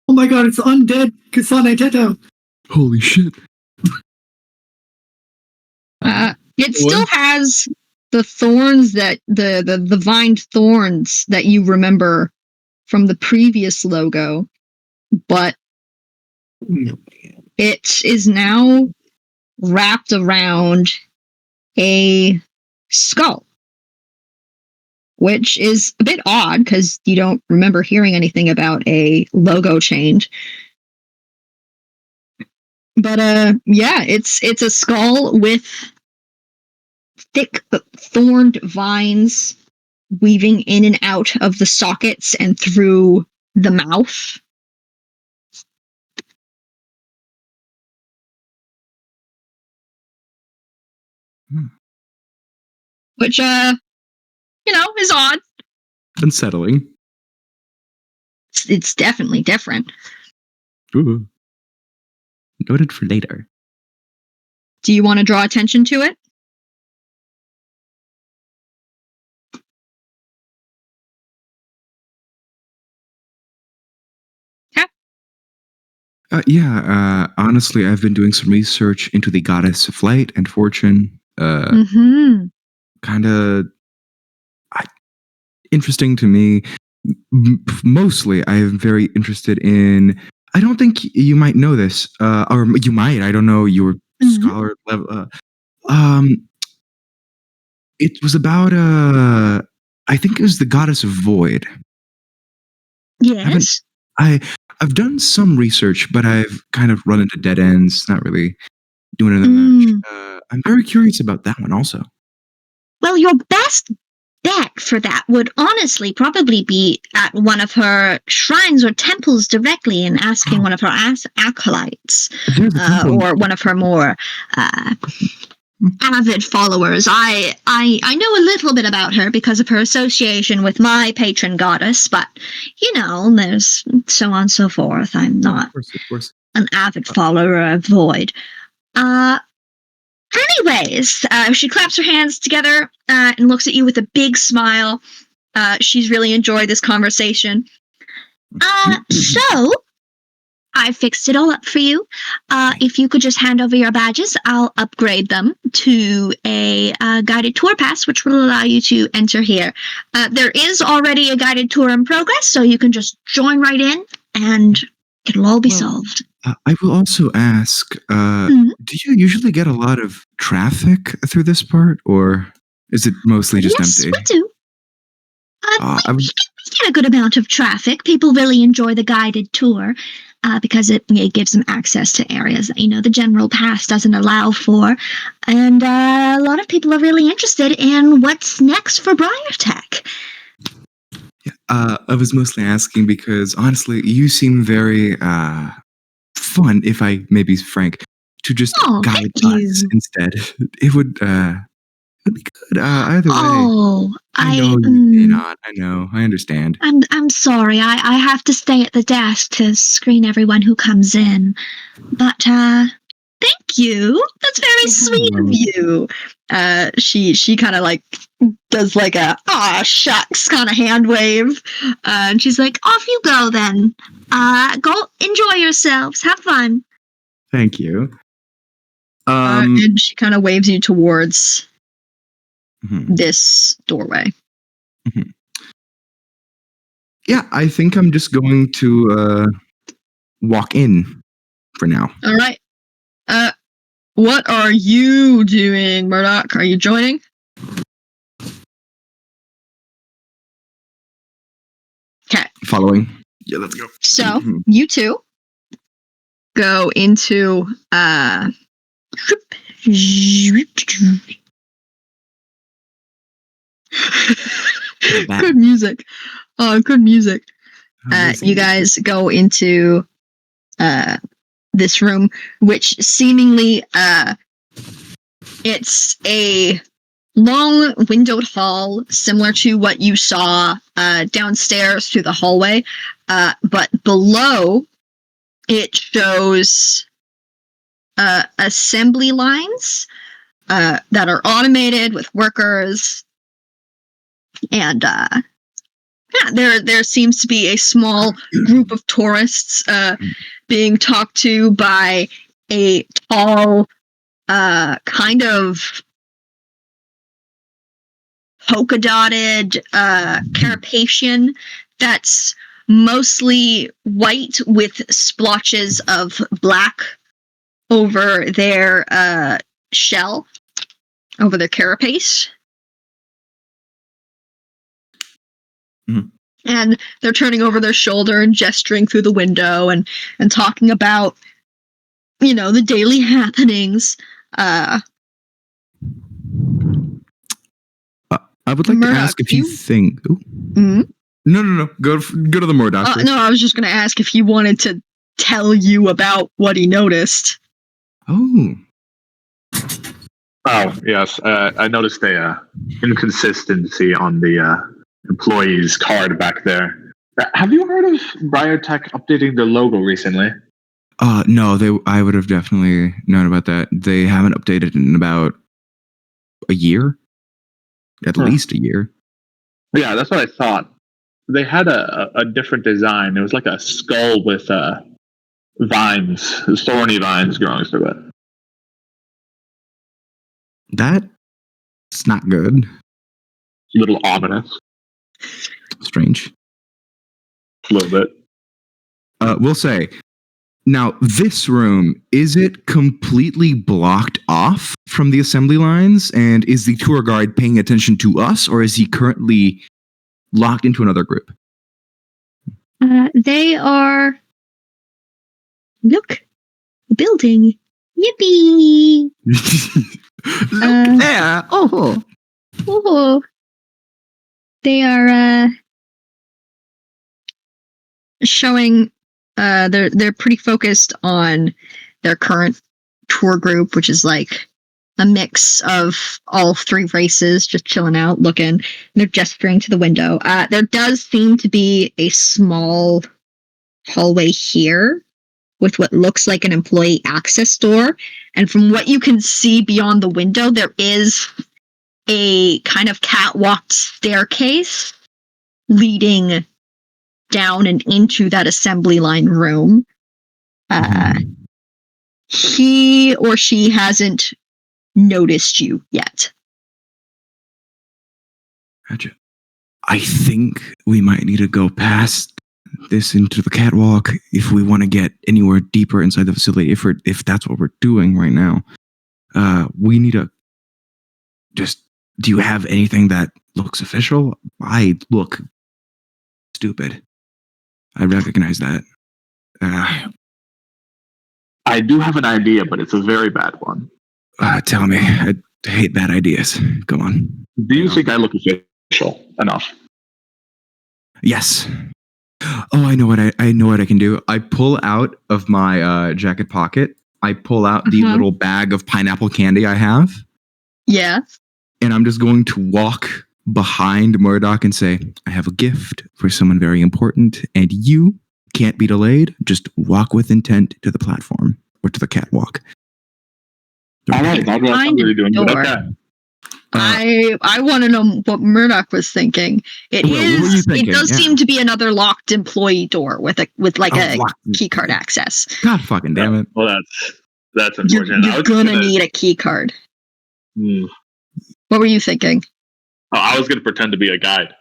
Oh my god, it's undead Kasane Teto. Holy shit. it still has the thorns that the vined thorns that you remember from the previous logo, but it is now wrapped around a skull, which is a bit odd because you don't remember hearing anything about a logo change. But yeah, it's a skull with thick thorned vines weaving in and out of the sockets and through the mouth. Which is odd. Unsettling. It's definitely different. Ooh. Noted for later. Do you want to draw attention to it? Yeah. Honestly, I've been doing some research into the goddess of flight and fortune. Kind of interesting to me. Mostly, I am very interested in. I don't think you might know this, or you might. I don't know your scholar level. It was about I think it was the goddess of void. Yes. I've done some research, but I've kind of run into dead ends. Not really doing it that much. I'm very curious about that one also. Well, your best bet for that would honestly probably be at one of her shrines or temples directly and asking one of her acolytes or one of her more avid followers. I know a little bit about her because of her association with my patron goddess, but there's so on and so forth. I'm not of course. an avid follower of Void. Anyways, she claps her hands together and looks at you with a big smile. She's really enjoyed this conversation. So I fixed it all up for you. If you could just hand over your badges, I'll upgrade them to a guided tour pass, which will allow you to enter here. There is already a guided tour in progress, so you can just join right in and it'll all be solved. I will also ask, do you usually get a lot of traffic through this part, or is it mostly just empty? Yes, we do. We get a good amount of traffic. People really enjoy the guided tour because it gives them access to areas that, the general pass doesn't allow for. And a lot of people are really interested in what's next for BriarTech. I was mostly asking because, honestly, you seem very fun, if I may be frank, to just guide us instead. It would be good either way. I know you may not. I know. I understand. I'm sorry. I have to stay at the desk to screen everyone who comes in. But thank you. That's very sweet of you. She kind of like does like a aw shucks kind of hand wave. And she's like, off you go then. Go enjoy yourselves. Have fun. Thank you. And she kind of waves you towards this doorway. Yeah, I think I'm just going to walk in for now. All right. What are you doing, Murdoch? Are you joining? Okay. Following. Yeah, let's go. So you two go into good music. Good music. You guys go into this room, which seemingly it's a long windowed hall similar to what you saw downstairs through the hallway, but below it shows assembly lines that are automated with workers, and there seems to be a small group of tourists being talked to by a tall kind of polka dotted carapacian that's mostly white with splotches of black over their shell, over their carapace. And they're turning over their shoulder and gesturing through the window and talking about, the daily happenings. I would like Murdoch, to ask if you think. Mm-hmm. No. Go to the Murdoch. No, I was just going to ask if he wanted to tell you about what he noticed. Oh. Oh, yes. I noticed a inconsistency on the employee's card back there. Have you heard of BriarTech updating their logo recently? No, I would have definitely known about that. They haven't updated in about a year. At least a year. Yeah, that's what I thought. They had a different design. It was like a skull with vines, thorny vines growing through it. That's not good. A little ominous. Strange. A little bit. We'll say, now this room, is it completely blocked off from the assembly lines? And is the tour guide paying attention to us, or is he currently locked into another group? They are... Look! Building! Yippee! Look there! Oh! Oh! They are, showing... they're pretty focused on their current tour group, which is like a mix of all three races just chilling out, looking. They're gesturing to the window. There does seem to be a small hallway here with what looks like an employee access door. And from what you can see beyond the window, there is a kind of catwalk staircase leading down and into that assembly line room. He or she hasn't noticed you yet. Gotcha. I think we might need to go past this into the catwalk if we want to get anywhere deeper inside the facility. If that's what we're doing right now, we need to just. Do you have anything that looks official? I look stupid. I recognize that. I do have an idea, but it's a very bad one. Tell me. I hate bad ideas. Go on. Do you think I look official enough? Yes. Oh, I know what I can do. I pull out of my jacket pocket. I pull out the little bag of pineapple candy I have. Yeah. And I'm just going to walk behind Murdoch and say, I have a gift for someone very important, and you can't be delayed. Just walk with intent to the platform or to the catwalk. All right, that's what I'm really doing. But okay. I want to know what Murdoch was thinking. It does seem to be another locked employee door with a key card access. God fucking damn it. Well, that's unfortunate. You're gonna need a key card. What were you thinking? Oh, I was gonna pretend to be a guide.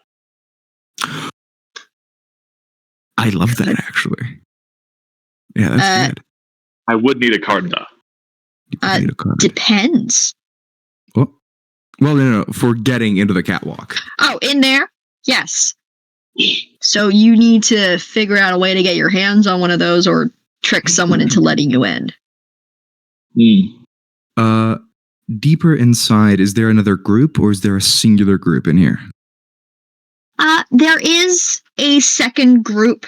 I love that, actually. Yeah, that's good. I would need a card, though. Need a card. Depends. Oh. Well, no, for getting into the catwalk. Oh, in there? Yes. So you need to figure out a way to get your hands on one of those or trick someone into letting you in. Deeper inside, is there another group or is there a singular group in here? There is a second group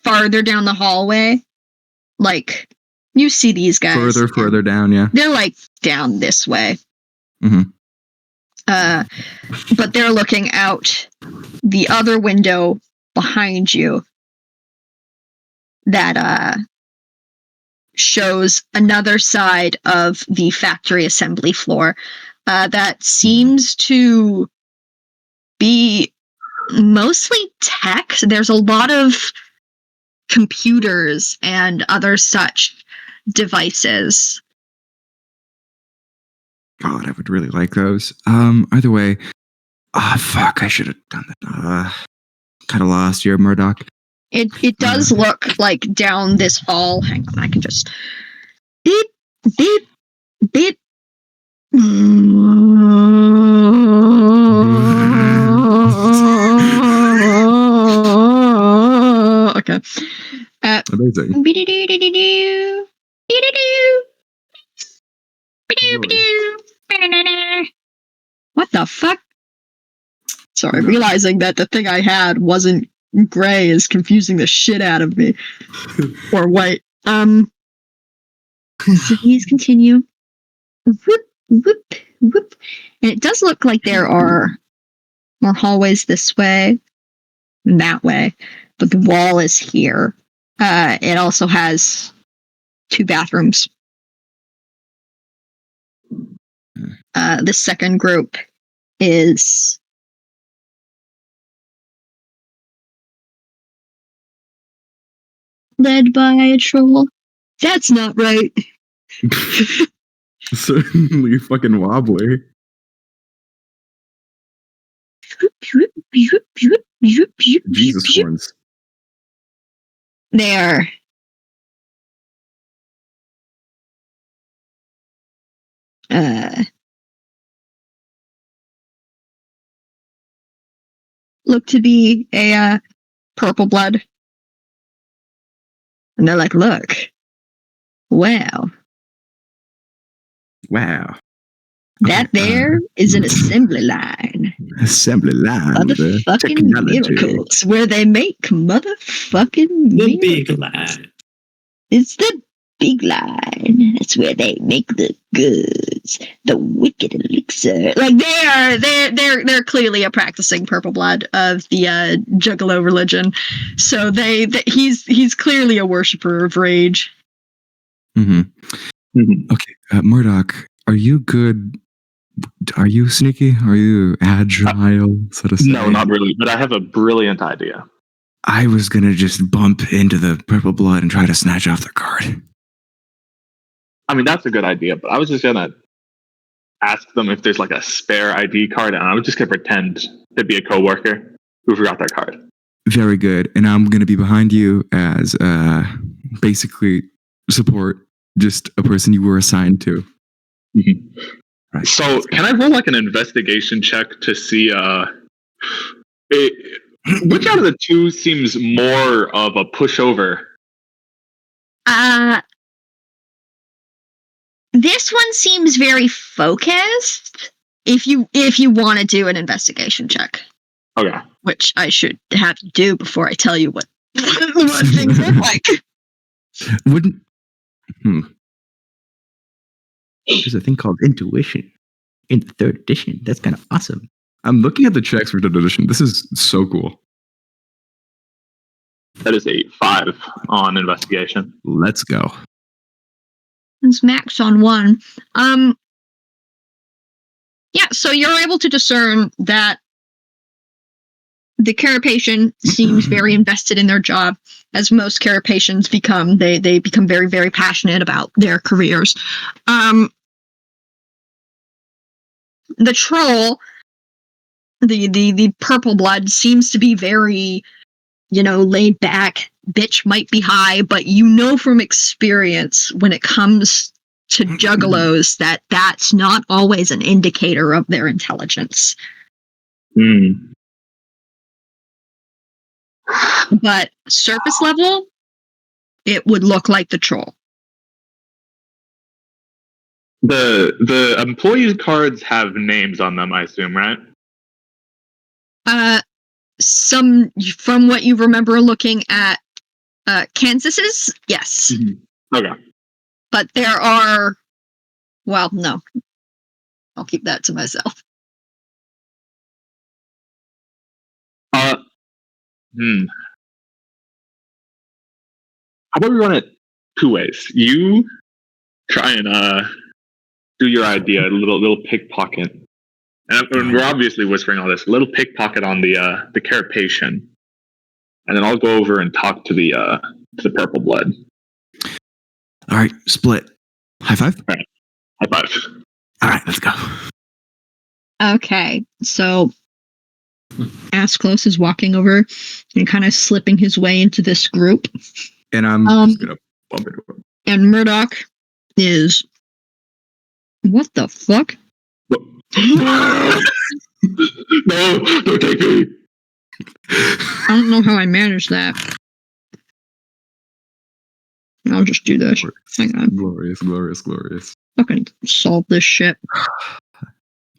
farther down the hallway. Like, you see these guys. Further down, yeah. They're like down this way. Mm-hmm. But they're looking out the other window behind you that shows another side of the factory assembly floor that seems to be mostly tech. There's a lot of computers and other such devices. God, I would really like those. Either way, fuck! I should have done that. Kind of lost here, Murdoch. It does look like down this hall. Hang on, I can just beep beep beep. Okay. Amazing. What the fuck? Sorry, realizing that the thing I had wasn't gray is confusing the shit out of me. Or white. So please continue. Whoop, whoop, whoop. And it does look like there are more hallways this way and that way, but the wall is here. It also has 2 bathrooms. The second group is led by a troll. That's not right. Certainly fucking wobbly. Jesus horns. There. Look to be a purple blood. And they're like, look. Wow. Wow. That there is an assembly line. Assembly line. Motherfucking miracles. Where they make motherfucking The big miracles. line. It's the big line. That's where they make the goods. The wicked elixir. Like they're clearly a practicing purple blood of the Juggalo religion. So he's clearly a worshiper of rage. Okay, Murdoch, are you good? Are you sneaky? Are you agile, so to say? No, not really. But I have a brilliant idea. I was gonna just bump into the purple blood and try to snatch off their card. I mean, that's a good idea, but I was just gonna ask them if there's like a spare ID card, and I was just gonna pretend to be a coworker who forgot their card. Very good, and I'm gonna be behind you as basically support, just a person you were assigned to. Mm-hmm. Right. So, can I roll like an investigation check to see which out of the two seems more of a pushover? This one seems very focused. If you want to do an investigation check. Okay. Which I should have to do before I tell you what things look like. Wouldn't. There's a thing called intuition in the 3rd edition. That's kind of awesome. I'm looking at the checks for 3rd edition. This is so cool. That is a 5 on investigation. Let's go. It's max on 1. Yeah, so you're able to discern that the Carapacian seems very invested in their job, as most Carapacians become. They become very, very passionate about their careers. The troll, the purple blood, seems to be very, laid back. Bitch might be high, but from experience when it comes to juggalos that's not always an indicator of their intelligence. But surface level, it would look like the troll. The employee cards have names on them, I assume, right? Some from what you remember looking at Kansas's, yes. Mm-hmm. Okay. But there are, well, no. I'll keep that to myself. How about we run it 2 ways? You try and do your idea, a little pickpocket. And we're obviously whispering all this. A little pickpocket on the Carapacian. And then I'll go over and talk to the purple blood. All right, split. High five? All right. High five. All right, let's go. Okay, so Asclos is walking over and kind of slipping his way into this group. And I'm just gonna bump into him. And Murdoch is... What the fuck? No, don't take me. I don't know how I managed that. I'll just do this. Hang on. Glorious, glorious, glorious. Fucking solve this shit.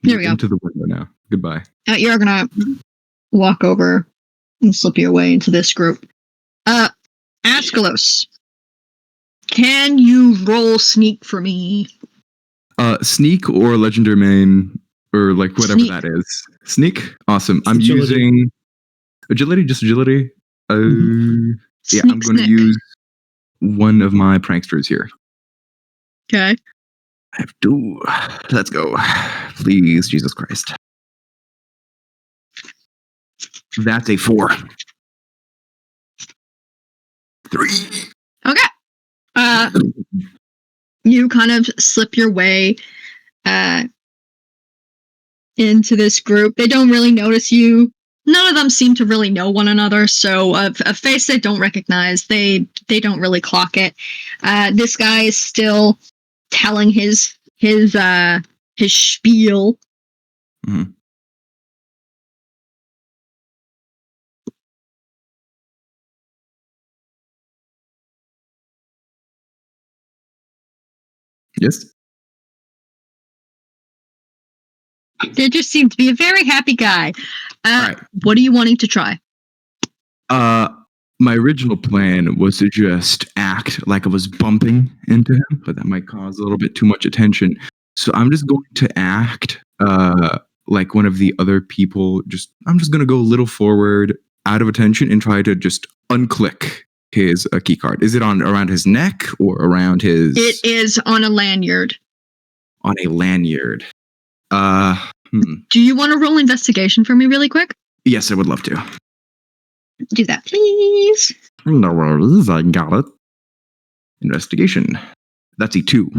Here we go. Into the window now. Goodbye. You're gonna walk over and slip your way into this group. Asclos, can you roll sneak for me? Sneak or legendary main or like whatever Sneak. that is. Sneak? Awesome. I'm Agility. using agility, just agility. Yeah, Sneak, I'm going to snick. use one of my pranksters here. Okay. I have to. Let's go. Please, Jesus Christ. That's a 4. 3. Okay. You kind of slip your way into this group. They don't really notice you. None of them seem to really know one another, so a face they don't recognize, they don't really clock it. This guy is still telling his spiel. Mhm. Yes. They just seem to be a very happy guy. Right. What are you wanting to try? My original plan was to just act like I was bumping into him, but that might cause a little bit too much attention. So I'm just going to act like one of the other people. I'm just going to go a little forward, out of attention, and try to just unclick his key card. Is it on around his neck or around his? It is on a lanyard. On a lanyard. Do you want to roll investigation for me really quick? Yes, I would love to. Do that, please. No worries, I got it. Investigation. That's a 2.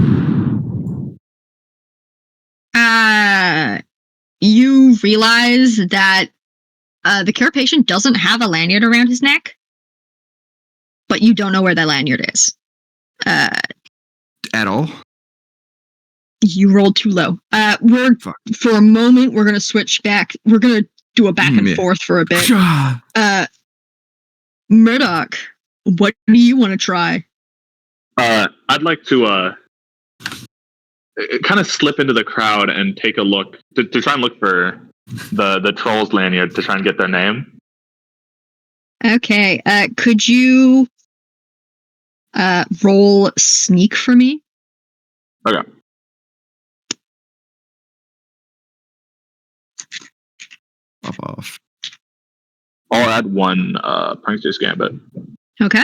You realize that the care patient doesn't have a lanyard around his neck, but you don't know where that lanyard is. At all? You rolled too low. For a moment, we're gonna switch back. We're gonna do a back and forth for a bit. Murdoch, what do you want to try? I'd like to kind of slip into the crowd and take a look to try and look for the troll's lanyard to try and get their name. Okay. Could you roll sneak for me? Okay. Off. I'll add one prankster's gambit. Okay.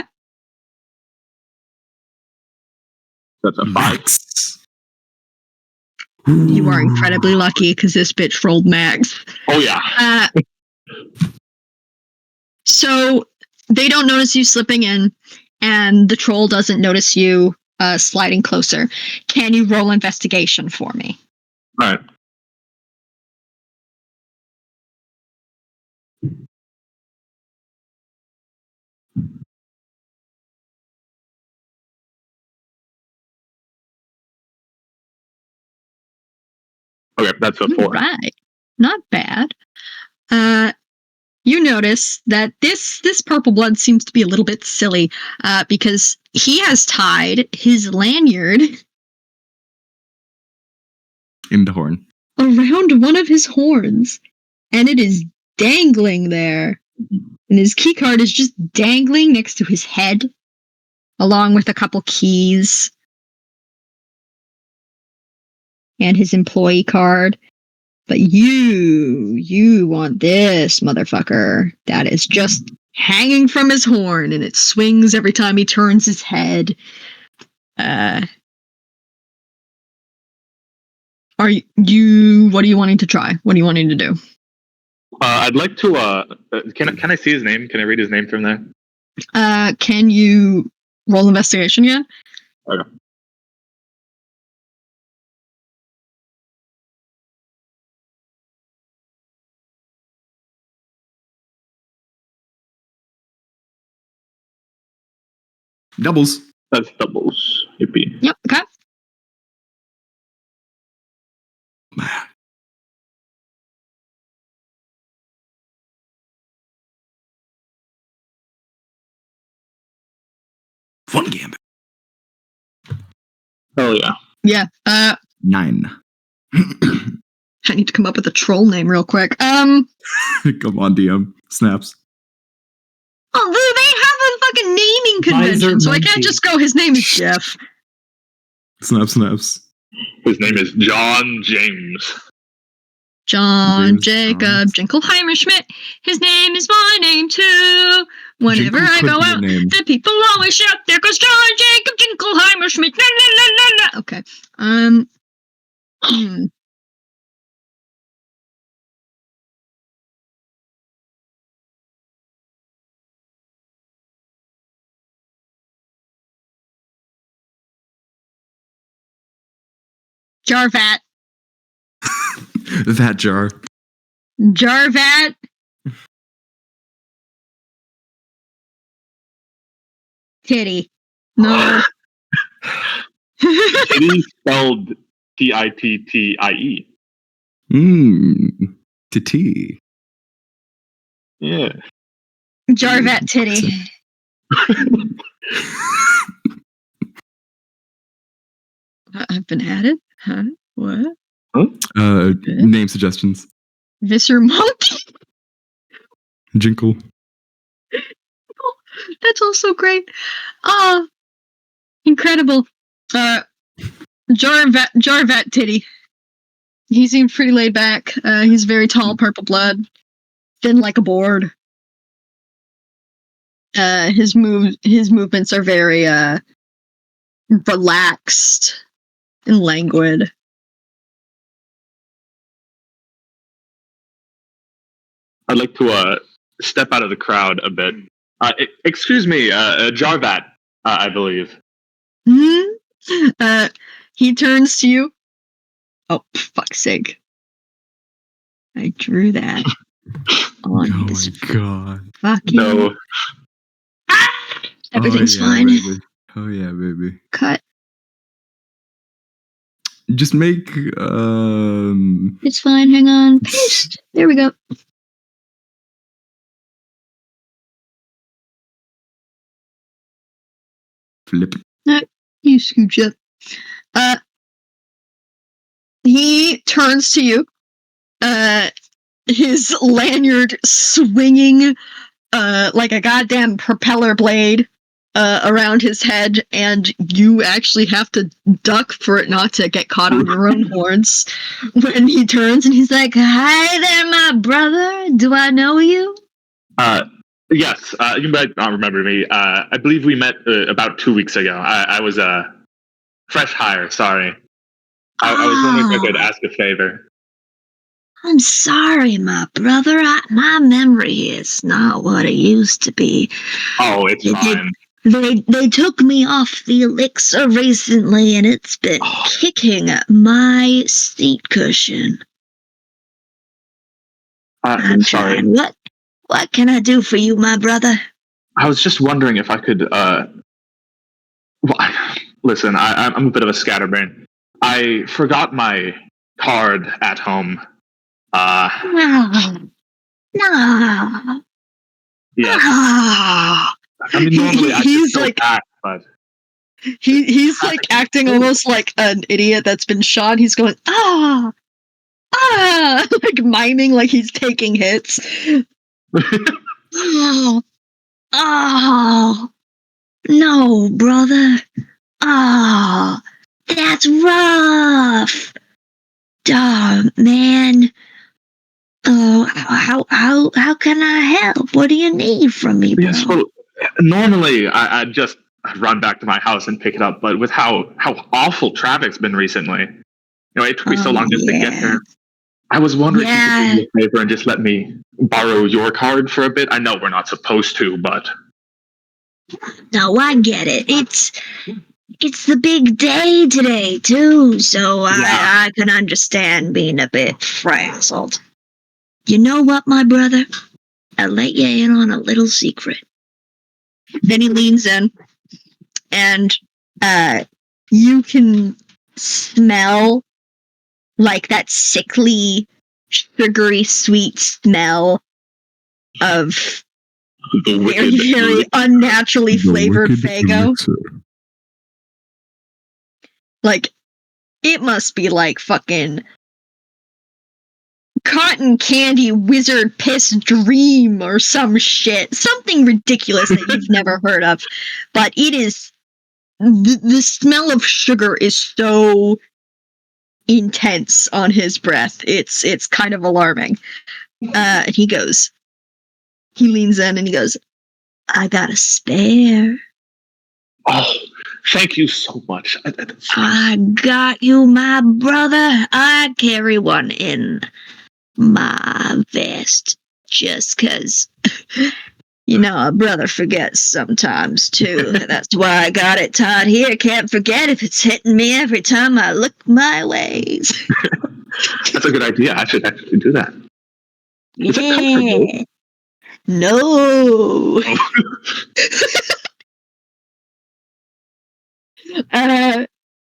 That's a 5. You are incredibly lucky because this bitch rolled max. Oh yeah. So they don't notice you slipping in, and the troll doesn't notice you sliding closer. Can you roll investigation for me? All right. Okay, that's a 4. Right. Not bad. You notice that this purple blood seems to be a little bit silly because he has tied his lanyard In the horn. around one of his horns, and it is dangling there. And his key card is just dangling next to his head, along with a couple keys and his employee card. But you want this motherfucker that is just hanging from his horn, and it swings every time he turns his head. What are you wanting to try? What are you wanting to do? I'd like to. Can I see his name? Can I read his name from there? Can you roll investigation again? Okay. Doubles. That's doubles. Yippee. Yep. Okay. One gambit. Oh yeah. Yeah. 9. I need to come up with a troll name real quick. Come on, DM. Snaps. Oh, they have a fucking naming convention, so I can't just go. His name is Jeff. Snaps. His name is John James. John Jacob Jinkleheimer Schmidt. His name is my name too. Whenever I go out, the people always shout, "There goes John Jacob Jinkleheimer Schmidt." La, la, la, la, la. Okay. Jarvat. That jar. Jarvat. Titty. No. Titty spelled Tittie. Titty. Yeah. Jarvat Titty. I've been added? Huh? What? Name suggestions. Visser Monkey. Jinkle. That's also great. Oh, incredible. Jarvat Titty. He seems pretty laid back. He's very tall, purple blood, thin like a board. His movements are very relaxed and languid. I'd like to step out of the crowd a bit. Excuse me, Jarvat, I believe. He turns to you. Oh, fuck's sake. I drew that. Oh my god. Fucking. No. Everything's fine. Baby. Oh yeah, baby. Cut. Just make It's fine, hang on. Paste. There we go. flip. You scooch up. He turns to you. His lanyard swinging like a goddamn propeller blade around his head, and you actually have to duck for it not to get caught on your own horns. When he turns and he's like, "Hi there, my brother. Do I know you?" Yes, you might not remember me. I believe we met about 2 weeks ago. I was a fresh hire, sorry. I was wondering if I could ask a favor. I'm sorry, my brother. My memory is not what it used to be. Oh, it's fine. They took me off the elixir recently, and it's been kicking at my seat cushion. I'm sorry. trying. What can I do for you, my brother? I was just wondering if I could. Listen, I'm a bit of a scatterbrain. I forgot my card at home. No. Yes. No. I mean, normally I just don't act, but he's like acting almost like an idiot that's been shot. He's going like miming like he's taking hits. Oh, no, brother. Oh, that's rough. Oh, man. Oh, how can I help? What do you need from me, bro? Yes, well, normally I'd just run back to my house and pick it up, but with how awful traffic's been recently, it took me so long just to get there. I was wondering if you could do me a favor and just let me borrow your card for a bit. I know we're not supposed to, but... No, I get it. It's the big day today, too, so I can understand being a bit frazzled. You know what, my brother? I'll let you in on a little secret. Then he leans in, and you can smell like that sickly, sugary, sweet smell of very, very unnaturally flavored Faygo. Like, it must be like fucking cotton candy wizard piss dream or some shit. Something ridiculous that you've never heard of. But it is... The smell of sugar is so intense on his breath. It's kind of alarming. And he leans in and he goes, I got a spare. Oh, thank you so much. I got you, my brother. I carry one in my vest just because, you know, a brother forgets sometimes, too. That's why I got it tied here. Can't forget if it's hitting me every time I look my ways. That's a good idea. I should actually do that. Is it comfortable? No.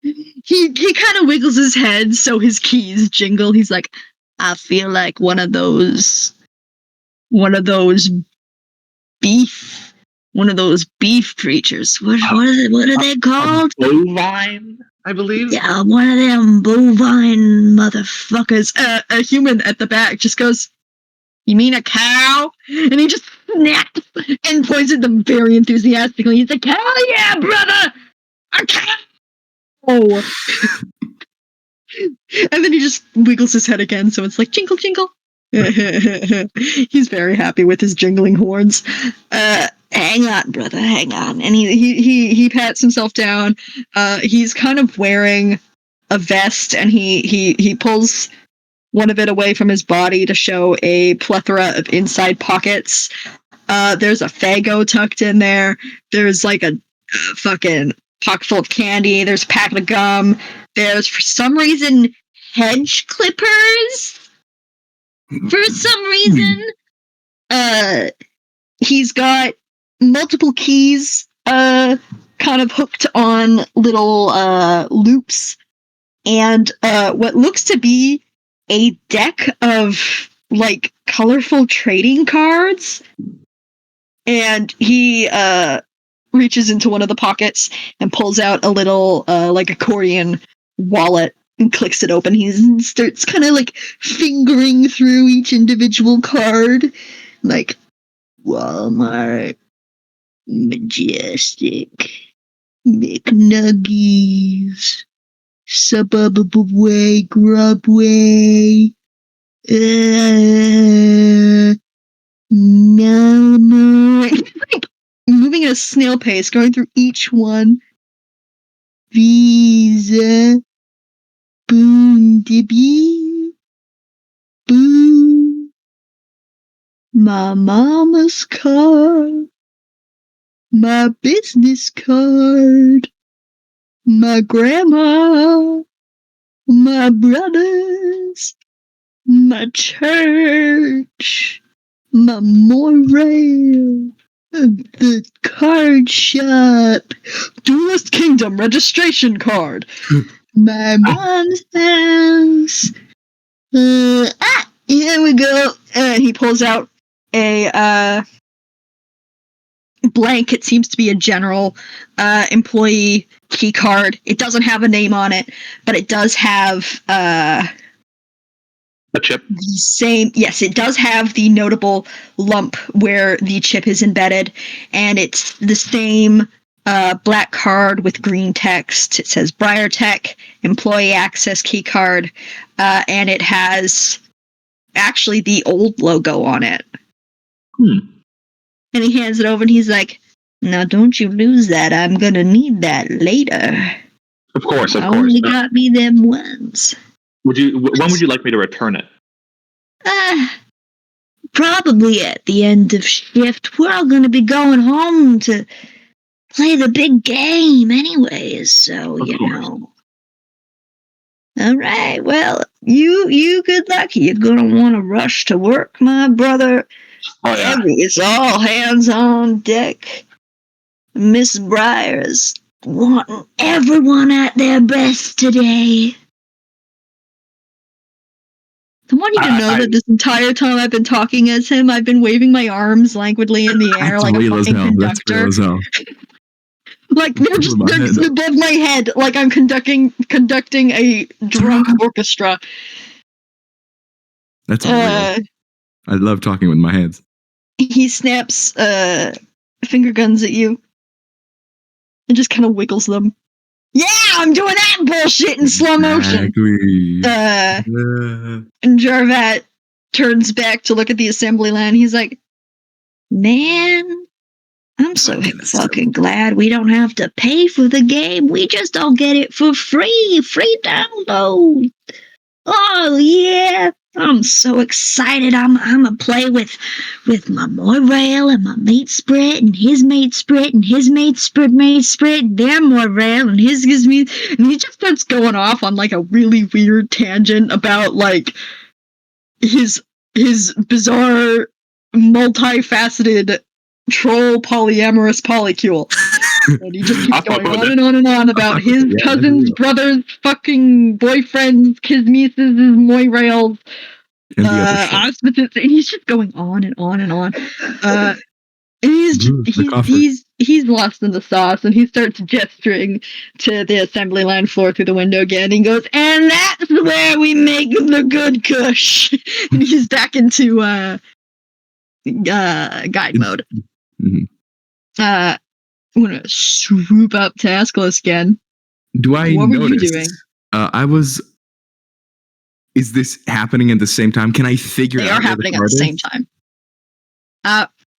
He kind of wiggles his head so his keys jingle. He's like, I feel like one of those beef creatures. What are they called? Bovine, I believe. Yeah, one of them bovine motherfuckers. A human at the back just goes, you mean a cow? And he just snaps and points at them very enthusiastically. He's like, hell yeah, brother! A cow! And then he just wiggles his head again, so it's like, jingle, jingle. He's very happy with his jingling horns. Hang on, brother, hang on. And he pats himself down. He's kind of wearing a vest, and he pulls one of it away from his body to show a plethora of inside pockets. There's a Faygo tucked in there. There's like a fucking pocket full of candy. There's a packet of gum. There's, for some reason, hedge clippers. For some reason, he's got multiple keys, kind of hooked on little loops, and what looks to be a deck of like colorful trading cards. And he reaches into one of the pockets and pulls out a little like accordion wallet and clicks it open. He starts kind of like fingering through each individual card, like Walmart, Majestic, McNuggies, Suburban Grubway, like moving at a snail pace, going through each one. Visa, Boon Dibby, Boo, my mama's card, my business card, my grandma, my brothers, my church, my monorail, the card shop, Duelist Kingdom registration card, my mom's house. Here we go. He pulls out a blank. It seems to be a general employee key card. It doesn't have a name on it, but it does have a chip. The same. Yes, it does have the notable lump where the chip is embedded, and it's the same black card with green text. It says BriarTech Employee Access Key Card, and it has actually the old logo on it. And he hands it over, and he's like, "Now, don't you lose that. I'm gonna need that later. Of course. I only got me them once." When would you like me to return it? Probably at the end of shift. We're all gonna be going home to play the big game anyways, so you know. All right, well, you good luck. You're gonna want to rush to work, my brother. Oh, yeah. It's all hands on deck. Miss Briar's wanting everyone at their best today. I want you to know that this entire time I've been talking as him, I've been waving my arms languidly in the air like a fucking conductor. Like they're just above my head, like I'm conducting a drunk orchestra. That's unreal. I love talking with my hands. He snaps finger guns at you and just kind of wiggles them. Yeah, I'm doing that bullshit in slow motion. And Jarvat turns back to look at the assembly line. He's like, man, I'm so fucking glad we don't have to pay for the game. We just don't get it for free. Free download. Oh, yeah. I'm so excited. I'm gonna play with my Moirail and my mate Sprit and his mate Sprit and his mate Sprit, their Moirail and his gives me, and he just starts going off on like a really weird tangent about like his bizarre, multifaceted troll polyamorous polycule. And he just keeps going on and on and on about his cousin's brother's fucking boyfriend's Kismesis' Moirail's auspices, and he's just going on and on and on. And he's lost in the sauce, and he starts gesturing to the assembly line floor through the window again. He goes, and that's where we make the good kush. And he's back into guide mode. I'm gonna swoop up to Asklos again. What were you doing? Is this happening at the same time? Can I figure out? They are happening at the same time.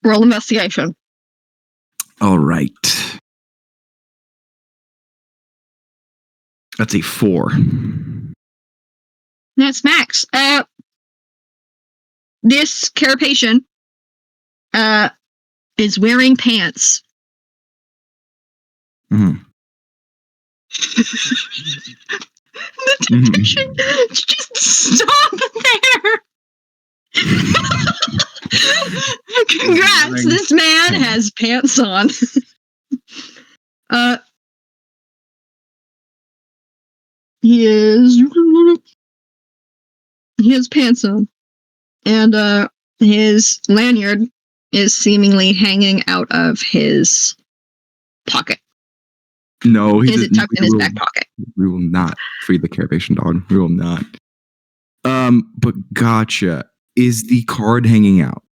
Roll investigation. All right. That's a 4. That's max. This carapacian is wearing pants. Mm-hmm. The technician just stop there. Congrats, this man has pants on. He has pants on, and his lanyard is seemingly hanging out of his pocket. No, is it tucked in his back pocket? We will not free the Caribbean dog. We will not. But gotcha. Is the card hanging out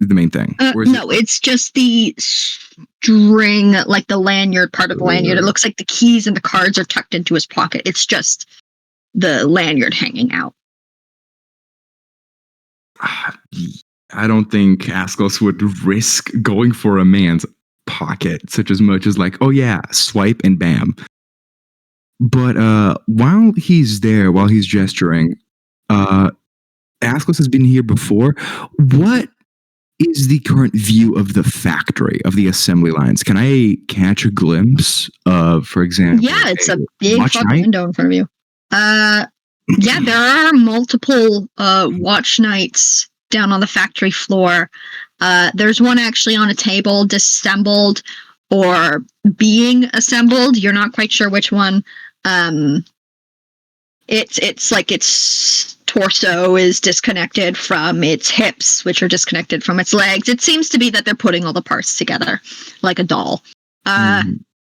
the main thing? No, it's just the string, like the lanyard part of the lanyard. It looks like the keys and the cards are tucked into his pocket. It's just the lanyard hanging out. I don't think Asklos would risk going for a man's pocket such as much as like, oh yeah, swipe and bam. But while he's there, while he's gesturing, Asklos has been here before. What is the current view of the factory, of the assembly lines? Can I catch a glimpse of, for example? Yeah, it's a big fucking window in front of you. Yeah, there are multiple watch nights down on the factory floor. There's one actually on a table, disassembled or being assembled. You're not quite sure which one. It's like its torso is disconnected from its hips, which are disconnected from its legs. It seems to be that they're putting all the parts together like a doll.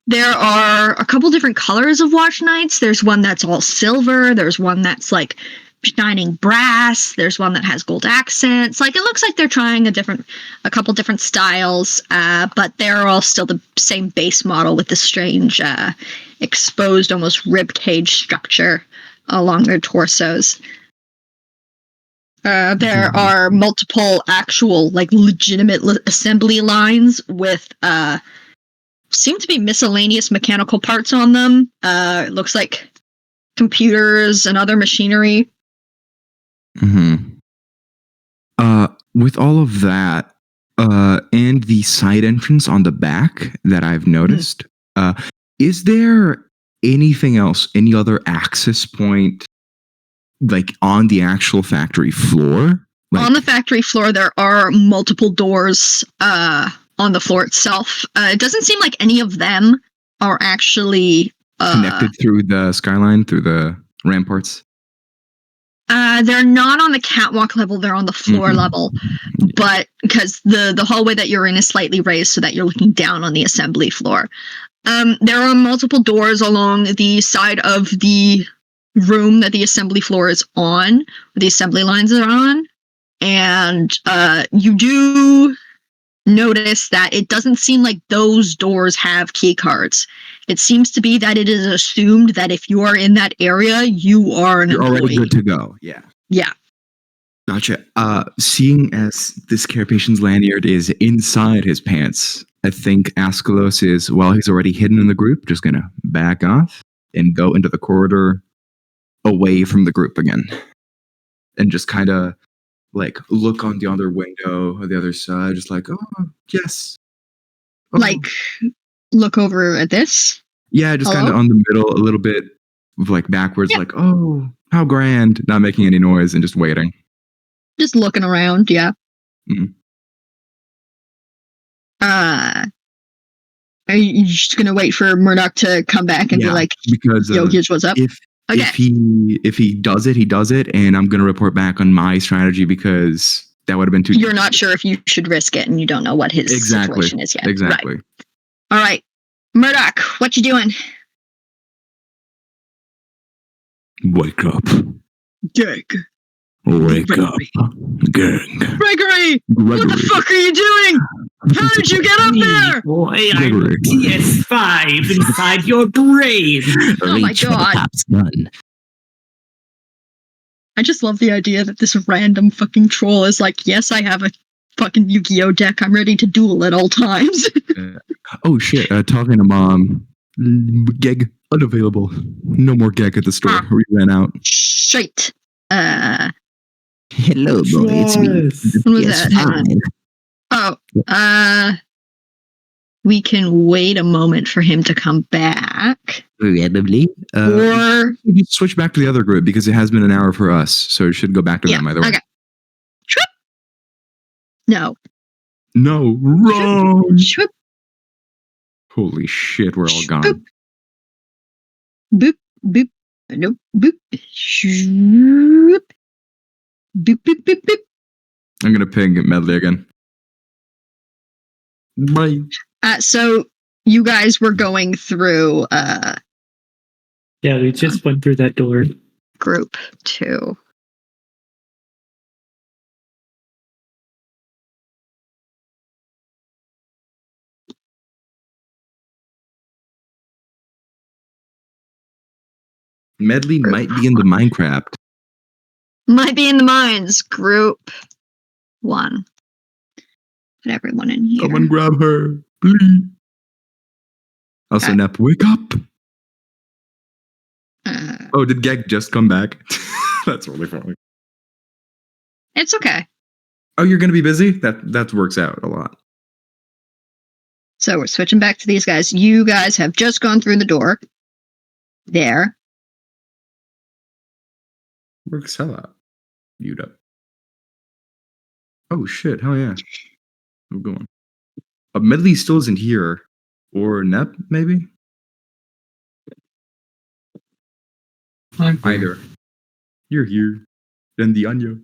There are a couple different colors of watch nights. There's one that's all silver. There's one that's like shining brass. There's one that has gold accents. Like it looks like they're trying a couple different styles, but they're all still the same base model with the strange exposed, almost rib cage structure along their torsos. There are multiple actual, like legitimate assembly lines with seem to be miscellaneous mechanical parts on them. It looks like computers and other machinery. With all of that, and the side entrance on the back that I've noticed, is there anything else, any other access point, like on the actual factory floor? Like, on the factory floor, there are multiple doors on the floor itself. It doesn't seem like any of them are actually Connected through the skyline, through the ramparts. They're not on the catwalk level, they're on the floor level. But because the hallway that you're in is slightly raised so that you're looking down on the assembly floor. There are multiple doors along the side of the room that the assembly floor is on, where the assembly lines are on. And you do notice that it doesn't seem like those doors have key cards. It seems to be that it is assumed that if you are in that area, you are You're employee. already good to go. Yeah. Yeah. Gotcha. Seeing as this Carapation's lanyard is inside his pants, I think Askelos is, while he's already hidden in the group, just gonna back off and go into the corridor away from the group again. And just kind of like look on the other window or the other side, just like, oh, yes. Oh. Like, look over at this? Yeah, just kind of on the middle, a little bit of like backwards, like, oh, how grand, not making any noise and just waiting. Just looking around, yeah. Mm-hmm. Are you just gonna wait for Murdoch to come back and be like, because yo, here's what's up? If he does it, he does it, and I'm gonna report back on my strategy because that would have been too. You're not sure if you should risk it, and you don't know what his situation is yet. Exactly. Right. All right, Murdoch, what you doing? Wake up. Gang. Wake up. Gang. Gregory! What the fuck are you doing? How did you get up there? Boy, I'm PS5 inside your brain. Oh my god. I just love the idea that this random fucking troll is like, yes, I have a fucking Yu-Gi-Oh deck. I'm ready to duel at all times. Oh shit, talking to mom. Geg unavailable. No more geg at the store. We ran out. Shit. Hello, boy. It's me. What was that? Hang on. We can wait a moment for him to come back. Probably. Or you switch back to the other group because it has been an hour for us, so it should go back to them either way. Okay. No. No, wrong. Shoop. Holy shit, we're all gone. Boop. Boop. Boop. Nope. Boop. Shoop. Boop, boop, boop, boop. I'm gonna ping Medley again. Bye. So you guys were going through yeah, we just went through that door. Group 2. Medley might be in the Minecraft. Might be in the mines. Group 1. Put everyone in here. Someone grab her, please. Also, Nep, wake up. Oh, did Geg just come back? That's really funny. It's okay. Oh, you're gonna be busy? That works out a lot. So we're switching back to these guys. You guys have just gone through the door. There. Works hell out. Mute up. Oh shit, hell yeah. We're going. Medley still isn't here. Or Nep, maybe? Either. You're here. Then the Anya.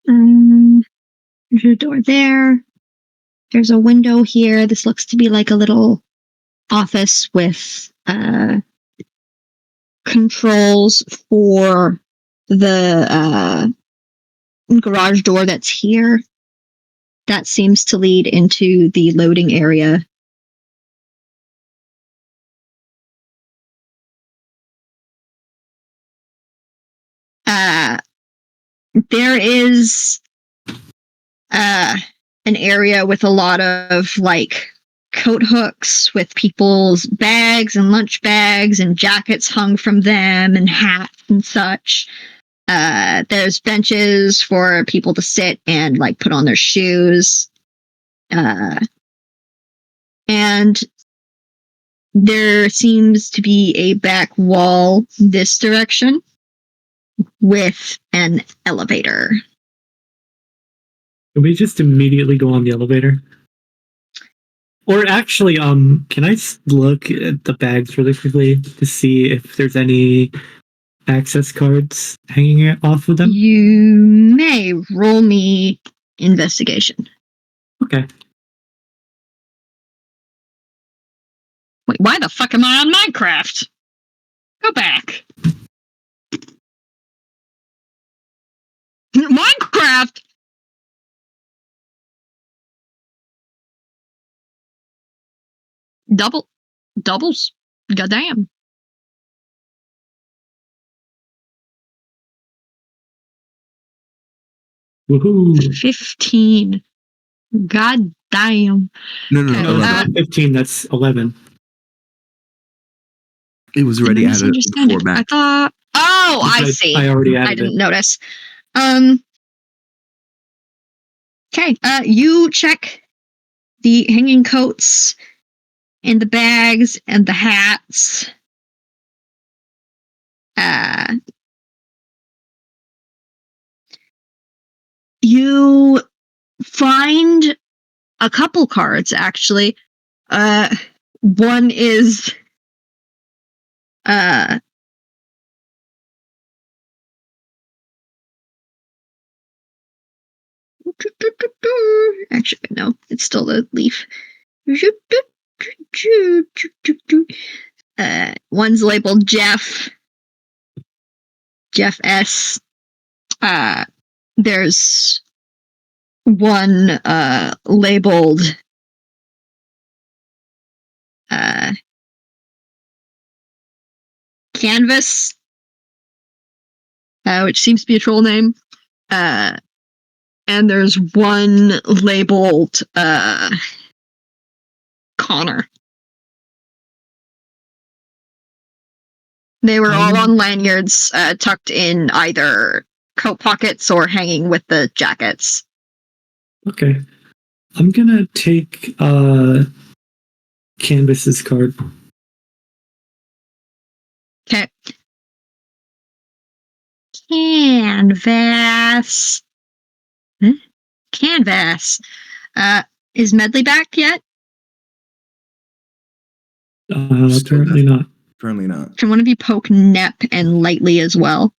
There's a door there. There's a window here. This looks to be like a little office with controls for the garage door that's here. That seems to lead into the loading area. There is an area with a lot of like coat hooks with people's bags and lunch bags and jackets hung from them and hats and such. There's benches for people to sit and like put on their shoes. And there seems to be a back wall this direction with an elevator. Can we just immediately go on the elevator? Or actually, can I look at the bags really quickly to see if there's any access cards hanging off of them? You may roll me investigation. Okay. Wait, why the fuck am I on Minecraft? Go back. Minecraft! Doubles? Goddamn. Woohoo. 15. God damn. No, Okay, No, it's not 15, that's 11. It was am I already added misunderstanding? before I back. thought. Oh, I see. I already added I didn't it. notice. Okay. You check the hanging coats and the bags and the hats. You find a couple cards actually. One is actually no, it's still the leaf. One's labeled Jeff S. There's one labeled Canvas, which seems to be a troll name. And there's one labeled Connor. They were all on lanyards, tucked in either coat pockets or hanging with the jackets. Okay. I'm gonna take Canvas's card. Okay. Canvas. Canvas. Is Medley back yet? Currently not. Currently not. Can one of you poke Nep and Lightly as well?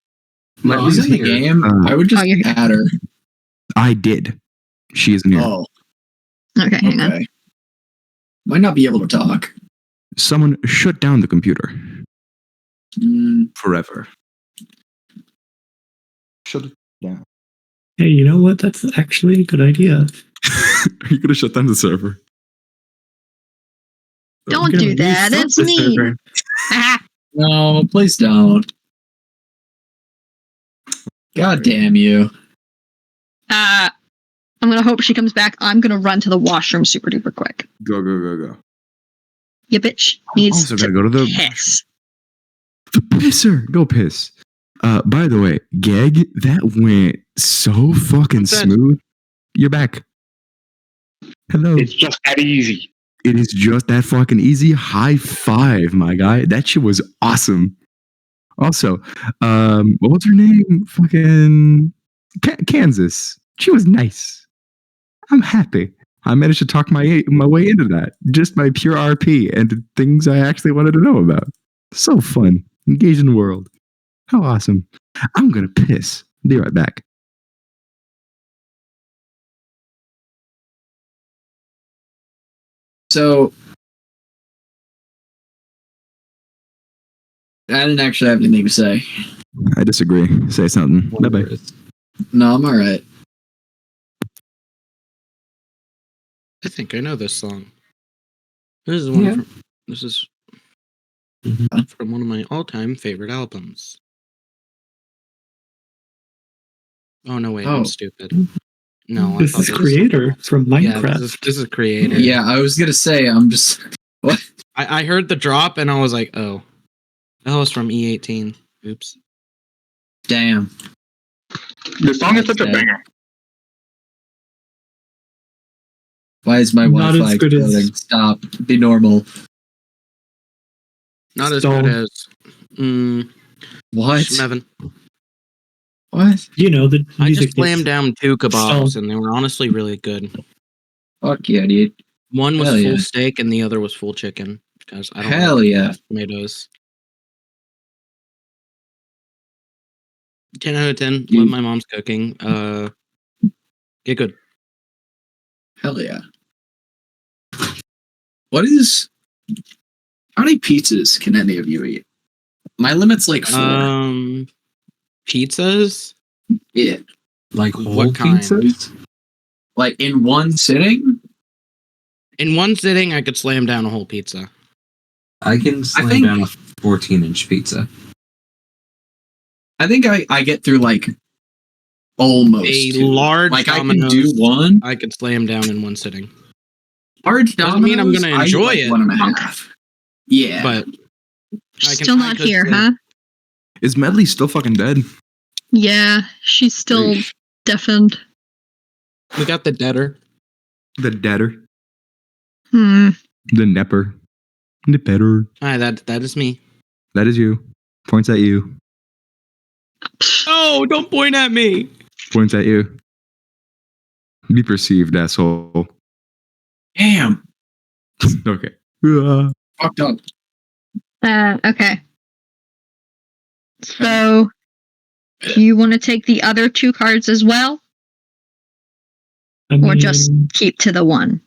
No, she's in the game. I would just add her. I did. She isn't here. Oh. Okay, hang on. Might not be able to talk. Someone shut down the computer. Forever. Shut it down. Hey, you know what? That's actually a good idea. Are you gonna shut down the server? Don't do that. It's me. No, please don't. God damn you. I'm gonna hope she comes back. I'm gonna run to the washroom super duper quick. Go. Yeah, bitch needs Also to gotta go to the piss. The pisser. Go piss. By the way, Gag, that went so fucking smooth. You're back. Hello. It's just that easy. It is just that fucking easy. High five, my guy. That shit was awesome. Also, what was her name? Fucking Kansas. She was nice. I'm happy. I managed to talk my way into that. Just by pure RP and the things I actually wanted to know about. So fun. Engage in the world. How awesome. I'm gonna piss. Be right back. So, I didn't actually have anything to say. I disagree. Say something. Bye-bye. No, I'm alright. I think I know this song. This is one from, this is from one of my all-time favorite albums. Oh no, wait, I'm stupid. No, This is Creator from Minecraft. Yeah, this is Creator. Yeah, I was gonna say, I'm just... What? I heard the drop and I was like, oh. That was from E18. Oops. Damn. The song is such a banger. Why is my Not Wi-Fi as good as- exploding? Stop. Be normal. Not as Stone. good as What? Schmevin. What? You know, the I music just slammed hits. down 2 kebabs Stone. and they were honestly really good. Fuck yeah, dude. One was Hell full yeah. steak and the other was full chicken. Because I don't Hell like yeah. tomatoes. 10 out of 10. Dude. Love my mom's cooking. Get good. Hell yeah. How many pizzas can any of you eat? My limit's like 4. Pizzas? Yeah. Like whole What kind? pizzas? Like in one sitting? In one sitting, I could slam down a whole pizza. I can slam think- down a 14-inch pizza. I think I get through like almost A 2. large like Domino's, I can do 1. I could slam down in one sitting. Large Doesn't mean I'm Domino's, gonna I eat, enjoy like, it. 1.5. Yeah. But Still not here, slam- huh? Is Medley still fucking dead? Yeah, she's still deafened. We got the deader. The deader? Hmm. The nepper? The better? Hi, that is me. That is you. Points at you. Oh, don't point at me. Points at you. Be perceived, asshole. Damn. Okay. Fucked up. Okay. So, do you want to take the other 2 cards as well? Or just keep to the one?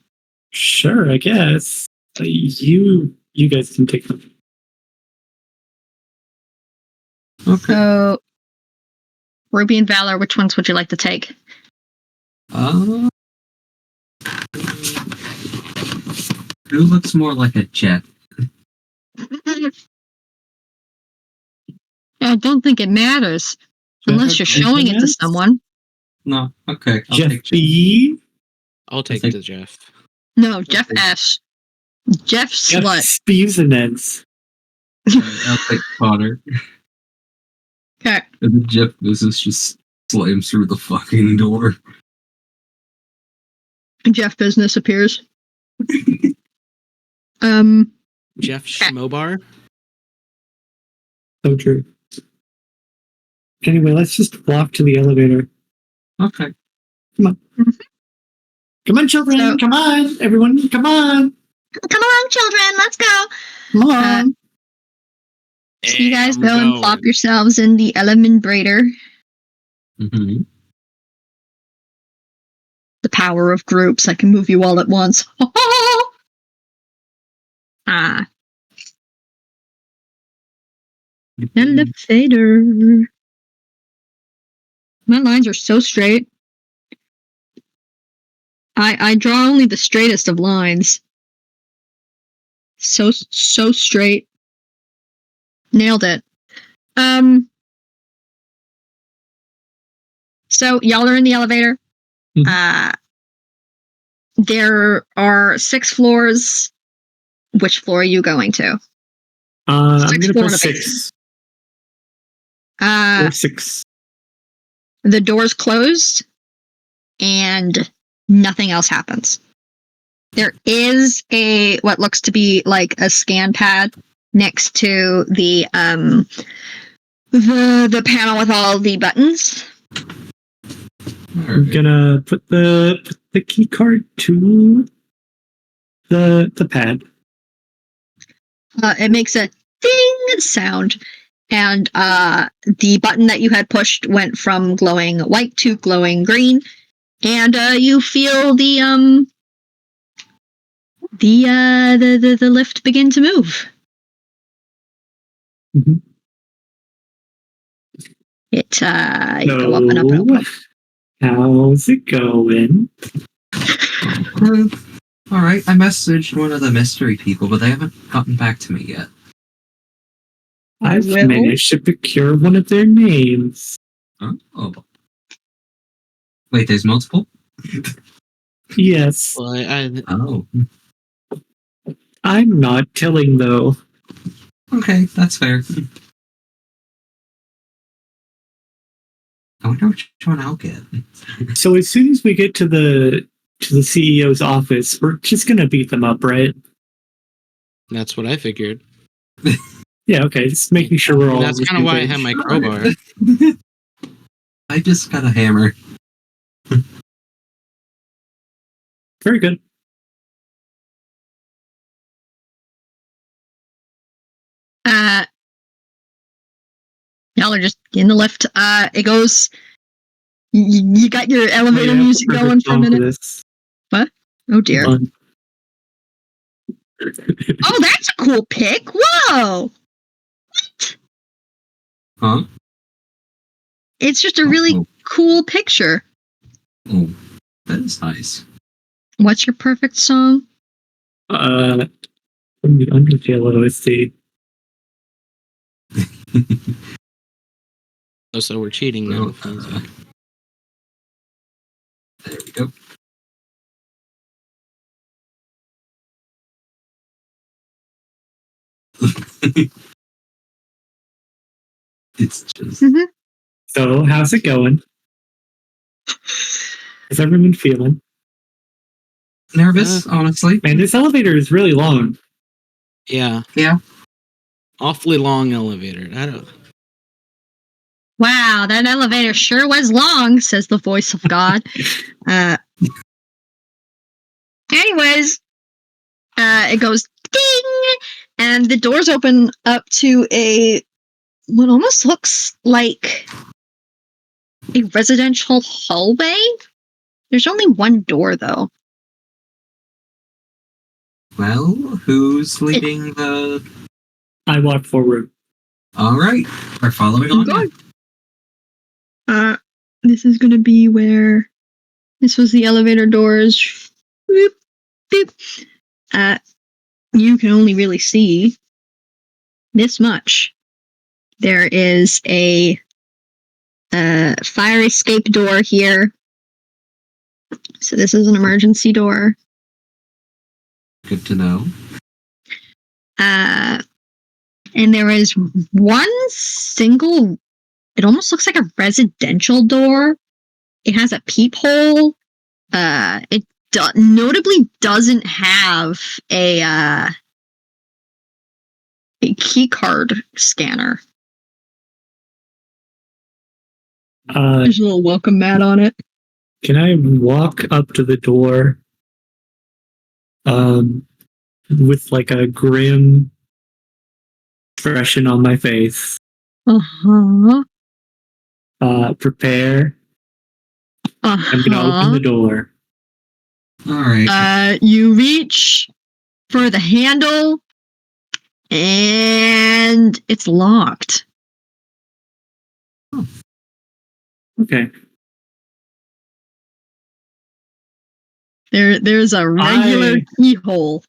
Sure, I guess. You guys can take them. Okay. So, Ruby and Valor, which ones would you like to take? Who looks more like a jet? I don't think it matters. Unless you're showing it to someone. No. Okay. I'll Jeff take Jet. B. I'll take think- the Jeff. No, Jeff S. Jeff Jeff Slut. Speeves and Eds. I'll take Connor. Okay. And then Jeff Business just slams through the fucking door. Jeff Business appears. Jeff Schmobar. So true. Anyway, let's just walk to the elevator. Okay. Come on, children. So- Come on. Everyone, come on. Come on, children, let's go. Come on. So you guys I'm go and going. plop yourselves in the Elemenbrator. Mm-hmm. The power of groups. I can move you all at once. Ah. Elevator. My lines are so straight. I draw only the straightest of lines. So straight. Nailed it. So y'all are in the elevator. There are 6 floors. Which floor are you going to? I'm 6 gonna floor press and a 6. basement. Or 6. The door's closed, and nothing else happens. There is what looks to be like a scan pad next to the panel with all the buttons. I'm gonna put the key card to the pad. It makes a ding sound, and the button that you had pushed went from glowing white to glowing green, and you feel the lift begin to move. Mhm. You go up and up and up. How's it going? All right. I messaged one of the mystery people, but they haven't gotten back to me yet. I've Will? managed to procure one of their names. Oh. Wait, there's multiple? Yes. Well, Oh. I'm not telling, though. Okay, that's fair. I wonder which one I'll get. So as soon as we get to the CEO's office, we're just gonna beat them up, right? that's what I figured. Yeah, okay. Just making sure we're all. That's kind of why I have my crowbar. I just got a hammer. Very good. y'all are just in the lift. It goes. You got your elevator music going for a minute. What? Oh dear. Oh, that's a cool pic. Whoa. What? Huh? It's just a really cool picture. Oh, that is nice. What's your perfect song? Undertale, let's see. So we're cheating now. There we go. It's just. So, how's it going? How's everyone feeling? Nervous, honestly. Man, this elevator is really long. Yeah. Yeah. Awfully long elevator. I don't. Wow, that elevator sure was long, says the voice of God. Anyways, it goes ding, and the doors open up to what almost looks like a residential hallway. There's only one door, though. Well, who's leading the... I walk forward. All right, we're following on. This is gonna be where... This was the elevator doors. Boop, boop. You can only really see this much. There is a fire escape door here. So this is an emergency door. Good to know. And there is one single, it almost looks like a residential door. It has a peephole. It notably doesn't have a key card scanner. There's a little welcome mat on it. Can I walk up to the door with like a grim expression on my face? Prepare. I'm gonna open the door. All right. You reach for the handle, and it's locked. Okay. There's a regular keyhole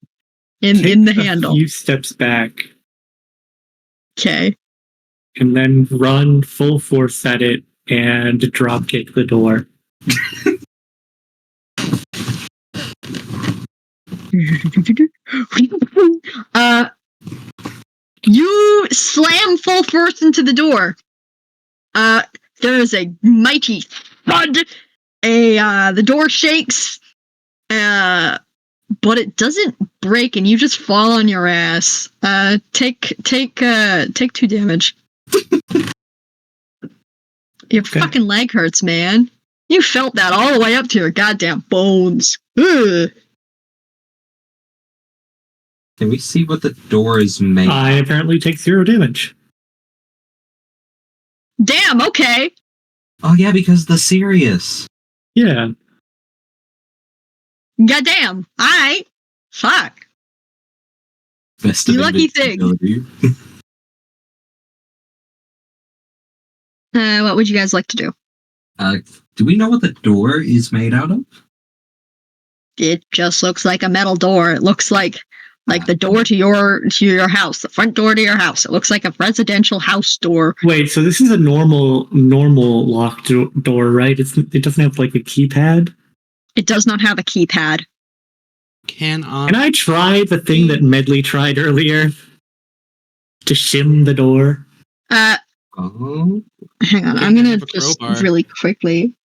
in the handle. A few steps back. Okay. And then run full force at it and drop kick the door. You slam full force into the door. There is a mighty thud. The door shakes. But it doesn't break, and you just fall on your ass. Take 2 damage. Your fucking leg hurts, man. You felt that all the way up to your goddamn bones. Ugh. Can we see what the door is made? I apparently take 0 damage. Damn, okay. Oh yeah, because the Sirius. Yeah. Goddamn. Alright. Fuck. Best you lucky thing. What would you guys like to do? Do we know what the door is made out of? It just looks like a metal door. It looks like the door to your house, the front door to your house. It looks like a residential house door. Wait, so this is a normal locked door, right? It doesn't have like a keypad? It does not have a keypad. Can I try the thing that Medley tried earlier? To shim the door? Hang on, I'm gonna just really quickly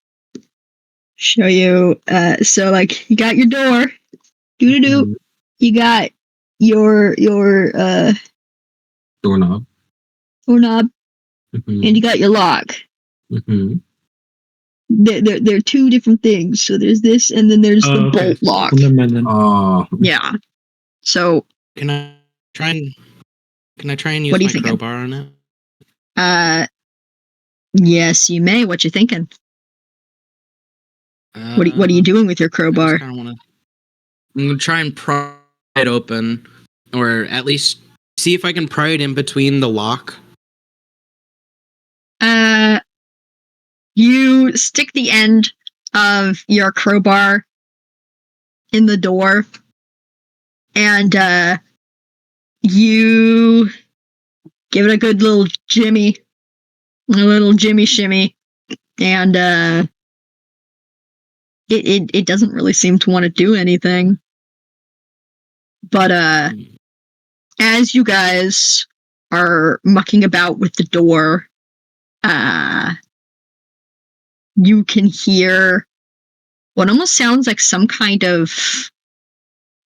show you. So like you got your door. Doo-doo-doo. You got your doorknob. And you got your lock. They're 2 different things. So there's this, and then there's the bolt lock. Yeah. So can I try and use my crowbar on it? Yes, you may. What you thinking? What are you doing with your crowbar? I'm gonna try and pry it open, or at least see if I can pry it in between the lock. You stick the end of your crowbar in the door, and you give it a good little jimmy, shimmy, and it doesn't really seem to want to do anything. But as you guys are mucking about with the door, you can hear what almost sounds like some kind of,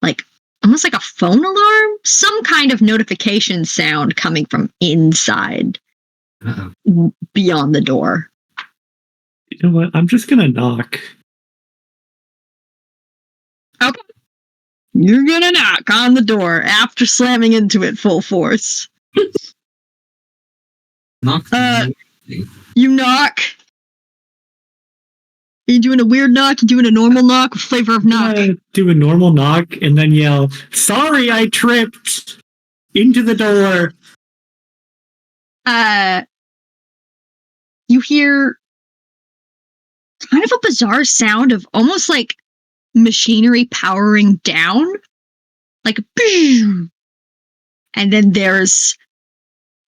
like, almost like a phone alarm, some kind of notification sound coming from inside beyond the door. You know what? I'm just gonna knock. Okay. You're gonna knock on the door after slamming into it full force. Knock. You knock. Are you doing a weird knock? You doing a normal knock? What flavor of knock? Do a normal knock and then yell, "Sorry, I tripped!" into the door. You hear kind of a bizarre sound of almost like machinery powering down. Like, and then there's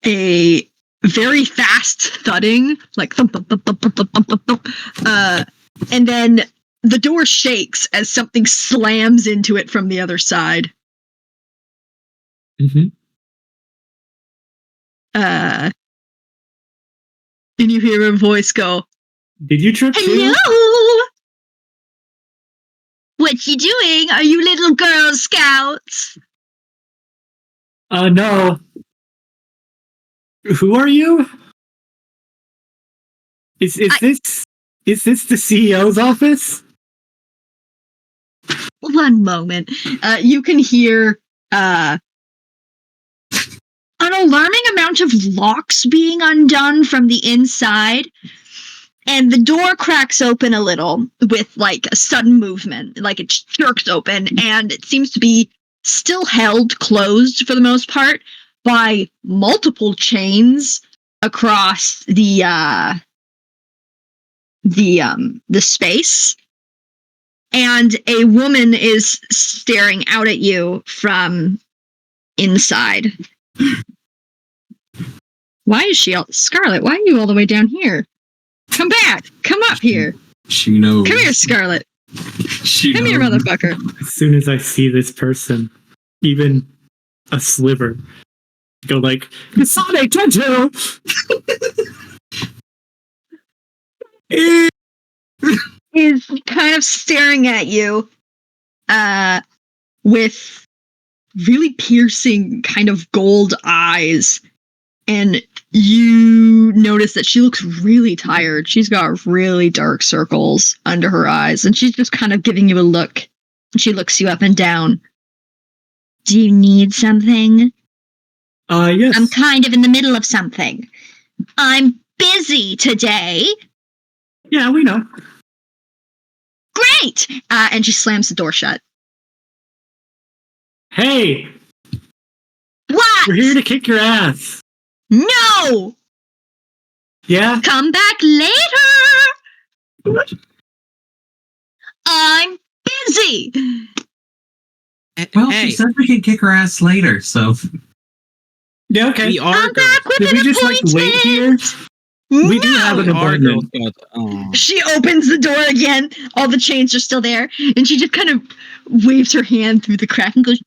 a very fast thudding, like thump, thump, thump, thump, thump, thump, thump, thump. And then the door shakes as something slams into it from the other side. Mm-hmm. And you hear a voice go, "Did you trip too?" "Hello? What you doing? Are you little Girl Scouts?" No. Who are you? Is this the CEO's office? One moment. You can hear an alarming amount of locks being undone from the inside, and the door cracks open a little with like a sudden movement, like it jerks open, and it seems to be still held closed for the most part by multiple chains across the space. And a woman is staring out at you from inside. Why is she Scarlet, why are you all the way down here? Come back! Come up here! She knows. Come here, Scarlet! Come here, motherfucker! As soon as I see this person, even a sliver, go like, "Kasane Tento!" Is kind of staring at you with really piercing kind of gold eyes, and you notice that she looks really tired. She's got really dark circles under her eyes, and she's just kind of giving you a look. She looks you up and down. Do you need something? Yes. I'm kind of in the middle of something. I'm busy today. Yeah, we know. Great! And she slams the door shut. Hey! What? We're here to kick your ass. No! Yeah? Come back later! I'm busy! Well, she said we can kick her ass later, so. Yeah, okay. We are I'm back with Did an we just like wait here? We do have an appointment. She opens the door again. All the chains are still there. And she just kind of waves her hand through the crack and goes,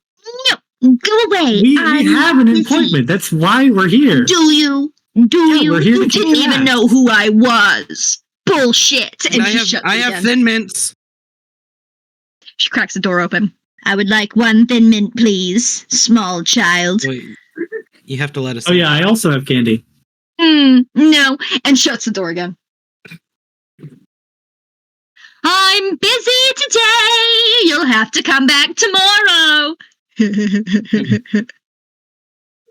"No, go away. We have an appointment. That's why we're here. Do you? We're here You didn't even know who I was. Bullshit." And she shuts I it have again. Thin Mints. She cracks the door open. "I would like 1 Thin Mint, please, small child." Wait, you have to let us. Oh yeah, I also have candy. No. And shuts the door again. "I'm busy today. You'll have to come back tomorrow."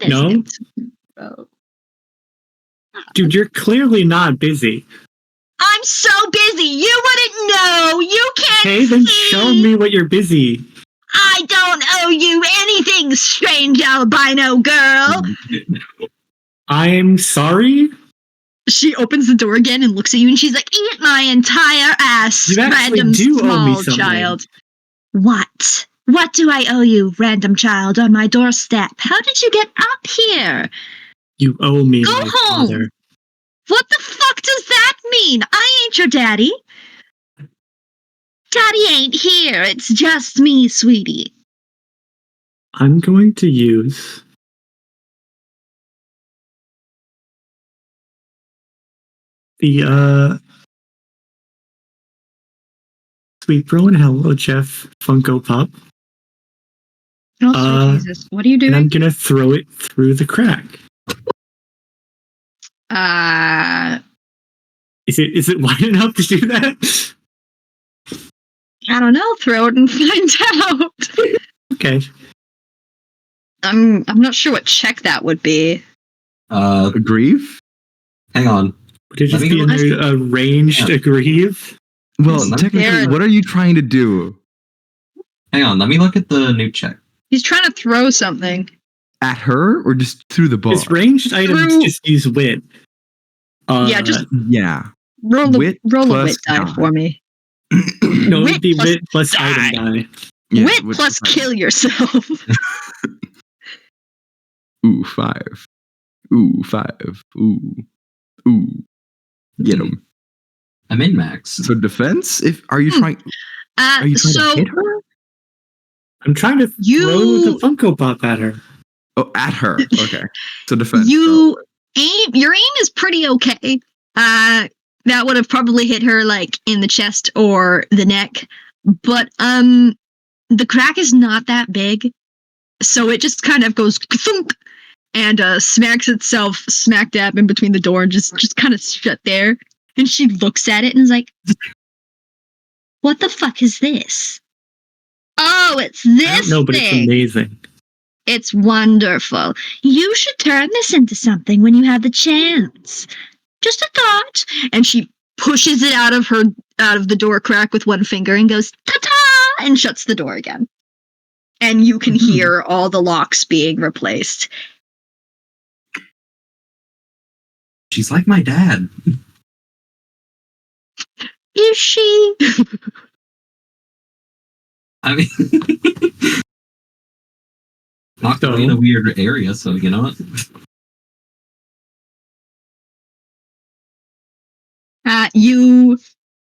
No? Dude, you're clearly not busy. I'm so busy. You wouldn't know. You can't Okay, then see. show me what you're busy. I don't owe you anything, strange albino girl. I'm sorry? She opens the door again and looks at you, and she's like, "Eat my entire ass, You actually random do owe me small something. child." What? What do I owe you, random child, on my doorstep? How did you get up here? You owe me Go my home. father. What the fuck does that mean? I ain't your daddy. Daddy ain't here. It's just me, sweetie. I'm going to use the Sweet Bro and Hello Jeff Funko Pop. Oh, Jesus. What are you doing? And I'm gonna throw it through the crack. Is it wide enough to do that? I don't know. Throw it and find out. Okay. I'm not sure what check that would be. Aggrieve? Hang on. Would it just be a ranged aggrieve? Well, technically, what are you trying to do? Hang on, let me look at the new check. He's trying to throw something. At her or just through the bar? It's ranged items just use wit. Yeah, just roll a wit die for me. No, it would be wit plus item die. Yeah, wit plus kill yourself. Ooh, 5. Ooh, 5. Ooh. Get him. I'm in max. So defense? Are you trying to hit her? I'm trying to throw the Funko Pop at her. Oh, at her. Okay. So defense. Your aim is pretty okay. That would have probably hit her like in the chest or the neck. But the crack is not that big. So it just kind of goes thunk and smacks itself smack dab in between the door and just kind of shut there. And she looks at it and is like, "What the fuck is this? Oh, it's this I don't know, but thing. It's amazing. It's wonderful. You should turn this into something when you have the chance. Just a thought." And she pushes it out of the door crack with one finger and goes, "Ta-ta!" and shuts the door again. And you can hear all the locks being replaced. She's like my dad. Is she? I mean, not really in a weird area, so you know what?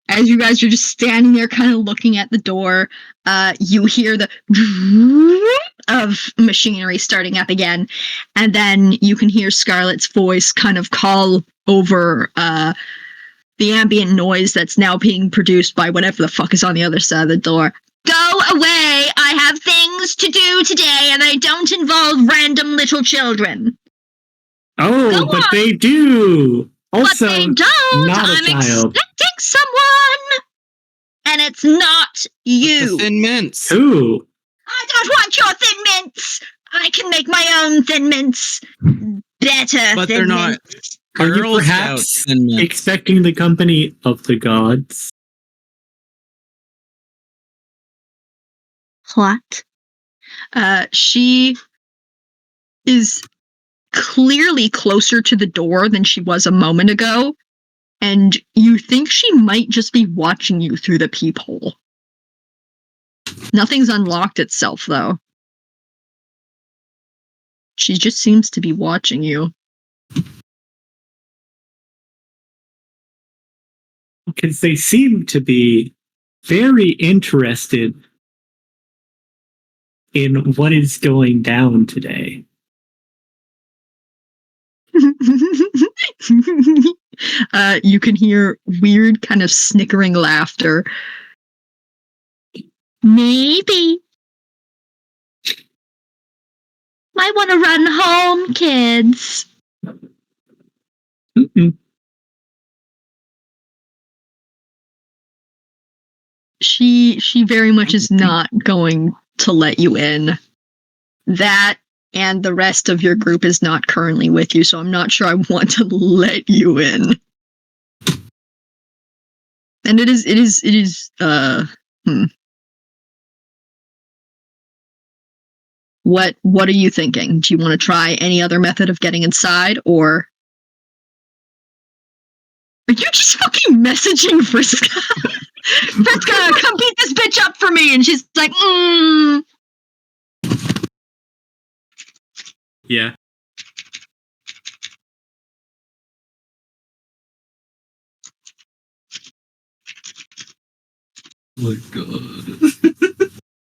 As you guys are just standing there kind of looking at the door, you hear the of machinery starting up again, and then you can hear Scarlett's voice kind of call over the ambient noise that's now being produced by whatever the fuck is on the other side of the door. "Go away! I have things to do today, and they don't involve random little children." Oh, but they do! Also, but they don't! Not a I'm child. expecting someone! And it's not you! Thin Mints! Who? I don't want your Thin Mints! I can make my own Thin Mints! Better But Thin they're not. Mints! Are you Girl perhaps Scouts Thin Mints. expecting the company of the gods? What? She is clearly closer to the door than she was a moment ago, and you think she might just be watching you through the peephole. Nothing's unlocked itself, though. She just seems to be watching you. Because they seem to be very interested in what is going down today. You can hear weird kind of snickering laughter. Maybe. Might want to run home, kids. Mm-mm. She very much is not going to let you in. That and the rest of your group is not currently with you, so I'm not sure I want to let you in. And it is What are you thinking? Do you want to try any other method of getting inside, or are you just fucking messaging Friska? Friska, come beat this bitch up for me, and she's like, Yeah. Oh my god.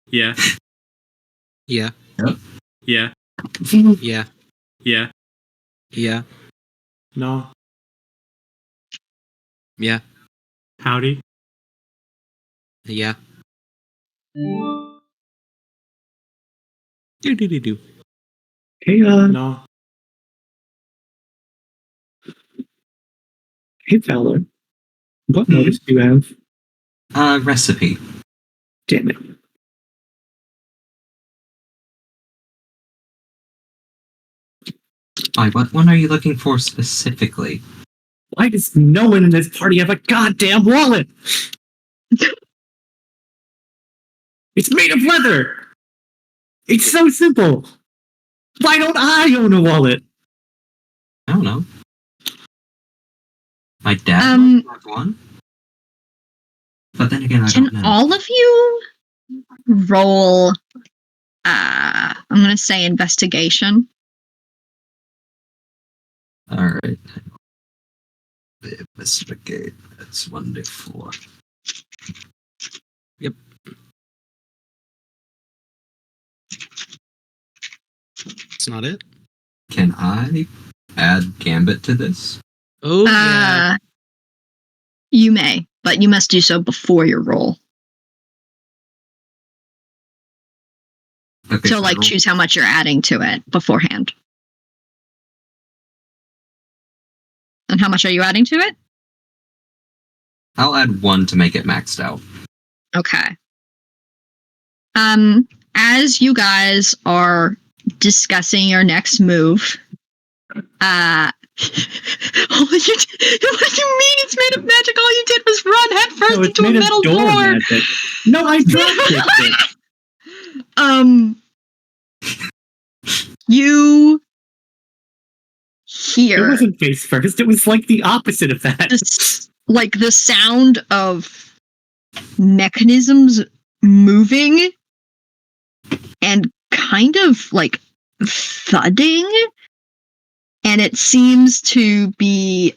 Yeah. Yeah. Yeah. Yeah. Yeah. Yeah. No. Yeah. Howdy. Yeah. Do. Hey, no. Hey, Valor. What notice do you have? Recipe. Damn it. Why, what one are you looking for specifically? Why does no one in this party have a goddamn wallet? It's made of leather. It's so simple. Why don't I own a wallet? I don't know. My dad might have one. But then again, I don't know. can all of you roll, I'm going to say investigation? Alright. Investigate. That's 1d4. Yep. It's not it. Can I add Gambit to this? Oh, yeah. You may, but you must do so before your roll. Okay, So, like, roll. choose how much you're adding to it beforehand. And how much are you adding to it? I'll add 1 to make it maxed out. Okay. As you guys are discussing your next move, what do you mean it's made of magic? All you did was run headfirst into a metal door. Magic. No, I dropped it. You hear. It wasn't face first. It was like the opposite of that. Like the sound of mechanisms moving and kind of like thudding, and it seems to be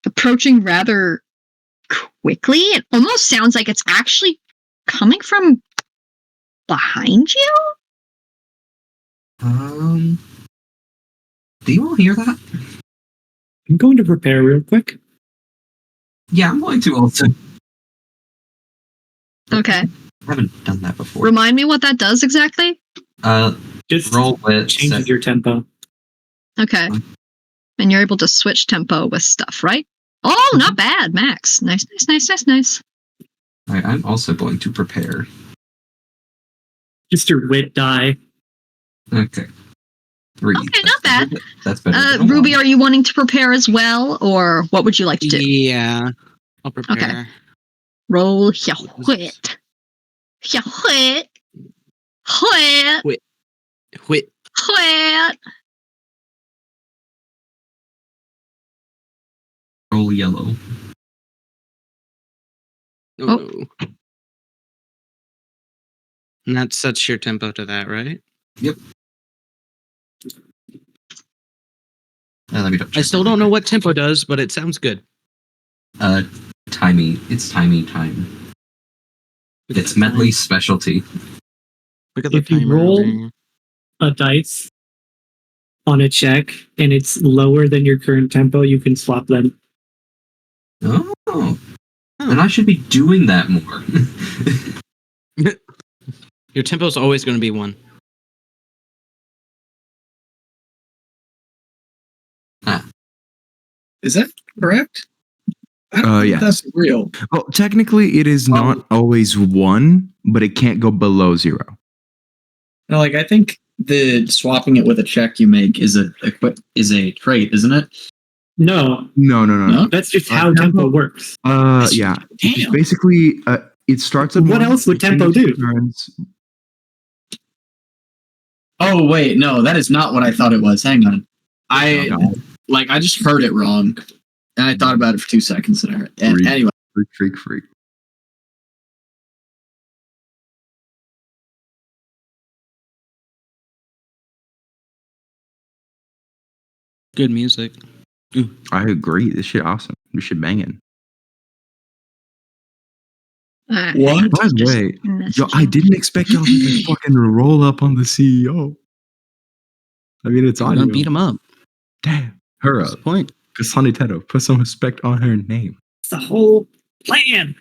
approaching rather quickly. It almost sounds like it's actually coming from behind you. Do you all hear that? I'm going to prepare real quick. Yeah, I'm going to also. Okay. I haven't done that before. Remind me what that does exactly. Just roll with changes your tempo. Okay. And you're able to switch tempo with stuff, right? Oh, not bad, Max. Nice. Alright, I'm also going to prepare. Just your wit die. Okay. 3. Okay, not bad. That's better. Than Ruby, are you wanting to prepare as well, or what would you like to do? Yeah, I'll prepare. Okay. Roll your wit. Your wit. Wit. Wit. Wit. Roll yellow. Oh. And that sets your tempo to that, right? Yep. Let me I still don't know what tempo does, but it sounds good. Timey. It's timey time. It's medley specialty. Look at the If you timer roll over here. a dice on a check and it's lower than your current tempo, you can swap them. Oh. Then I should be doing that more. Your tempo is always going to be 1. Is that correct? Yeah. That's real. Well, technically, it is not always 1, but it can't go below 0. No, like I think the swapping it with a check you make is a trait, isn't it? No. No. That's just how tempo works. Yeah. It's basically, it starts at What 1, else would tempo do? turns. Oh wait, no, that is not what I thought it was. Hang on. I just heard it wrong. And I thought about it for 2 seconds and anyway. Freak. Good music. I agree. This shit awesome. This shit banging. What? By the way, yo, I didn't expect y'all to just fucking roll up on the CEO. I mean, it's on. Don't beat him up. Damn. Her What's up. the point? Kasani Teto, put some respect on her name. It's the whole plan.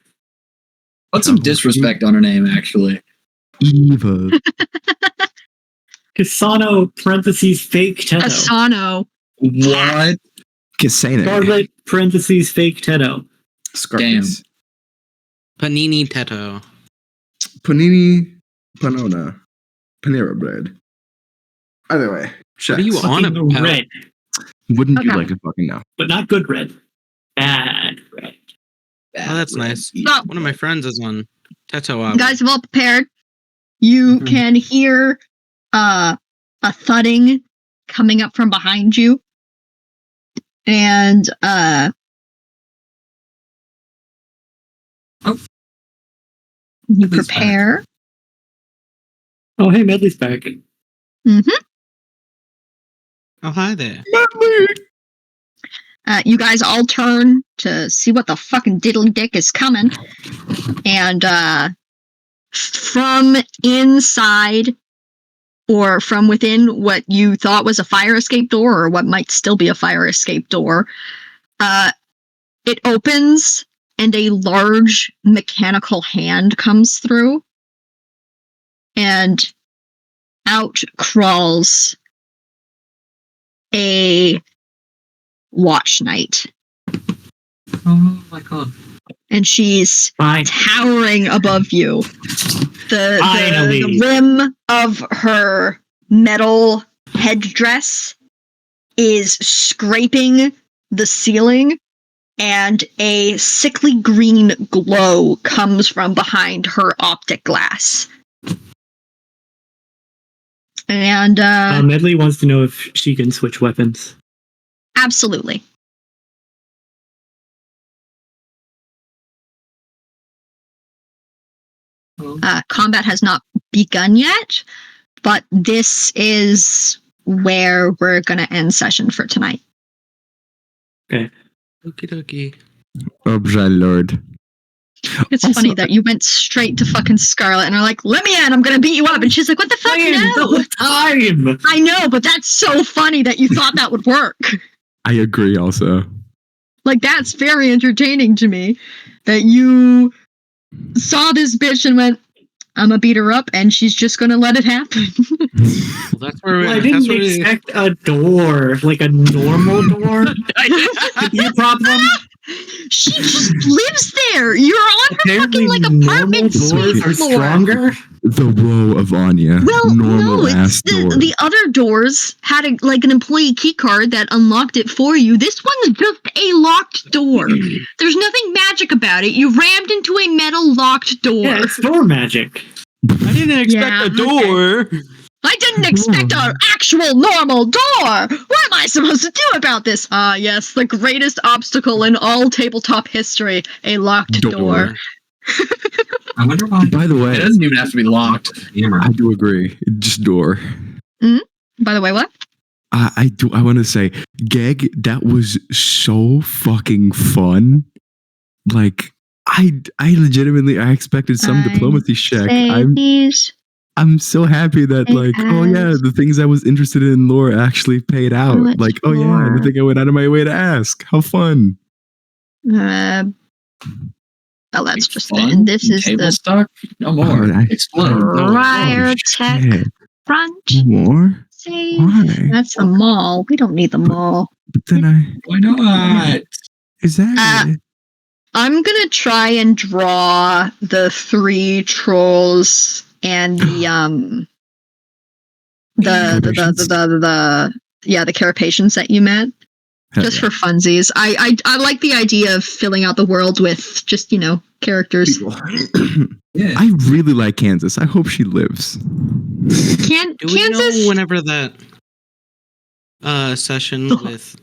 Put some disrespect on her name, actually. Eva. Casano parentheses fake Teto. Asano. What? Kasane. Scarlet parentheses fake Teto. Scarface. Panini Teto. Panini Panona. Panera bread. Either way. What are you on Fucking about? red, Wouldn't you like to fucking know? but not good red. Bad red. Oh, that's nice. So, One of my friends is on Teto. you guys have all prepared. You can hear a thudding coming up from behind you. And you prepare. Oh, hey, Medley's back. Mm-hmm. Oh, hi there. You guys all turn to see what the fucking diddly dick is coming. And from inside or from within what you thought was a fire escape door or what might still be a fire escape door, it opens and a large mechanical hand comes through. And out crawls a watch knight. Oh my god. And she's towering above you. Finally. The rim of her metal headdress is scraping the ceiling, and a sickly green glow comes from behind her optic glass. And Medley wants to know if she can switch weapons. absolutely. Combat has not begun yet, but this is where we're going to end session for tonight. Okay. Okie dokie. Oh, my lord. It's Also, funny that you went straight to fucking Scarlet and are like, let me in, I'm going to beat you up. And she's like, what the fuck? No. Time. I know, but that's so funny that you thought that would work. I agree also. Like, that's very entertaining to me that you saw this bitch and went, I'm gonna beat her up and she's just gonna let it happen. Well, that's where Well, I didn't expect a door, like a normal door. Your problem? She just lives there. You're on her Apparently, fucking like normal apartment doors suite are floor. stronger. The woe of Anya. Well, normal no, ass it's door. the other doors had an employee key card that unlocked it for you. This one's just a locked door. There's nothing magic about it. You rammed into a metal locked door. Yeah, it's door magic. I didn't expect a door. I didn't expect an actual normal door! What am I supposed to do about this? Ah, yes, the greatest obstacle in all tabletop history. A locked door. I wonder why. By the way, It doesn't even have to be locked. I do agree. Just door. By the way, what? I want to say, Geg, that was so fucking fun. Like, I legitimately, I expected some diplomacy check. I'm so happy that, like, oh yeah, the things I was interested in lore actually paid out. Like, oh yeah, the thing I went out of my way to ask. How fun. Well, that's just it. And this is Table the stock? No more. Explode. BriarTech front. More? See? Why? That's a mall. We don't need the mall. But then Why not? is that it? I'm gonna try and draw the 3 trolls and the Carapacians that you met. Hell Just yeah. for funsies. I like the idea of filling out the world with just, characters. Yeah. I really like Kansas. I hope she lives. Do we Kansas? know whenever that session with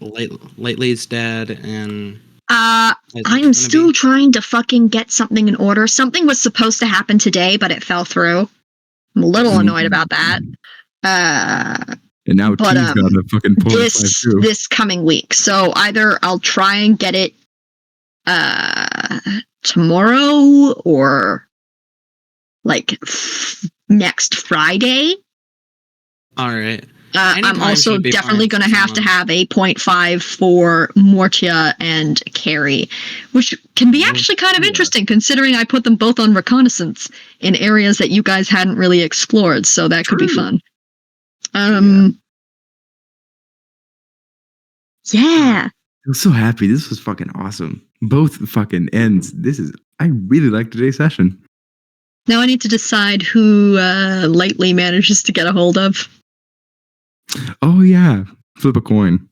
Lately's dad and I'm still trying to fucking get something in order. Something was supposed to happen today, but it fell through. I'm a little annoyed about that. And now T's got a fucking .52. This coming week. So either I'll try and get it tomorrow or like next Friday. All right. I'm also definitely going to have a 0.5 for Mortia and Carrie, which can be actually kind of interesting considering I put them both on reconnaissance in areas that you guys hadn't really explored. So that could be fun. Yeah. I'm so happy. This was fucking awesome. Both fucking ends. I really liked today's session. Now I need to decide who Lightly manages to get a hold of. Oh yeah. Flip a coin.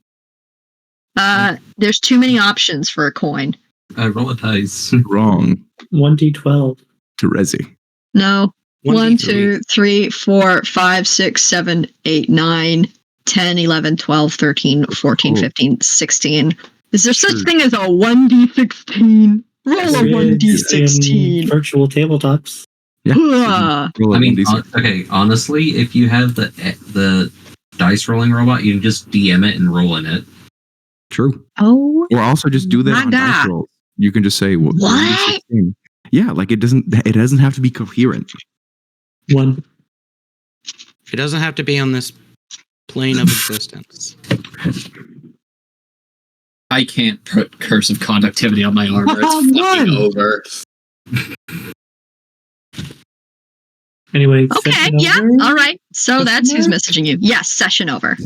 There's too many options for a coin. Roll a dice. Wrong. 1d12. To Resi. No. 1, 1d3. 2, 3, 4, 5, 6, 7, 8, 9, 10, 11, 12, 13, 14, 15, 16. Is there such thing as a 1d16? Roll a 1d16. In virtual tabletops. Yeah. Okay, honestly, if you have the dice rolling robot, you can just DM it and roll in it. True. Oh. Or also just do that my on God. dice rolls. You can just say what? Yeah, like it doesn't have to be coherent. 1. It doesn't have to be on this plane of existence. I can't put Curse of Conductivity on my armor. It's fucking over. Anyway. Okay, yeah, all right. So that's who's messaging you. Yes, session over.